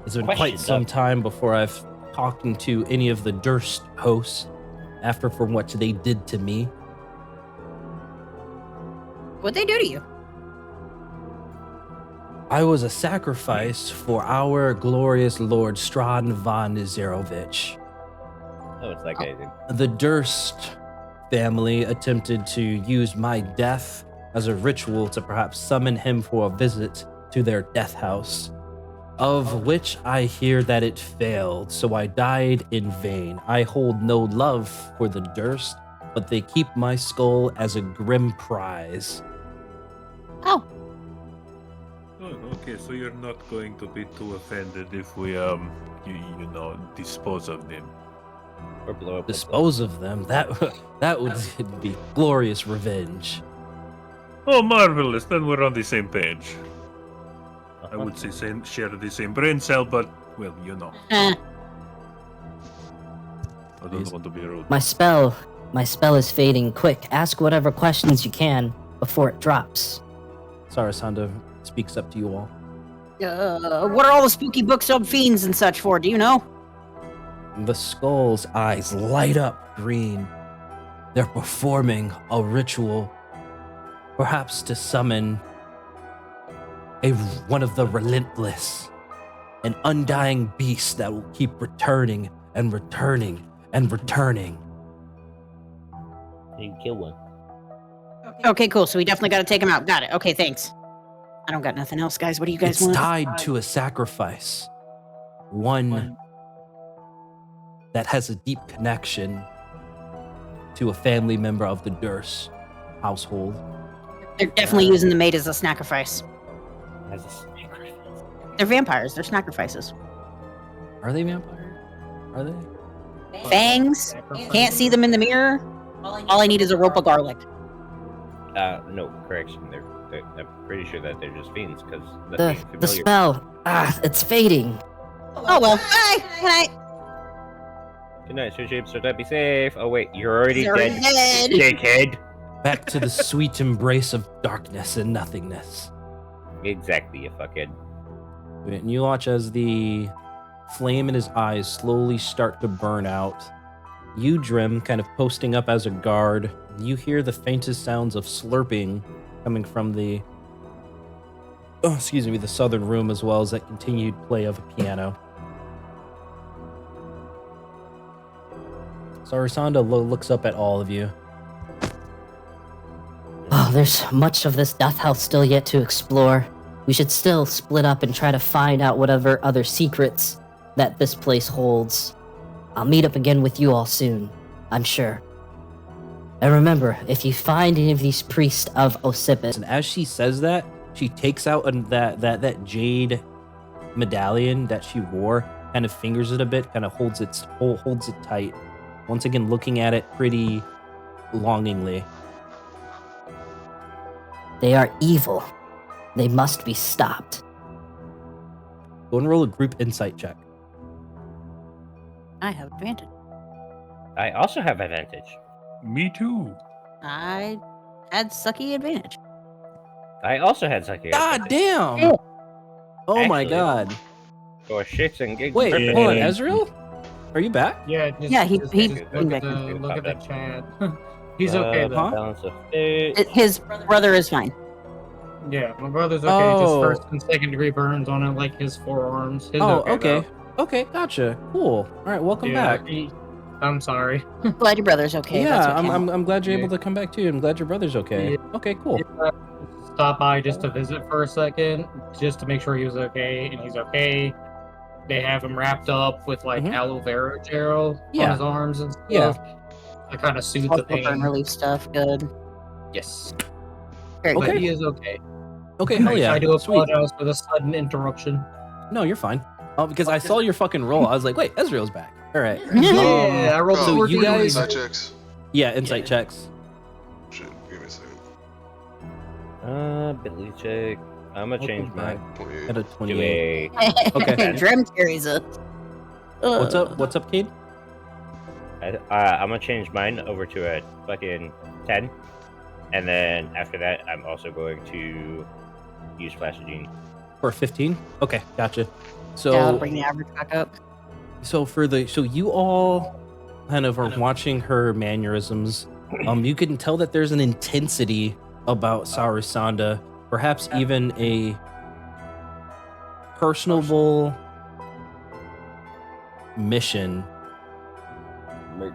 It's been quite Question, some Doug. time before I've talked to any of the Durst hosts after from what they did to me. What'd they do to you? I was a sacrifice for our glorious Lord Stran von Zerovich. Oh, it's that guy, dude. The Durst family attempted to use my death as a ritual to perhaps summon him for a visit to their death house. of which I hear that it failed, so I died in vain. I hold no love for the Durst, but they keep my skull as a grim prize. Oh, Oh, okay, so you're not going to be too offended if we you know, dispose of them. Or blow up. Dispose of them. That would be glorious revenge. Oh, marvelous! Then we're on the same page. I would say share the same brain cell, but well, you know, eh. I don't want to be rude. My spell is fading. Quick, ask whatever questions you can before it drops. Sarasanda speaks up to you all. What are all the spooky books of fiends and such for? Do you know? The skull's eyes light up green. They're performing a ritual, perhaps to summon one of the relentless, an undying beast that will keep returning and returning and returning. You can kill one. Okay, cool. So we definitely got to take him out. Got it. Okay, thanks. I don't got nothing else, guys. What do you guys It's want? tied to a sacrifice, one that has a deep connection to a family member of the Durst household. They're definitely using the maid as a sacrifice. As a sacrifice. They're vampires. They're sacrifices. Are they vampires? Are they? Fangs. Can't see them in the mirror. All I need is a rope of garlic. No, correction. I'm pretty sure that they're just fiends because The spell, it's fading. Oh well. Bye. Good night. Good night, sweet sheep. So that be safe. Oh wait, you're already You're dead. dead. Dickhead. Back to the sweet embrace of darkness and nothingness. Exactly, you fuckhead. And you watch as the flame in his eyes slowly start to burn out. You, Drim, kind of posting up as a guard. You hear the faintest sounds of slurping coming from the the southern room, as well as that continued play of a piano. Sarasanda looks up at all of you. Oh, there's much of this death house still yet to explore. We should still split up and try to find out whatever other secrets that this place holds. I'll meet up again with you all soon, I'm sure. And remember, if you find any of these priests of Ossipus, And as she says that, she takes out that jade medallion that she wore, kind of fingers it a bit, kind of holds it tight. Once again, looking at it pretty longingly. they are evil. They must be stopped. Go and roll a group insight check. I have advantage. I also have advantage. Me too. I had sucky advantage. I also had psychic God advantage. damn! Yeah. Oh my Actually- god. For shits and gigs. Wait, purposes. hold on, Ezreal? Are you back? Yeah, just, Yeah, he- just he- look at the chat. He's okay though. Huh? Balance of fate. His brother is fine. Yeah, my brother's okay. Oh. Just first and second degree burns on it, like his forearms. His Oh, okay. okay. though. Okay, gotcha. Cool. All right, welcome Yeah, back. I'm sorry. Glad your brother's okay. Yeah, That's okay. I'm glad you're Yeah. able to come back too. I'm glad your brother's okay. Yeah. Okay, cool. Stop by just to visit for a second, just to make sure he was okay, and he's okay. They have him wrapped up with like Mhm. aloe vera gel Yeah. on his arms and stuff. Yeah. To kind of soothe the Multiple burn pain. relief stuff. Good. Yes. Very But good. he is okay. Okay, hell yeah. I do Sweet. apologize for the sudden interruption. No, you're fine. Oh, because I saw your fucking roll. I was like, wait, Ezreal's back. All right. Yeah, I rolled So you 14. guys- Insight checks. Yeah, insight checks. Shit, give me a second. Ability check. I'm gonna change mine 28. At a to 28. a. Okay. Drum carries us. What's up? What's up, Cade? I'm gonna change mine over to a fucking 10, and then after that, I'm also going to use Flash of Gene. For 15? Okay, gotcha. Yeah, So I'll bring the average back up. so you all kind of are watching her mannerisms. You can tell that there's an intensity about Sarasanda, perhaps even a personable mission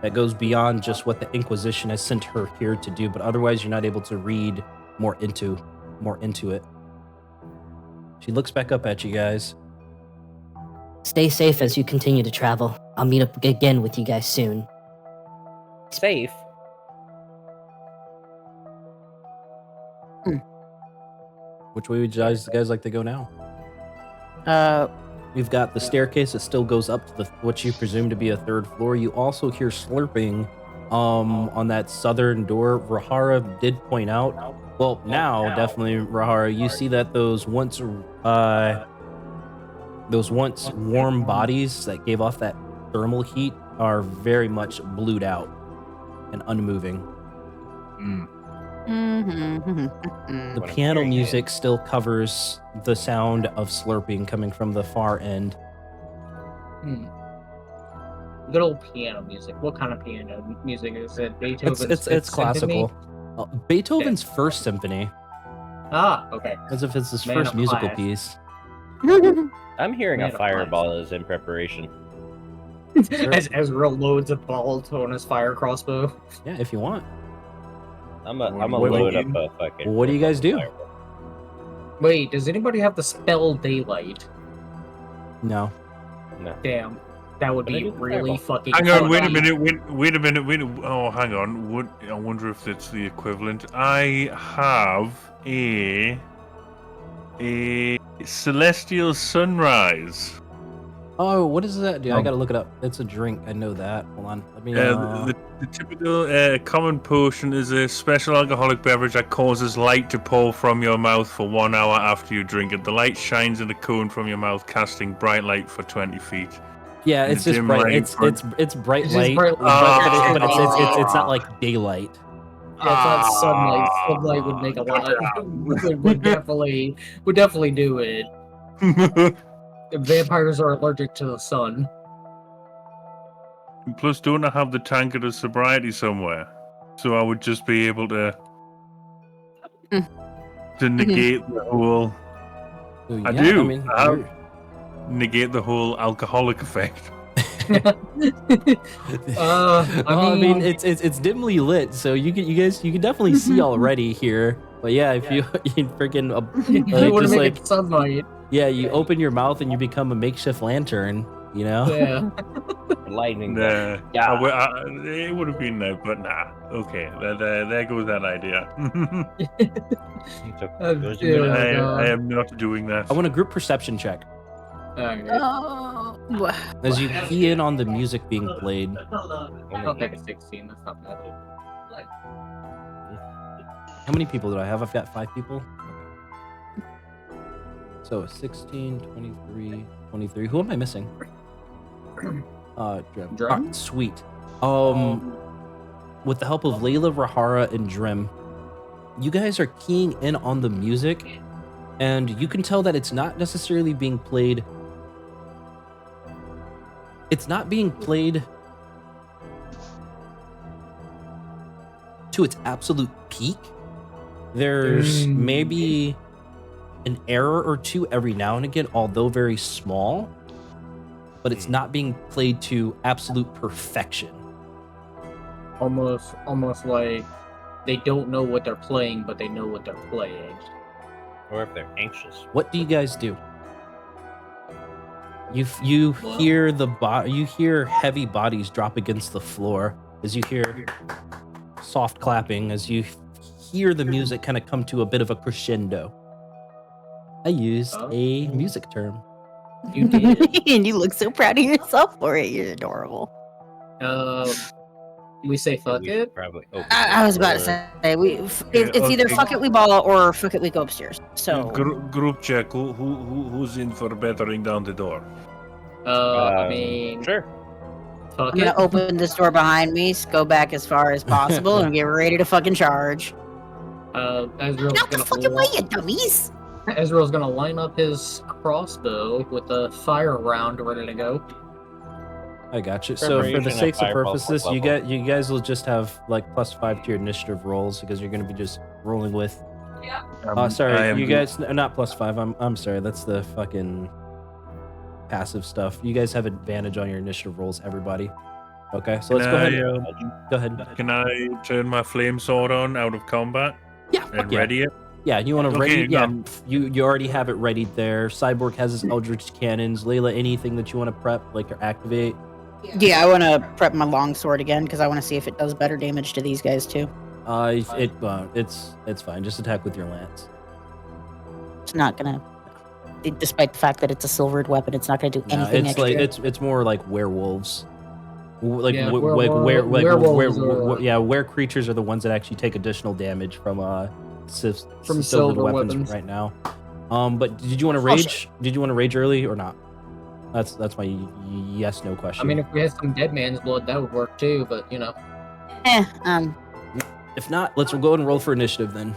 that goes beyond just what the Inquisition has sent her here to do, but otherwise you're not able to read more into it. She looks back up at you guys. Stay safe as you continue to travel. I'll meet up again with you guys soon. Safe. Which way would you guys like to go now? You've got the staircase that still goes up to what you presume to be a third floor. You also hear slurping on that southern door. Rahara did point out. Well, now definitely Rahara, you see that those once warm bodies that gave off that thermal heat are very much blued out and unmoving. The piano music still covers the sound of slurping coming from the far end. Good old piano music. What kind of piano music is it? Beethoven's It's classical. Beethoven's first symphony. Ah, okay. As if it's his Man first of musical class. piece. I'm hearing Man a of fireball is in preparation. As Ezreal loads a bolt on his fire crossbow. Yeah, if you want. I'm a Wait, load up a fucking. What do you guys do? fireball. Wait, does anybody have the spell daylight? No. Damn. That would But I be do the really fireball. fucking Hang on, wait a funny. minute, wait a minute. Oh, hang on. I wonder if that's the equivalent. I have a celestial sunrise. Oh, what does that do? I gotta look it up. It's a drink. I know that. Hold on. Let me. The typical common potion is a special alcoholic beverage that causes light to pour from your mouth for 1 hour after you drink it. The light shines in a cone from your mouth, casting bright light for 20 feet. Yeah, it's just dim bright. light It's bright It's just light, bright but light. it's not like daylight. Yeah, it's not sunlight. Sunlight would make a lot. would definitely do it. Vampires are allergic to the sun. Plus, don't I have the tankard of sobriety somewhere? So I would just be able to negate the whole. So, I yeah, do. I mean, I have- you're- negate the whole alcoholic effect. I Well, mean, it's dimly lit, so you can definitely see already here. But yeah, if you freaking you want to just make it sunlight. you open your mouth and you become a makeshift lantern, you know. Yeah. Lightning. Nah, Yeah. it would have been there, but nah. Okay, there goes that idea. I am not doing that. I want a group perception check Alright. as you key in on the music being played. I'll take a 16. That's not bad. How many people do I have? I've got 5 people. Okay. So 16, 23, 23. Who am I missing? Drum. Drum? Ah, sweet. With the help of Layla, Rahara, and Drim, you guys are keying in on the music, and you can tell that it's not necessarily being played. It's not being played to its absolute peak. There's maybe an error or two every now and again, although very small, but it's not being played to absolute perfection. Almost like they don't know what they're playing, but they know what they're playing. Or if they're anxious. What do you guys do? You hear you hear heavy bodies drop against the floor as you hear soft clapping, as you hear the music kind of come to a bit of a crescendo. I used a music term. You did. And you look so proud of yourself for it. You're adorable. We say fuck it. Probably. Open I was about to the say it's either okay. fuck it we ball or fuck it we go upstairs. So Group check. Who's in for battering down the door? I mean, Sure. fuck I'm gonna it. open this door behind me, go back as far as possible, and get ready to fucking charge. Ezreal's Not the gonna fucking way, you dummies! Ezreal's gonna line up his crossbow with a fire round ready to go. I got you. So for the Preparation sakes at of fireball purposes, fourth you guys will just have like +5 to your initiative rolls because you're going to be just rolling with. Sorry, you guys not +5. I'm sorry. That's the fucking passive stuff. You guys have advantage on your initiative rolls, everybody. Okay, so let's go ahead. Go ahead. Can I turn my flame sword on out of combat Yeah, fuck and yeah. ready it? Yeah, you want to ready? Okay, Yeah, go. you already have it ready there. Cyborg has his Eldritch cannons. Layla, anything that you want to prep, like or activate? Yeah, I want to prep my longsword again because I want to see if it does better damage to these guys too. It's fine. Just attack with your lance. It's not gonna, despite the fact that it's a silvered weapon, it's not gonna do No, anything it's extra. like it's more like werewolves. Like Yeah, were creatures are the ones that actually take additional damage from silver silver weapons weapons. right now. But did you want to Oh, rage? Did you want to rage early or not? That's my yes no question. I mean, if we had some dead man's blood, that would work too. But you know, If not, let's go and roll for initiative then.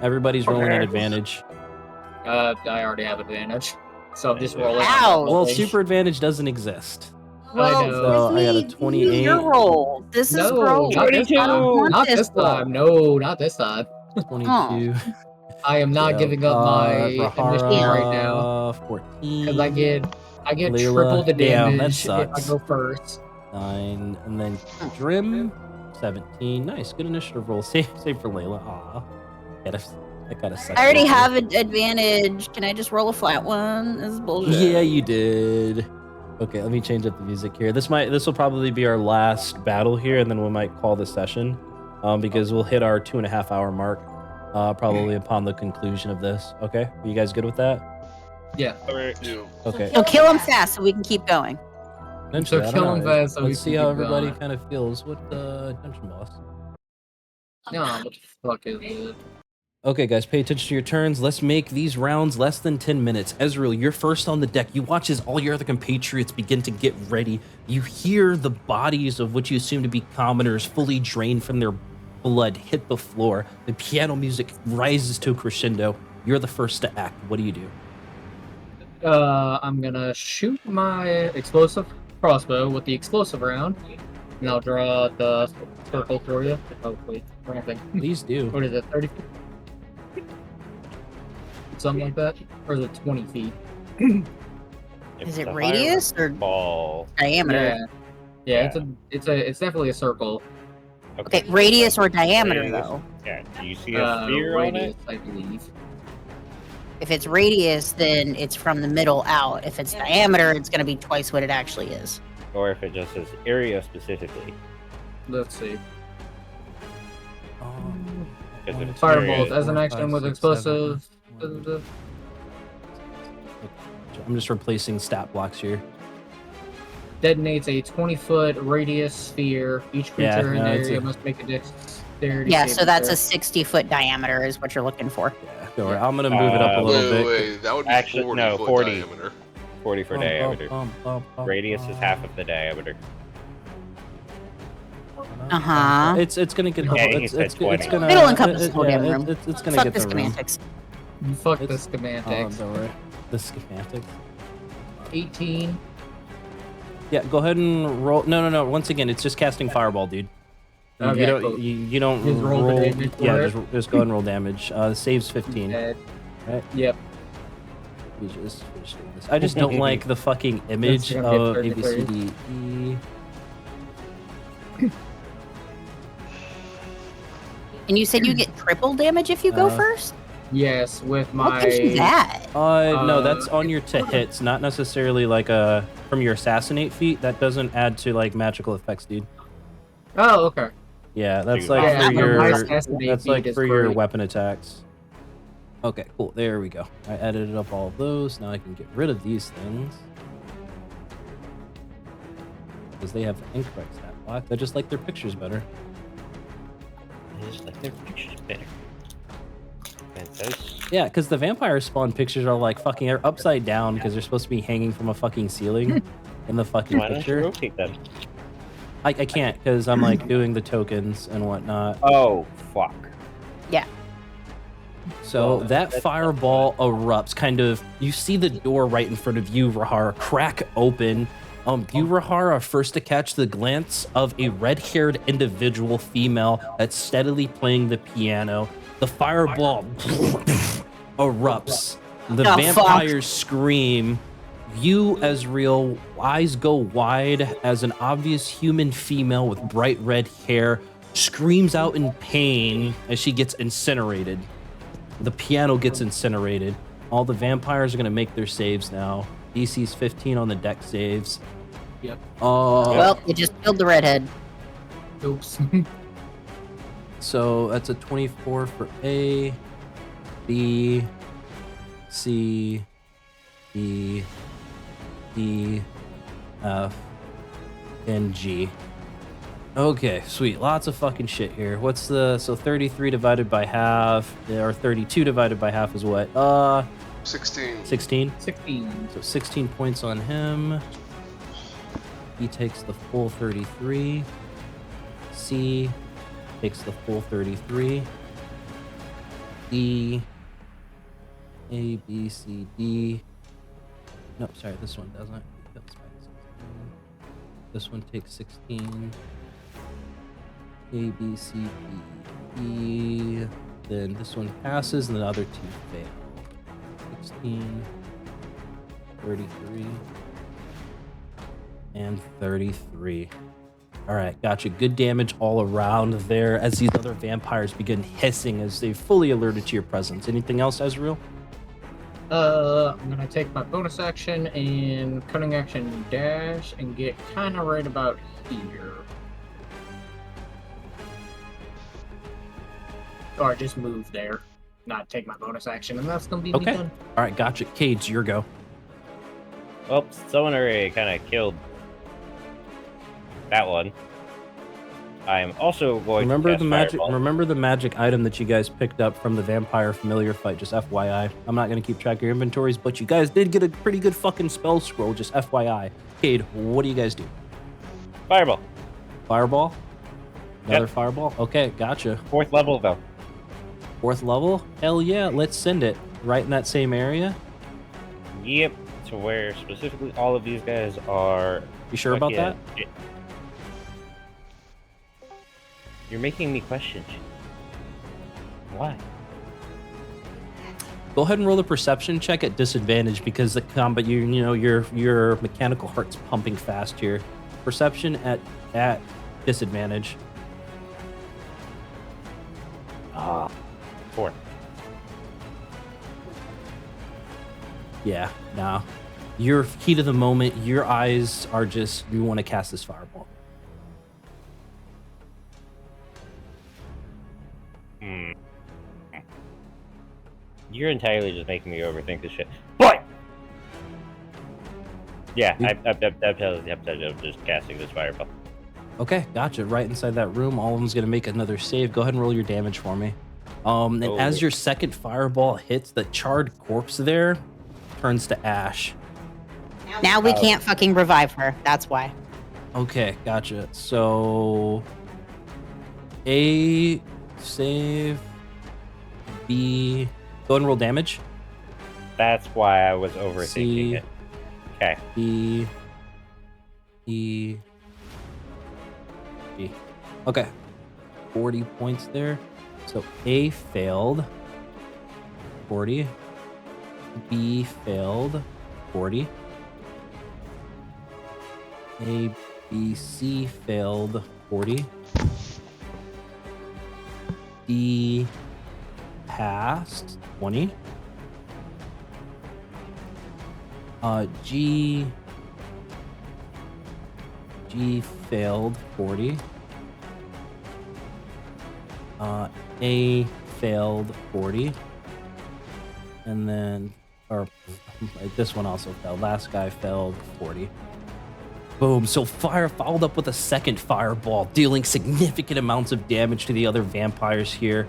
Everybody's rolling at advantage. I already have advantage, so I'm just rolling. Ow. Well, super advantage doesn't exist. well, know. So I got a Disney, 28. Your roll. This is No, gross. not this 22. I don't time. want Not this roll. time. No, not this time. 22. I am not Yeah, giving up my Rahara, initiative right now 14. because I get Layla, triple the damn, that damage if I sucks. go first. 9, and then Drim, 17. Nice, good initiative roll. Save for Layla. Aw. I gotta suck. I already have an advantage. Can I just roll a flat one? This is bullshit. Yeah, you did. Okay, let me change up the music here. This will probably be our last battle here, and then we might call the session, because we'll hit our 2.5 hour mark, probably upon the conclusion of this. Okay, are you guys good with that? Yeah. You. Okay. So kill him fast so we can keep going. Eventually, I don't kill him know. fast so we Let's can see how keep everybody going. kind of feels with the dungeon boss. No, what the fuck is it? Okay, guys, pay attention to your turns. Let's make these rounds less than 10 minutes. Ezreal, you're first on the deck. You watch as all your other compatriots begin to get ready. You hear the bodies of what you assume to be commoners fully drained from their blood hit the floor. The piano music rises to a crescendo. You're the first to act. What do you do? I'm gonna shoot my explosive crossbow with the explosive round, and I'll draw the circle for you. Oh wait, wrong thing. Please do. What is it? 30 feet? Something like that, or is it 20 feet? Is it radius or ball? diameter? Yeah. It's definitely a circle. Okay, radius or diameter Radius. though. Yeah. Do you see a sphere on Radius, it? I believe. If it's radius, then it's from the middle out. If it's diameter, it's going to be twice what it actually is. Or if it just says area specifically? Let's see. Because if it's Firebolt area, as an action with explosive. I'm just replacing stat blocks here. Detonates a 20-foot radius sphere. Each Yeah, creature in no, the it's area a- must make a dexterity. Yeah, saving so that's a throw. 60-foot diameter is what you're looking for. Yeah, don't worry. I'm going to move it up a little Wait, bit. wait, that would be Actually, 40 no, foot 40. diameter. 40 for diameter. Radius is half of the diameter. Uh-huh. It's gonna get the Yeah, whole, he it's said gonna 20. It'll encompass the whole yeah, damn room. It's gonna Fuck get the the room. schematics. Fuck the It's- schematics. Don't worry. The schematics. 18. Yeah, go ahead and roll. No. Once again, it's just casting fireball, dude. Okay, you don't. cool. You don't Just roll the damage for Yeah, it? just go ahead and roll damage. Saves 15. Dead. Right. Yep. We just finish doing this. I just don't like the fucking image That's gonna of get A B C D E. And you said you get triple damage if you go first? Yes, with What my. gives you that? No, that's on your to hits, not necessarily like from your assassinate feat. That doesn't add to like magical effects, dude. Oh, okay. Yeah, that's Yeah, like yeah, for no, your my assassinate that's like feat is for your great. weapon attacks. Okay, cool. There we go. I edited up all of those. Now I can get rid of these things because they have the incorrect stat block. I just like their pictures better. I just like their pictures better. And those. Yeah, because the vampire spawn pictures are like fucking they're upside down because they're supposed to be hanging from a fucking ceiling in the fucking Why don't you picture. rotate them? I can't because I'm like doing the tokens and whatnot. Oh, fuck. So Well, that that's- fireball erupts. Kind of, you see the door right in front of you, Rahara, crack open. You, Rahara, are first to catch the glance of a red-haired individual female that's steadily playing the piano. The fireball erupts. The Oh, vampires scream. You, Ezreal, eyes go wide as an obvious human female with bright red hair screams out in pain as she gets incinerated. The piano gets incinerated. All the vampires are going to make their saves now. DC's 15 on the deck saves. Yep. Well, you just killed the redhead. Oops. So that's a 24 for A, B, C, E, D, F, and G. Okay, sweet. Lots of fucking shit here. What's the... So 33 divided by half, or 32 divided by half is what? 16. 16? 16. So 16 points on him. He takes the full 33. C takes the full 33. D, A, B, C, D. No, sorry, this one doesn't. This one takes 16. A, B, C, D, E. Then this one passes, and the other two fail. 16, 33, and 33. All right, gotcha. Good damage all around there as these other vampires begin hissing as they fully alerted to your presence. Anything else, Ezreal? I'm gonna take my bonus action and cunning action dash and get kind of right about here. Or just move there. Not take my bonus action, and that's gonna be me Okay. done. All right, gotcha. Cage, your go. Well, someone already kind of killed that one. I am also going Remember to the cast magic. Fireball. Remember the magic item that you guys picked up from the vampire familiar fight. Just FYI, I'm not gonna keep track of your inventories, but you guys did get a pretty good fucking spell scroll. Just FYI. Cade, what do you guys do? Fireball. Fireball. Another Yep. fireball. Okay, gotcha. 4th level, though. 4th level. Hell yeah, let's send it right in that same area. Yep. To where specifically all of these guys are. You sure about that? fucking- You're making me question. Why? Go ahead and roll a perception check at disadvantage because the combat, you know, your mechanical heart's pumping fast here. Perception at disadvantage. 4. Yeah, nah. Your heat of the moment, your eyes are just, you want to cast this fireball. You're entirely just making me overthink this shit. But yeah, I'm just casting this fireball. Okay, gotcha. Right inside that room, all of them's gonna make another save. Go ahead and roll your damage for me. And as your second fireball hits, the charred corpse there turns to ash. Now we can't fucking revive her. That's why. Okay, gotcha. So A save, B. Go ahead and roll damage. That's why I was overthinking C. it. Okay. B, E, B. Okay. 40 points there. So A failed. 40. B failed. 40. A, B, C failed. 40. D passed. 20. G failed. 40. A failed. 40. And then, or this one also failed. Last guy failed. 40. Boom. So fire followed up with a second fireball, dealing significant amounts of damage to the other vampires here.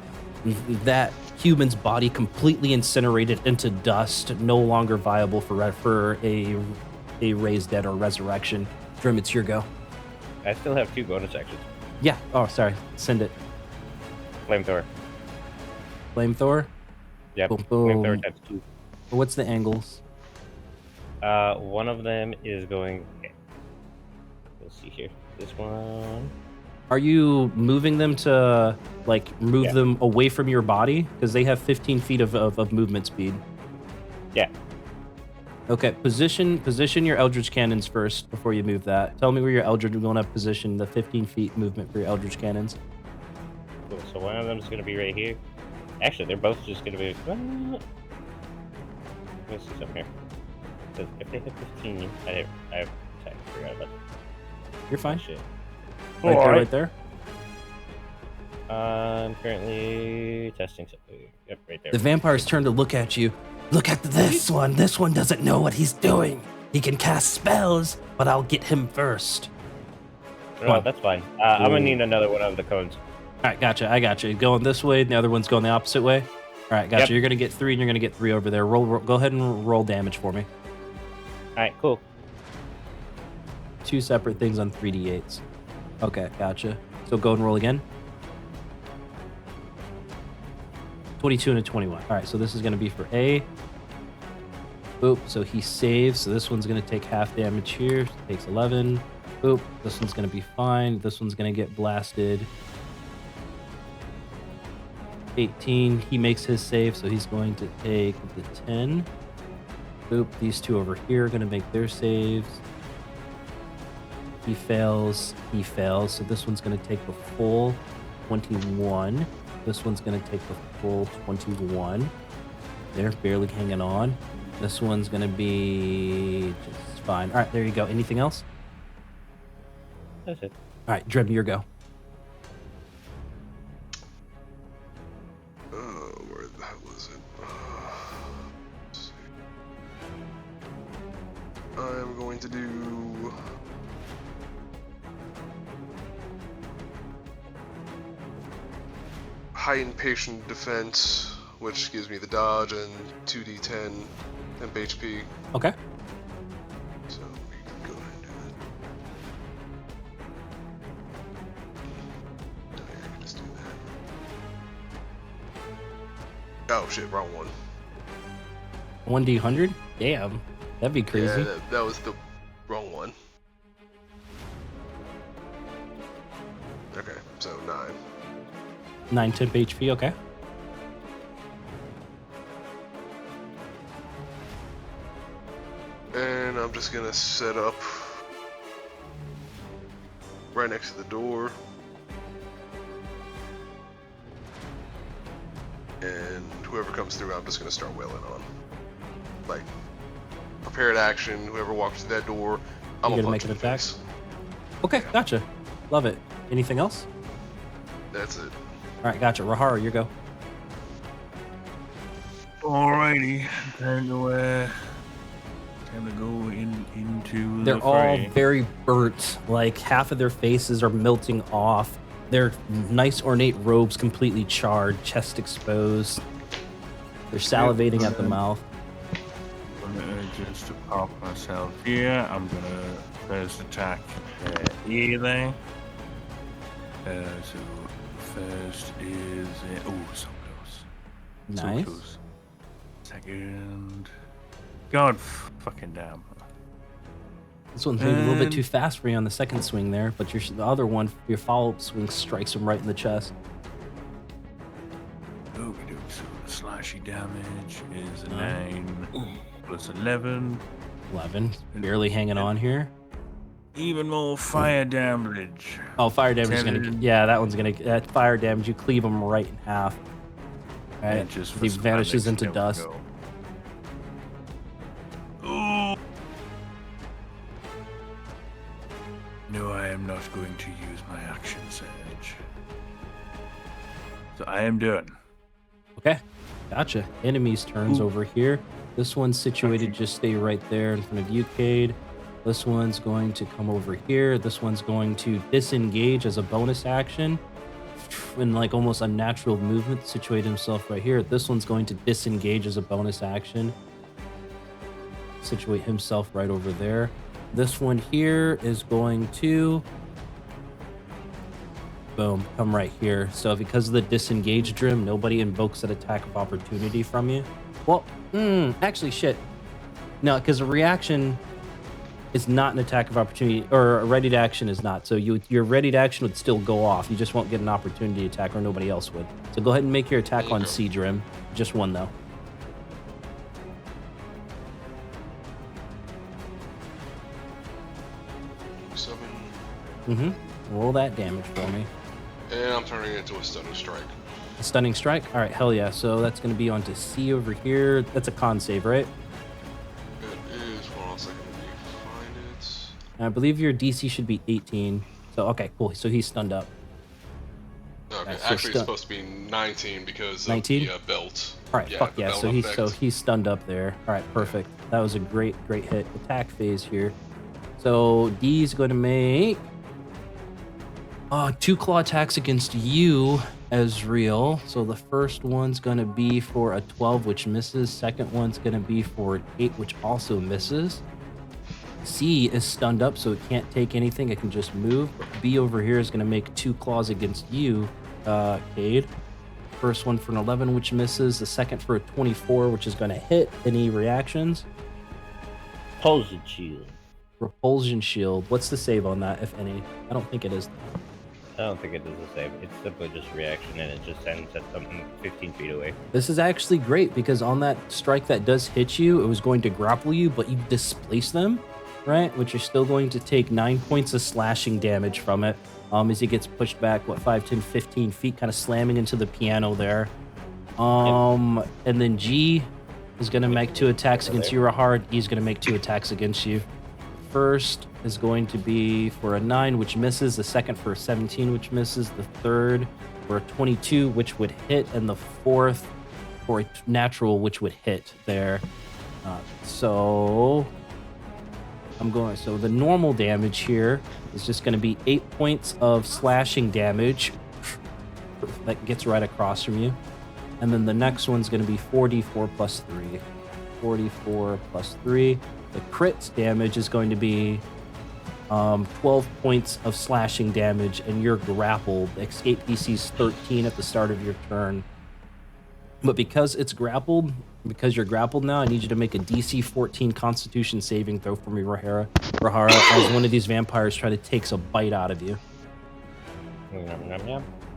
That human's body completely incinerated into dust, no longer viable for a raised dead or resurrection. Drim, it's your go. I still have 2 bonus actions. Yeah. Oh, sorry. Send it. Flamethrower. Flamethrower. Yep. Boom, boom. Flamethrower times 2. What's the angles? One of them is going. Okay. Let's see here. This one. Are you moving them to move Yeah. them away from your body? Because they have 15 feet of movement speed. Yeah. Okay, position your Eldritch Cannons first before you move that. Tell me where your Eldritch, you want to position the 15 feet movement for your Eldritch Cannons. Cool. So one of them is going to be right here, Actually, they're both just gonna be. Let me see something here. So if they hit 15, I have attack. I forgot about You're fine. that shit. Right there, right there. I'm currently testing something. Yep, right there. The vampires turn to look at you. Look at this one. This one doesn't know what he's doing. He can cast spells, but I'll get him first. No, that's fine. I'm gonna need another one of the cones. All right, gotcha. I got you. Going this way, the other one's going the opposite way. All right, gotcha. Yep. You're gonna get 3, and you're gonna get 3 over there. Roll. Go ahead and roll damage for me. All right, cool. 2 separate things on 3d8s. Okay, gotcha. So go and roll again. 22 and a 21. All right, so this is gonna be for A. Boop. So he saves. So this one's gonna take half damage here. Takes 11. Boop. This one's gonna be fine. This one's gonna get blasted. 18. He makes his save, so he's going to take the 10. Boop. These 2 over here are going to make their saves. He fails. He fails. So this one's going to take the full 21. This one's going to take the full 21. They're barely hanging on. This one's going to be just fine. All right, there you go. Anything else? That's it. All right, Drim, your go. Where the hell is it? Let's see. I'm going to do heightened patient defense, which gives me the dodge and 2d10 temp HP. Okay. So we can go ahead and do that. No, yeah, I can just do that. Oh shit, wrong one. 1d100? Damn. That'd be crazy. Yeah, that was the wrong one. Okay, so 9. 9 temp HP, okay. And I'm just gonna set up right next to the door. And whoever comes through, I'm just gonna start wailing on. Like, prepared action, whoever walks through that door, I'm You're gonna gonna punch make in an the attack? face. Okay, Yeah. gotcha. Love it. Anything else? That's it. All right, gotcha. Rahara, your go. Alrighty, time to go into They're the all fray. very burnt. Like half of their faces are melting off. Their nice ornate robes completely charred, chest exposed. They're salivating at the mouth. I'm gonna just to pop myself here. I'm gonna first attack E there. So first is oh, so close. Nice. So close. Second. God fucking damn. This one's maybe a little bit And- too fast for you on the second swing there, but the other one, your follow-up swing strikes him right in the chest. Okey doke. So the slashy damage is a 9 plus 11. 11. Barely hanging on here. Even more fire damage. Oh, fire damage is gonna. 10. Yeah, that one's gonna. Fire damage. You cleave him right in half. Right. And just He for vanishes schematics, into there we dust. go. Oh. No, I am not going to use my action surge. So I am done. Okay, gotcha. Enemies turns over here. This one's situated, just stay right there in front of you, Cade. This one's going to come over here. This one's going to disengage as a bonus action. In like almost unnatural movement, situate himself right here. This one's going to disengage as a bonus action. Situate himself right over there. This one here is going to boom, come right here. So because of the disengage Drim, nobody invokes an attack of opportunity from you. Well, actually shit. No, because a reaction is not an attack of opportunity, or a ready to action is not. So your ready to action would still go off. You just won't get an opportunity attack, or nobody else would. So go ahead and make your attack on C Drim. Just one though. Seven. Roll that damage for me. And I'm turning it into a stunning strike. A stunning strike? All right, hell yeah. So that's going to be onto C over here. That's a con save, right? It is. Hold on a second. Let me find it. And I believe your DC should be 18. So, okay, cool. So he's stunned up. Okay, Right, so actually, it's supposed to be 19 because 19? of the belt. All right, fuck the yeah. belt So effect. he's stunned up there. All right, perfect. That was a great hit. Attack phase here. So D's going to make 2 claw attacks against you, Ezreal. So the first one's going to be for a 12, which misses. Second one's going to be for an 8, which also misses. C is stunned up, so it can't take anything. It can just move. B over here is going to make 2 claws against you, Cade. First one for an 11, which misses. The second for a 24, which is going to hit. Any reactions? Repulsion shield. Repulsion shield. What's the save on that, if any? I don't think it is. I don't think it is the same. It's simply just a reaction, and it just ends at something 15 feet away. This is actually great because on that strike that does hit you, it was going to grapple you, but you displace them, right? Which you're still going to take 9 points of slashing damage from it. As he gets pushed back, 5, 10, 15 feet, kind of slamming into the piano there. And then G is going to make 2 attacks against you, Rahar. He's going to make 2 attacks against you. First is going to be for a 9, which misses. The second for a 17, which misses. The third for a 22, which would hit. And the fourth for a natural, which would hit there. So the normal damage here is just going to be 8 points of slashing damage that gets right across from you. And then the next one's going to be 44 plus 3. 44 plus 3. The crit damage is going to be 12 points of slashing damage, and you're grappled. Escape DC is 13 at the start of your turn. But because you're grappled now, I need you to make a DC 14 Constitution saving throw for me, Rahara, as one of these vampires try to take a bite out of you.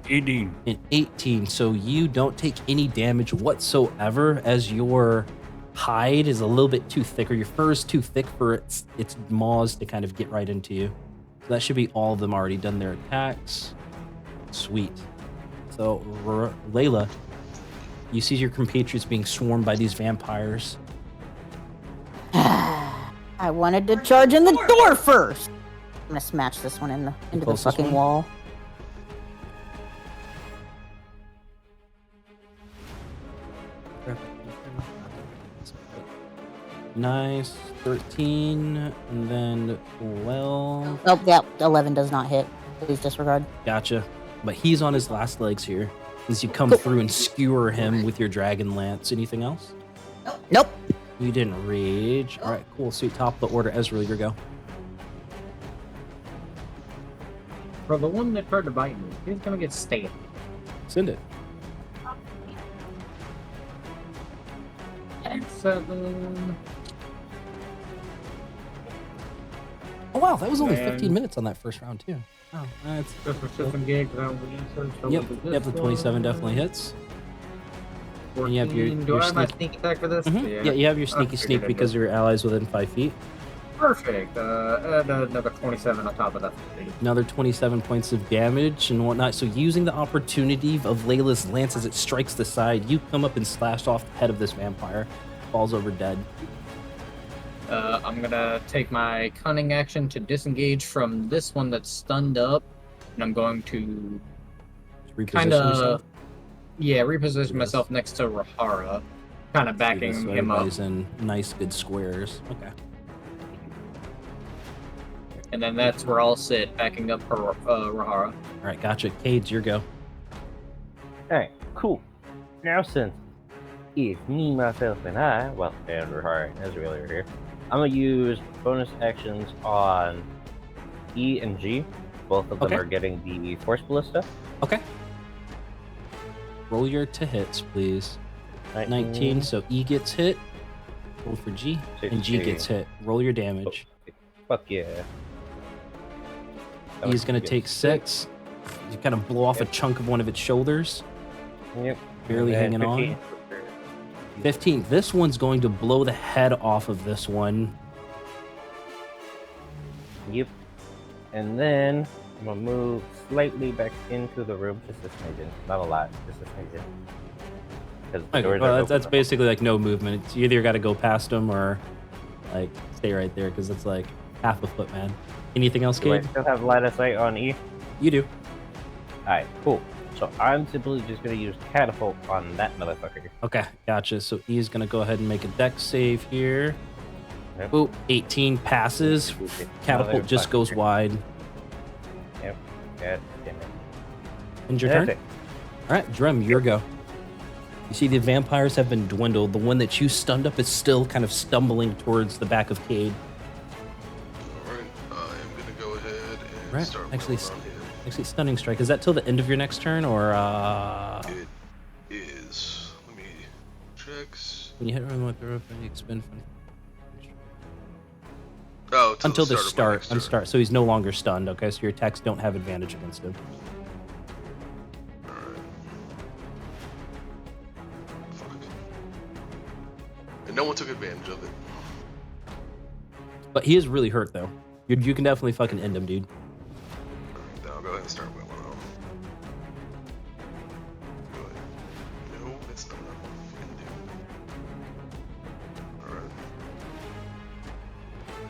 18. An 18, so you don't take any damage whatsoever, as your hide is a little bit too thick, or your fur is too thick for its maws to kind of get right into you. So that should be all of them already done their attacks. Sweet. So Layla, you see your compatriots being swarmed by these vampires. I wanted to charge in the door first. I'm gonna smash this one into the Closest fucking one? wall. Nice. 13, and then 12. Oh, yeah, 11 does not hit. Please disregard. Gotcha. But he's on his last legs here as you come through and skewer him with your dragon lance. Anything else? Nope. You didn't rage. All right, cool. Sweet. Top of the order. Ezreal, your go. For the one that tried to bite me, he's gonna get stabbed. Send it. 7. Oh, wow. That was only Man. 15 minutes on that first round, too. Oh, that's... Just for system gigs, I don't research. so Yep, we'll do yep, the this 27 one. definitely hits. 14. And you have your Do I have my sneak- sneak attack for this? Yeah, you have your sneaky Okay, sneak good, because good. your allies within 5 feet. Perfect. Add another 27 on top of that. Another 27 points of damage and whatnot. So using the opportunity of Layla's lance as it strikes the side, you come up and slash off the head of this vampire. Falls over dead. I'm gonna take my cunning action to disengage from this one that's stunned up, and I'm going to Reposition kind yourself. of, reposition Yes. myself next to Rahara, kind of backing So him up, everybody's in nice, good squares. Okay. and then that's where I'll sit, backing up Rahara. All right, gotcha. Cade, your go. Alright, cool. Now since it's me, myself, and I, well, and Rahara and Ezreal are here, I'm gonna use bonus actions on E and G. Both of them Okay. are getting the Force Ballista. Okay. Roll your to hits, please. 19, so E gets hit. Roll for G, and G 16. gets hit. Roll your damage. Fuck yeah. That He's was going to good. take 6. You kind of blow off a chunk of one of its shoulders. Yep. Barely And then hanging on. 15. 15. This one's going to blow the head off of this one. Yep. And then I'm gonna move slightly back into the room, just a smidgen. Not a lot, just a smidgen. Because the Okay, doors are well, open. that's basically like no movement. It's you either got to go past them or like stay right there because it's like half a foot, man. Anything else, Do I Cade? still have line of sight on E? You do. Alright, cool. So I'm simply just gonna use catapult on that motherfucker. Okay, gotcha. So he's gonna go ahead and make a dex save here. Yep. Oh, 18 passes. Catapult just goes wide. Yep. God damn it. And your That's turn. it. All right, Drem, your go. You see the vampires have been dwindled. The one that you stunned up is still kind of stumbling towards the back of Cade. Alright, I'm gonna go ahead and Right, start actually, wheeling on him. actually, stunning strike. Is that till the end of your next turn, or It is. Let me check. when you hit him with the rope and you expend from Oh, till until the of my start? next turn. Start. So he's no longer stunned. Okay, so your attacks don't have advantage against him. Alright. Fuck. And no one took advantage of it. But he is really hurt though. You can definitely fucking end him, dude. Then I'll go ahead and start wheeling on. Go ahead. No, that's not what I want to fucking do. Alright.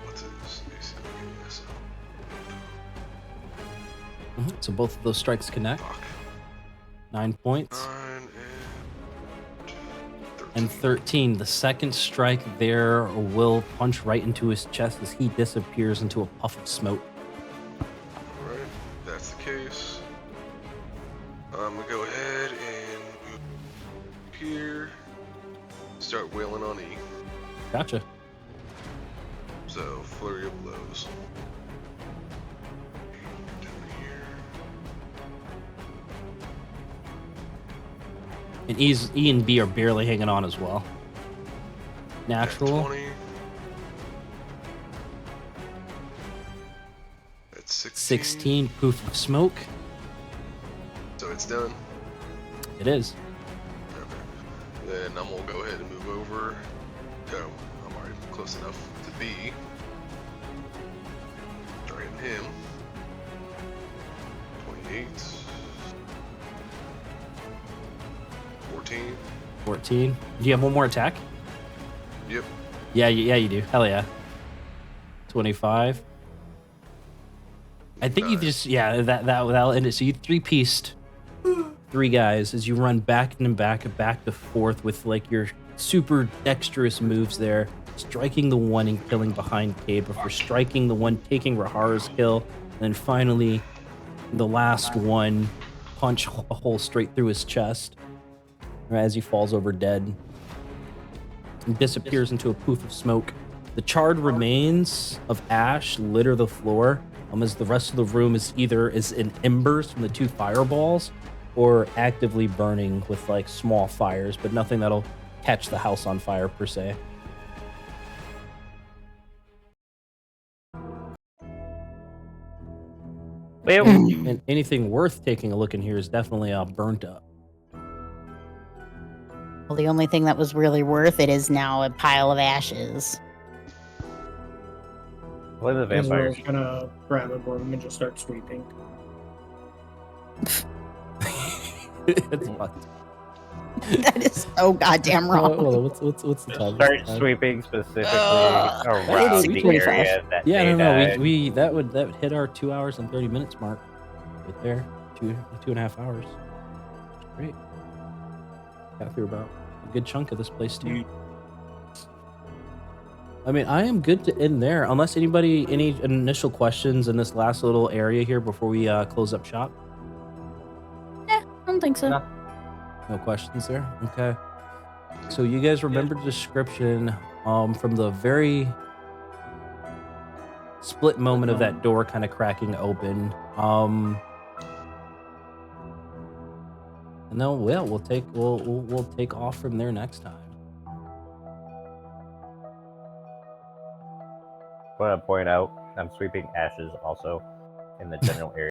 What's his AC? Yes. So both of those strikes connect. Fuck. 9 points. 9 And 13. The second strike there will punch right into his chest as he disappears into a puff of smoke. Alright, that's the case. I'm gonna go ahead and move here. Start wailing on E. Gotcha. So, flurry of blows. Down here. And E and B are barely hanging on as well. Natural. 20. That's 16. 16. Poof of smoke. So it's done. It is. Okay. Then I'm gonna go ahead and move over. Oh, I'm already close enough to B. Start hitting him. 28. 14. 14. Do you have one more attack? Yep. Yeah, you do. Hell yeah. 25. I think you just that'll end it. So you three-pieced 3 guys as you run back and back to forth with like your super dexterous moves there, striking the one and killing behind Cade before striking the one taking Rahara's kill, and then finally the last one punch a hole straight through his chest as he falls over dead and disappears into a poof of smoke. The charred remains of ash litter the floor, as the rest of the room is either in embers from the 2 fireballs or actively burning with like small fires, but nothing that'll catch the house on fire per se. And anything worth taking a look in here is definitely burnt up. Well, the only thing that was really worth it is now a pile of ashes. What are the vampires? Israel's gonna grab a broom and just start sweeping. It's fucked. That is so goddamn wrong. Hold on, what's the time? Start sweeping specifically around Hey, the 25. area that Yeah, they no, died. we that would hit our 2 hours and 30 minutes mark right there. 2.5 hours. Great. Got through about a good chunk of this place too. I mean, I am good to end there, unless any initial questions in this last little area here before we close up shop. I don't think so. No. No questions there. Okay. So you guys remember the description from the very split moment of that door kind of cracking open. And then we'll take off from there next time. I want to point out I'm sweeping ashes also in the general area.